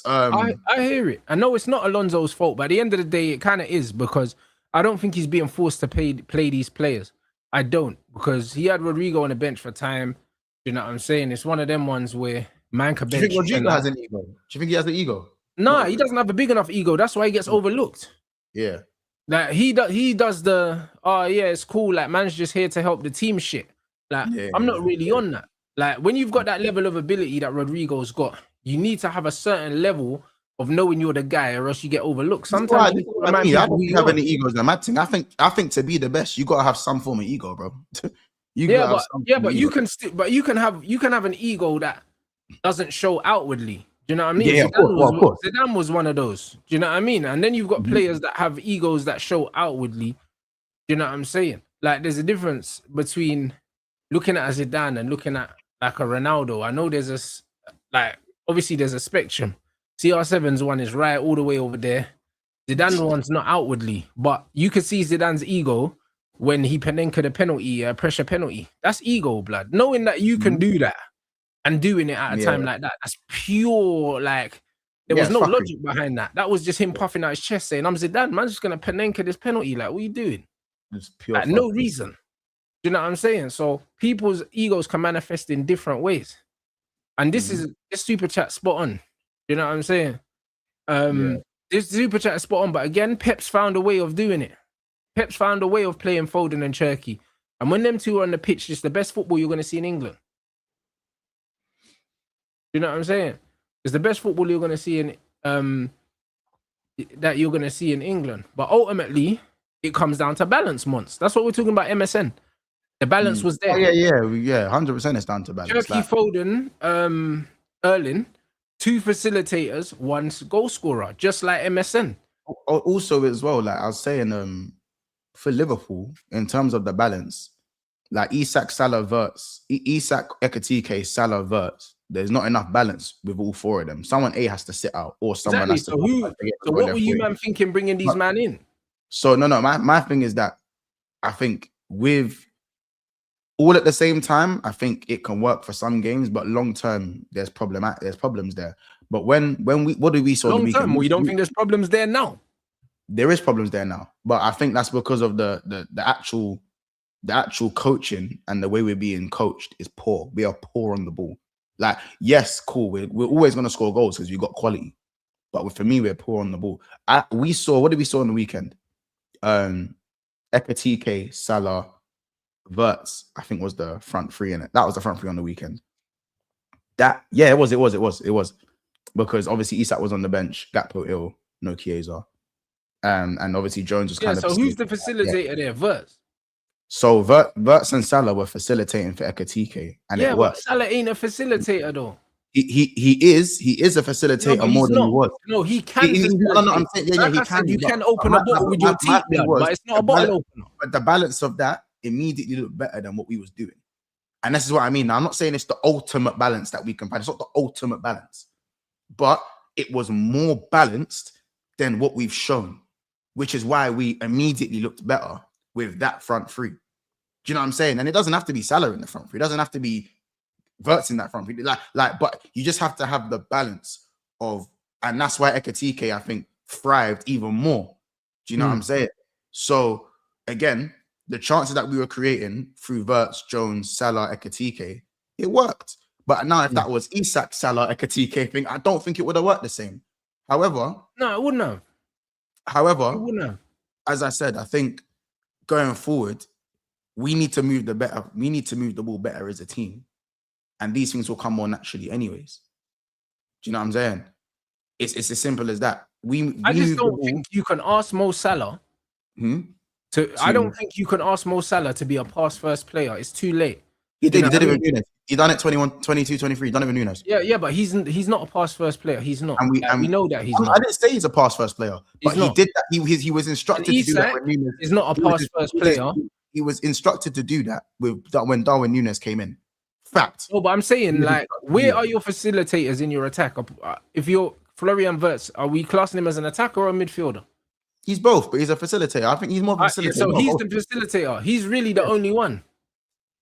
B: I hear it. I know it's not Alonso's fault, but at the end of the day, it kind of is because I don't think he's being forced to play these players. I don't, because he had Rodrigo on the bench for time. You know what I'm saying? It's one of them ones where man can bench.
C: Do you think Rodrigo has an ego? Do you think he has an ego?
B: Nah, he doesn't have a big enough ego. That's why he gets overlooked.
C: Yeah.
B: Like he does the oh yeah, it's cool. Like man's just here to help the team shit. Like I'm not really on that. Like when you've got that level of ability that Rodrigo's got, you need to have a certain level of knowing you're the guy, or else you get overlooked. Sometimes
C: I don't think you have any egos in the mad thing. I think to be the best, you gotta have some form of ego, bro.
B: but you can have an ego that doesn't show outwardly. Do you know what I mean?
C: Yeah, of course.
B: Zidane was one of those. Do you know what I mean? And then you've got players that have egos that show outwardly. Do you know what I'm saying? Like there's a difference between looking at a Zidane and looking at like a Ronaldo. I know there's obviously there's a spectrum. CR7's one is right all the way over there. Zidane's one's not outwardly, but you could see Zidane's ego when he Panenka the penalty, pressure penalty. That's ego, blood. Knowing that you can do that and doing it at a time like that, that's pure, like, there was no logic behind that. That was just him puffing out his chest saying, I'm Zidane, man's just going to Panenka this penalty. Like, what are you doing?
C: It's pure
B: like, no reason. Do you know what I'm saying? So people's egos can manifest in different ways. And this super chat spot on. You know what I'm saying? This super chat is spot on, but again, Pep's found a way of doing it. Pep's found a way of playing Foden and Cherki. And when them two are on the pitch, it's the best football you're going to see in England. You know what I'm saying? It's the best football you're going to see in England. But ultimately, it comes down to balance, Monts. That's what we're talking about, MSN. The balance was there.
C: Oh, yeah, 100% it's down to balance.
B: Cherki, Foden, Erling, 2 facilitators, 1 goal scorer, just like MSN.
C: Also, as well, like I was saying, for Liverpool, in terms of the balance, like Isak, Salah, Wirtz, Isak, Ekitike, Salah, Wirtz, there's not enough balance with all 4 of them. Someone A has to sit out, or someone has to.
B: So what were you, man, thinking bringing these man in?
C: So no, my thing is that I think with all at the same time, I think it can work for some games, but long term, there's problems there. But what do we saw
B: long
C: the weekend?
B: Term, we don't think there's problems there now.
C: There is problems there now, but I think that's because of the actual coaching and the way we're being coached is poor. We are poor on the ball. Like, yes, cool. We're always going to score goals because we've got quality, but for me, we're poor on the ball. What did we saw on the weekend? Ekitike, Salah, Wirtz, I think was the front 3 in it. That was the front 3 on the weekend. It was because obviously Isak was on the bench, Gakpo ill, no Chiesa. And obviously Jones was kind of.
B: So who's the facilitator there? Wirtz.
C: So Wirtz and Salah were facilitating for Ekitike, and it worked.
B: Salah ain't a facilitator though.
C: He is a facilitator more than he was.
B: No, he can.
C: I'm saying he can.
B: You can open a bottle with your teeth, but it's not a bottle opener.
C: But the balance of that immediately looked better than what we was doing, and this is what I mean. Now, I'm not saying it's the ultimate balance that we can find. It's not the ultimate balance, but it was more balanced than what we've shown, which is why we immediately looked better with that front 3. Do you know what I'm saying? And it doesn't have to be Salah in the front 3. It doesn't have to be Wirtz in that front 3. But you just have to have the balance of, and that's why Ekitike, I think, thrived even more. Do you know what I'm saying? So again, the chances that we were creating through Wirtz, Jones, Salah, Ekitike, it worked. But now if that was Isak, Salah, Ekitike thing, I don't think it would have worked the same. However,
B: no, it wouldn't have.
C: As I said, I think going forward, we need to move the ball better as a team, and these things will come more naturally, anyways. Do you know what I'm saying? It's as simple as that.
B: I just don't think you can ask Mo Salah I don't think you can ask Mo Salah to be a pass first player. It's too late.
C: He did it with Nunes. He done it 21, 22, 23. He done it with Nunes.
B: Yeah, but he's not a pass first player. He's not. And we know that he's not.
C: I didn't say he's a pass first player, but he did that. He was instructed to do that when Nunes.
B: He's not a pass first player.
C: He was instructed to do that when Darwin Nunes came in. Fact.
B: No, but I'm saying, like, where are your facilitators in your attack? If you're Florian Wirtz, are we classing him as an attacker or a midfielder?
C: He's both, but he's a facilitator. I think he's more of a facilitator.
B: So he's the facilitator. He's really the only one.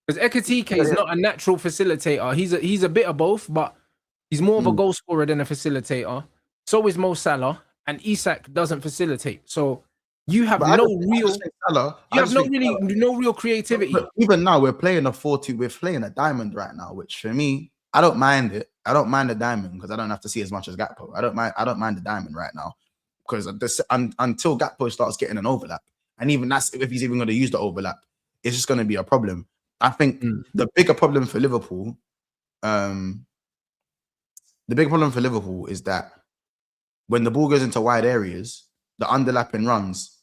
B: Because Ekitike is not a natural facilitator. He's a bit of both, but he's more of a goal scorer than a facilitator. So is Mo Salah, and Isak doesn't facilitate. So you have no real creativity.
C: But even now, we're playing a 4-2. We're playing a diamond right now, which for me, I don't mind it. I don't mind the diamond because I don't have to see as much as Gakpo. I don't mind the diamond right now because until Gakpo starts getting an overlap, and even that's if he's even going to use the overlap, it's just going to be a problem. I think the bigger problem for Liverpool, is that when the ball goes into wide areas, the underlapping runs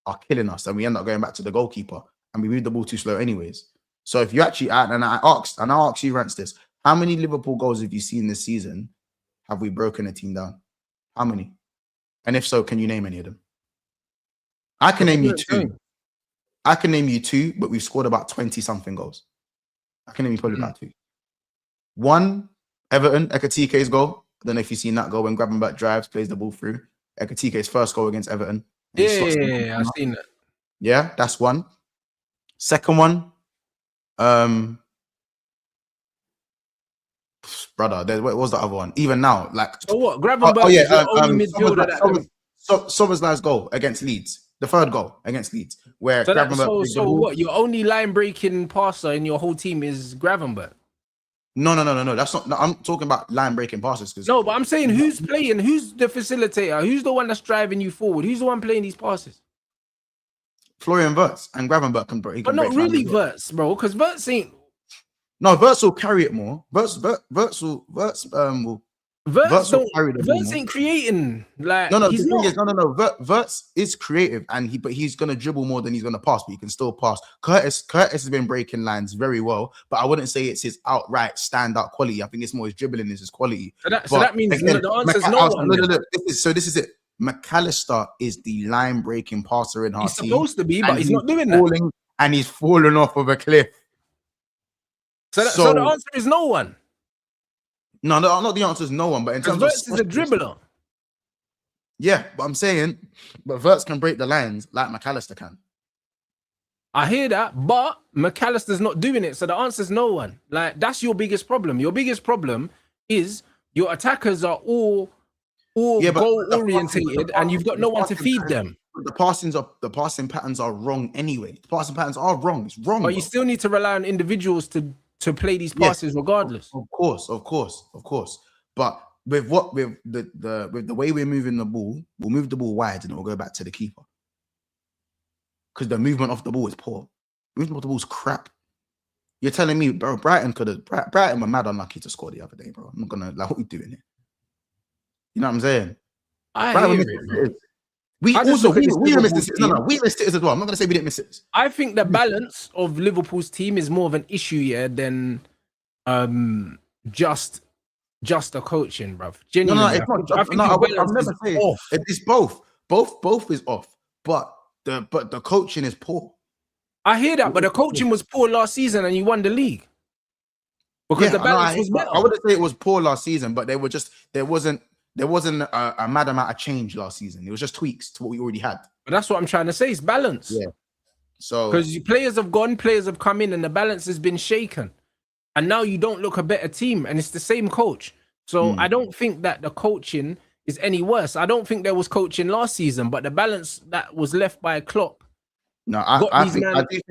C: are killing us, and we end up going back to the goalkeeper, and we move the ball too slow anyways. So if you actually and I asked you, Rants, this: how many Liverpool goals have you seen this season? Have we broken a team down? How many? And if so, can you name any of them? I can name you two. I can name you two, but we've scored about 20-something goals. I can name you probably about two. One, Everton, Ekatike's goal. I don't know if you've seen that goal when Gravenberch drives, plays the ball through. Ekatike's first goal against Everton.
B: Yeah, I've seen that.
C: Yeah, that's one. Second one, brother, what was the other one? Even now, like,
B: so what? Gravenberch is the only midfielder that.
C: Somersley's goal against Leeds, the third goal against Leeds, where
B: so what? Your only line breaking passer in your whole team is Gravenberch.
C: No. That's not. No, I'm talking about line breaking passes.
B: No, but I'm saying who's playing? Who's the facilitator? Who's the one that's driving you forward? Who's the one playing these passes?
C: Florian Wirtz and Gravenberch can break.
B: But not really Wirtz, bro, because Wirtz ain't.
C: No, Wirtz will carry it more. Wirtz will carry the ball
B: Wirtz
C: more.
B: ain't creating. Like,
C: No.
B: he's
C: The thing
B: not.
C: is, no. Wirtz is creative, but he's gonna dribble more than he's gonna pass. But he can still pass. Curtis has been breaking lines very well, but I wouldn't say it's his outright standout quality. I think it's more his dribbling is his quality.
B: So that means again, the answer is no one.
C: This is it. McAllister is the line breaking passer in our
B: He's
C: team.
B: supposed to be, but he's not doing that.
C: And he's fallen off of a cliff.
B: So the answer is no one.
C: No, not the answer is no one, but in terms of
B: Wirtz is a dribbler.
C: Yeah, but I'm saying, but Wirtz can break the lines like McAllister can.
B: I hear that, but McAllister's not doing it. So the answer is no one. Like, that's your biggest problem. Your biggest problem is your attackers are all goal orientated, and you've got no one to feed them.
C: The passing patterns are wrong anyway. The passing patterns are wrong. It's wrong.
B: But you still need to rely on individuals to play these passes regardless.
C: Of course. But with the way we're moving the ball, we'll move the ball wide and it will go back to the keeper. Because the movement off the ball is poor. Movement off the ball is crap. You're telling me, bro, Brighton were mad unlucky to score the other day, bro. I'm not gonna what we doing here. You know what I'm saying? We missed it. No, we missed it as well. I'm not gonna say we didn't miss it.
B: I think the balance of Liverpool's team is more of an issue than just the coaching, bruv. Genuinely,
C: I would never say it. It's both. Both is off. But the coaching is poor.
B: I hear that, but the coaching was poor last season and you won the league. Because the balance was better.
C: I wouldn't say it was poor last season, but there wasn't a mad amount of change last season. It was just tweaks to what we already had.
B: But that's what I'm trying to say. It's balance.
C: Yeah. So
B: because players have gone, players have come in, and the balance has been shaken. And now you don't look a better team, and it's the same coach. So I don't think that the coaching is any worse. I don't think there was coaching last season, but the balance that was left by Klopp.
C: No, I do think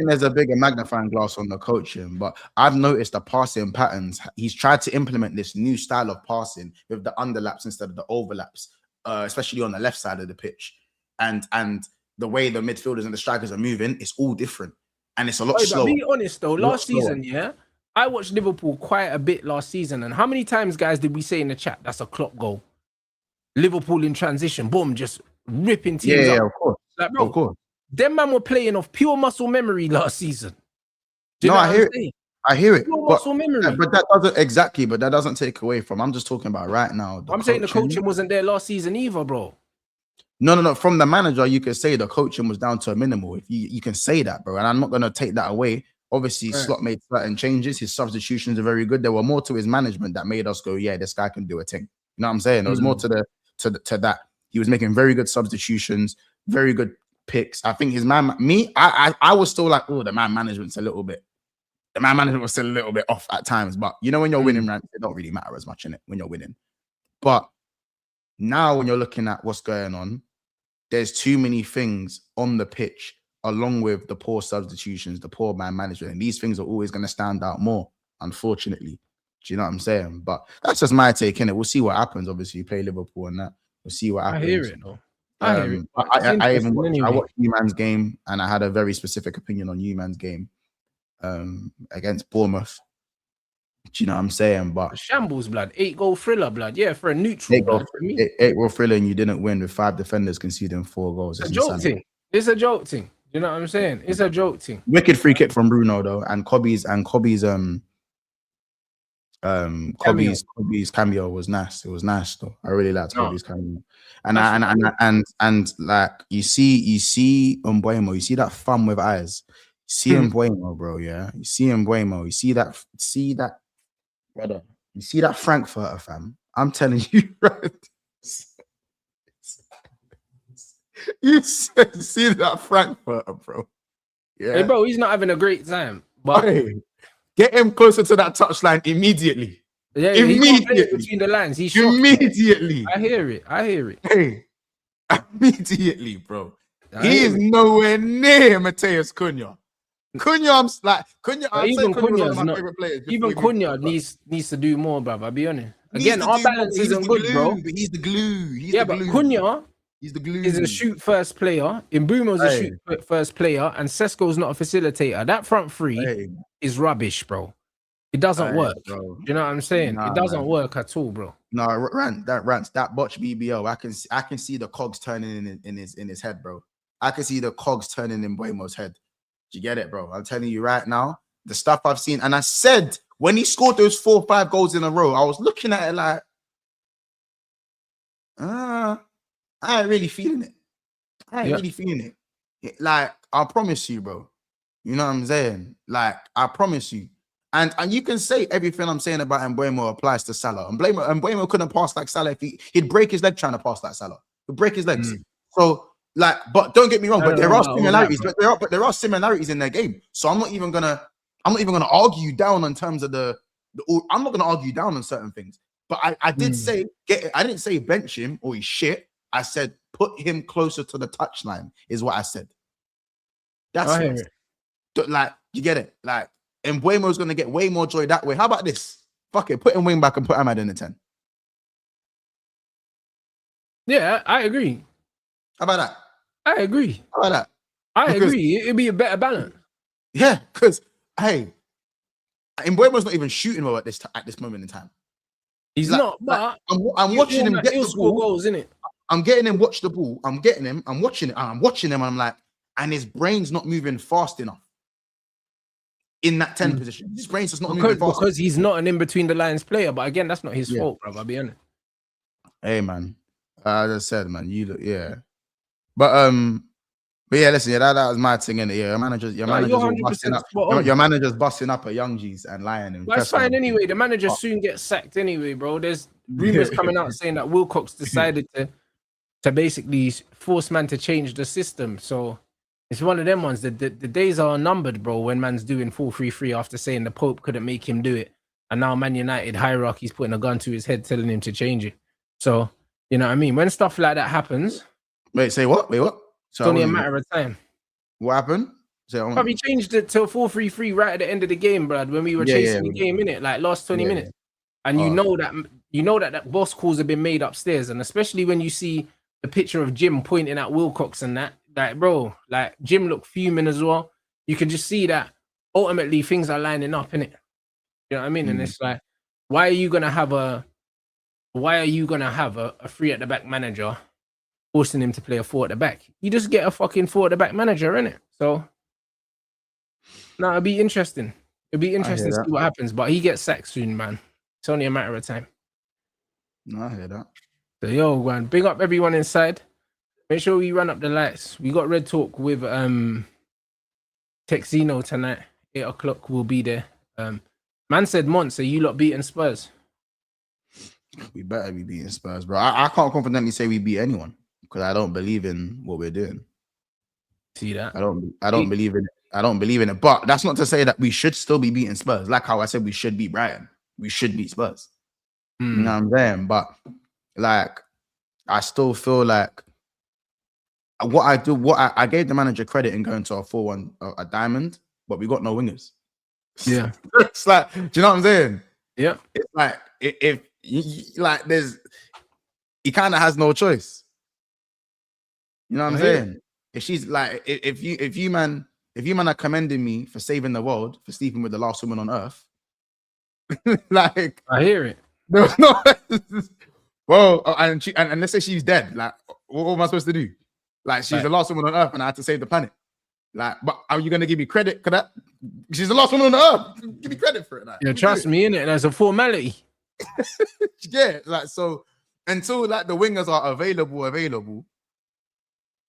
C: there's a bigger magnifying glass on the coaching, but I've noticed the passing patterns. He's tried to implement this new style of passing with the underlaps instead of the overlaps, especially on the left side of the pitch. And the way the midfielders and the strikers are moving, it's all different. And it's a lot slower.
B: Be honest though, last season, I watched Liverpool quite a bit last season. And how many times, guys, did we say in the chat, that's a Klopp goal? Liverpool in transition, boom, just ripping teams up.
C: Yeah, of course.
B: Like, bro,
C: of course.
B: Them man were playing off pure muscle memory last season.
C: I hear it.
B: Pure muscle memory.
C: But that doesn't take away from. I'm just talking about right now.
B: I'm saying the coaching wasn't there last season either, bro.
C: No. From the manager, you could say the coaching was down to a minimal. If you can say that, bro, and I'm not gonna take that away. Obviously, Slot made certain changes. His substitutions are very good. There were more to his management that made us go, yeah, this guy can do a thing. You know what I'm saying? There was more to that. He was making very good substitutions, very good picks. I think his I was still like, oh, the man management was still a little bit off at times. But you know, when you're winning, right, it don't really matter as much in it when you're winning. But now when you're looking at what's going on, there's too many things on the pitch, along with the poor substitutions, the poor man management, and these things are always going to stand out more, unfortunately. Do you know what I'm saying? But that's just my take in it. We'll see what happens. Obviously, you play Liverpool and that. We'll see what happens.
B: I hear it, though. I hear it. But it's
C: I even
B: interesting
C: watched, I
B: anyway.
C: watched U-Man's game, and I had a very specific opinion on U-Man's game against Bournemouth. Do you know what I'm saying? But
B: Shambles, blood. 8-goal thriller, blood. Yeah, for a neutral, blood. For me,
C: eight were thrilling. You didn't win with 5 defenders conceding 4 goals.
B: it's a joke thing. It's a joke thing. You know what I'm saying? It's a joke thing.
C: Wicked free kick from Bruno though, and Kobe's cameo was nice. It was nice though. I really liked
B: No.
C: Kobe's cameo. And like you see Mbuemo, you see that thumb with eyes. You see Mbuemo, bro. Yeah, you see Mbuemo. You see that brother. You see that Frankfurter, fam. I'm telling you, right? You see that Frankfurter, bro. Yeah,
B: Hey, bro, he's not having a great time. But
C: hey, get him closer to that touchline immediately.
B: yeah, he can't play
C: Immediately.
B: it between the lines. He's shocked.
C: Immediately.
B: I hear it.
C: Hey, immediately, bro. He is nowhere near Mateus Cunha. Cunha,
B: Even Cunha's
C: my
B: not.
C: favorite players.
B: Even Cunha needs to do more, bruv. I'll be honest. Again, our balance isn't good, bro.
C: But he's the glue.
B: But Cunha
C: He's the glue.
B: is a shoot first player. Mbumo's a shoot first player, and Sesko's not a facilitator. That front three is rubbish, bro. It doesn't work.
C: Bro.
B: You know what I'm saying?
C: Nah,
B: it doesn't
C: man.
B: work at all, bro.
C: No, Rants, that botch BBO. I can see the cogs turning in his head, bro. I can see the cogs turning in Buemo's head. Do you get it, bro? I'm telling you right now, the stuff I've seen, and I said when he scored those 4 or 5 goals in a row, I was looking at it like, I ain't really feeling it. Really feeling it. Like, I promise you, bro. You know what I'm saying? Like, I promise you. And you can say everything I'm saying about Mbuemo applies to Salah. Mbuemo couldn't pass like Salah if he'd break his leg trying to pass like Salah. He'd break his legs. So, like, but don't get me wrong, but there are similarities. But there are similarities in their game. So I'm not even gonna argue down in terms of I'm not gonna argue down on certain things. But I did say I didn't say bench him or he's shit. I said put him closer to the touchline is what I said. That's like, you get it. Like, and Mbuemo's gonna get way more joy that way. How about this? Fuck it, put him wing back and put Ahmad in the 10.
B: Yeah, I agree.
C: How about that?
B: I agree.
C: How about that?
B: I agree. It'd be a better balance.
C: Yeah, because hey, Mbuemo's not even shooting well at this moment in time.
B: He's
C: like,
B: not, but
C: I'm watching him get the ball.
B: Goals, innit?
C: I'm getting him watch the ball. I'm watching it. I'm watching him. And I'm like, and his brain's not moving fast enough in that 10 position. His brain's just not moving fast
B: because he's not an in between the lines player. But again, that's not his fault, bro. I'll be honest.
C: Hey, man. As I said, man, you look, yeah. But yeah, listen, that was my thing, innit? Yeah, your manager's busting up at Young G's and lying. And
B: that's fine anyway. The manager soon gets sacked anyway, bro. There's rumors coming out saying that Wilcox decided to basically force man to change the system. So it's one of them ones. The days are numbered, bro, when man's doing 4-3-3 after saying the Pope couldn't make him do it. And now Man United hierarchy's putting a gun to his head telling him to change it. So, you know what I mean? When stuff like that happens...
C: Wait, say what? Wait, what?
B: It's only a matter of time.
C: What happened?
B: Probably changed it to 4-3-3 right at the end of the game, Brad, when we were chasing the game, innit? Like last 20 minutes. And you know that boss calls have been made upstairs. And especially when you see the picture of Jim pointing at Wilcox and that, like, bro, like Jim looked fuming as well. You can just see that ultimately things are lining up, innit? You know what I mean? And it's like, why are you gonna have a 3 at the back manager forcing him to play a 4 at the back? You just get a fucking 4 at the back manager, innit? So no, it'll be interesting. It'll be interesting to see what happens. But he gets sacked soon, man. It's only a matter of time.
C: No, I hear that.
B: So yo, man, big up everyone inside. Make sure we run up the lights. We got Red Talk with Texino tonight. 8 o'clock we'll be there. Man said Monts, are you lot beating Spurs?
C: We better be beating Spurs, bro. I can't confidently say we beat anyone because I don't believe in what we're doing.
B: See that?
C: I don't believe in it. I don't believe in it. But that's not to say that we should still be beating Spurs. Like how I said we should beat Brighton. We should beat Spurs. You know what I'm saying? But like, I still feel like I gave the manager credit in going to a 4-1 a diamond, but we got no wingers.
B: Yeah.
C: It's like, do you know what I'm saying?
B: Yeah.
C: It's like if he kind of has no choice. You know what I'm
B: I hear
C: saying? If she's like, if you man are commending me for saving the world, for sleeping with the last woman on earth, like
B: I hear it.
C: there was no. Well, and let's say she's dead. Like, what am I supposed to do? Like, she's
B: Right.
C: the last woman on earth, and I had to save the planet. Like, but are you gonna give me credit for that? She's the last woman on earth. Give me credit for it. Like,
B: Yeah, trust me, innit? There's a formality.
C: yeah, like so until like the wingers are available,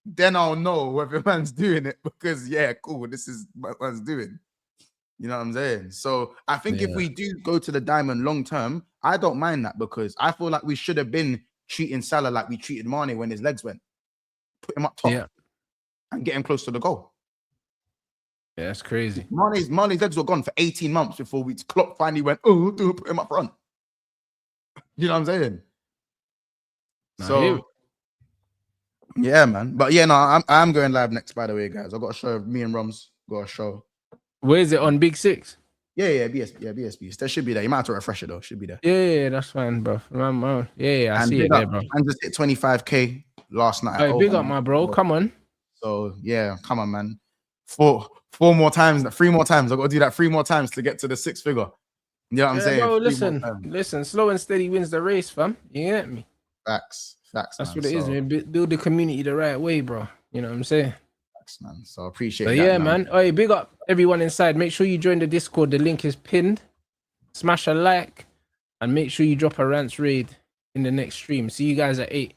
C: then I'll know whether man's doing it because yeah, cool, this is what man's doing. You know what I'm saying? So I think if
B: Yeah.
C: we do go to the diamond long term, I don't mind that because I feel like we should have been treating Salah like we treated Mane when his legs went. Put him up top
B: Yeah.
C: and get him close to the goal.
B: Yeah, that's crazy.
C: Mane's legs were gone for 18 months before we Klopp finally went, oh, do put him up front. You know what I'm saying?
B: I hear
C: So
B: it.
C: yeah, man. But yeah, no, I'm going live next, by the way, guys. I've got a show. Me and Roms got a show.
B: Where is it on Big Six?
C: Yeah, BSB. That should be there. You might have to refresh it though. Should be there.
B: Yeah, that's fine, bro. Yeah, I see it there, bro.
C: And just hit 25K last night.
B: Hey, big up, my bro. Come on.
C: So yeah, come on, man. Three more times. I've got to do that 3 more times to get to the 6 figure. You know what I'm saying?
B: Bro,
C: 3 more times.
B: listen. Slow and steady wins the race, fam. You get me?
C: Facts.
B: That's
C: man.
B: what it is, man. Build the community the right way, bro. You know what I'm saying?
C: Facts, man. So I appreciate
B: But
C: that.
B: yeah, man. Hey, big up everyone inside. Make sure you join the Discord. The link is pinned. Smash a like and make sure you drop a Rants raid in the next stream. See you guys at 8.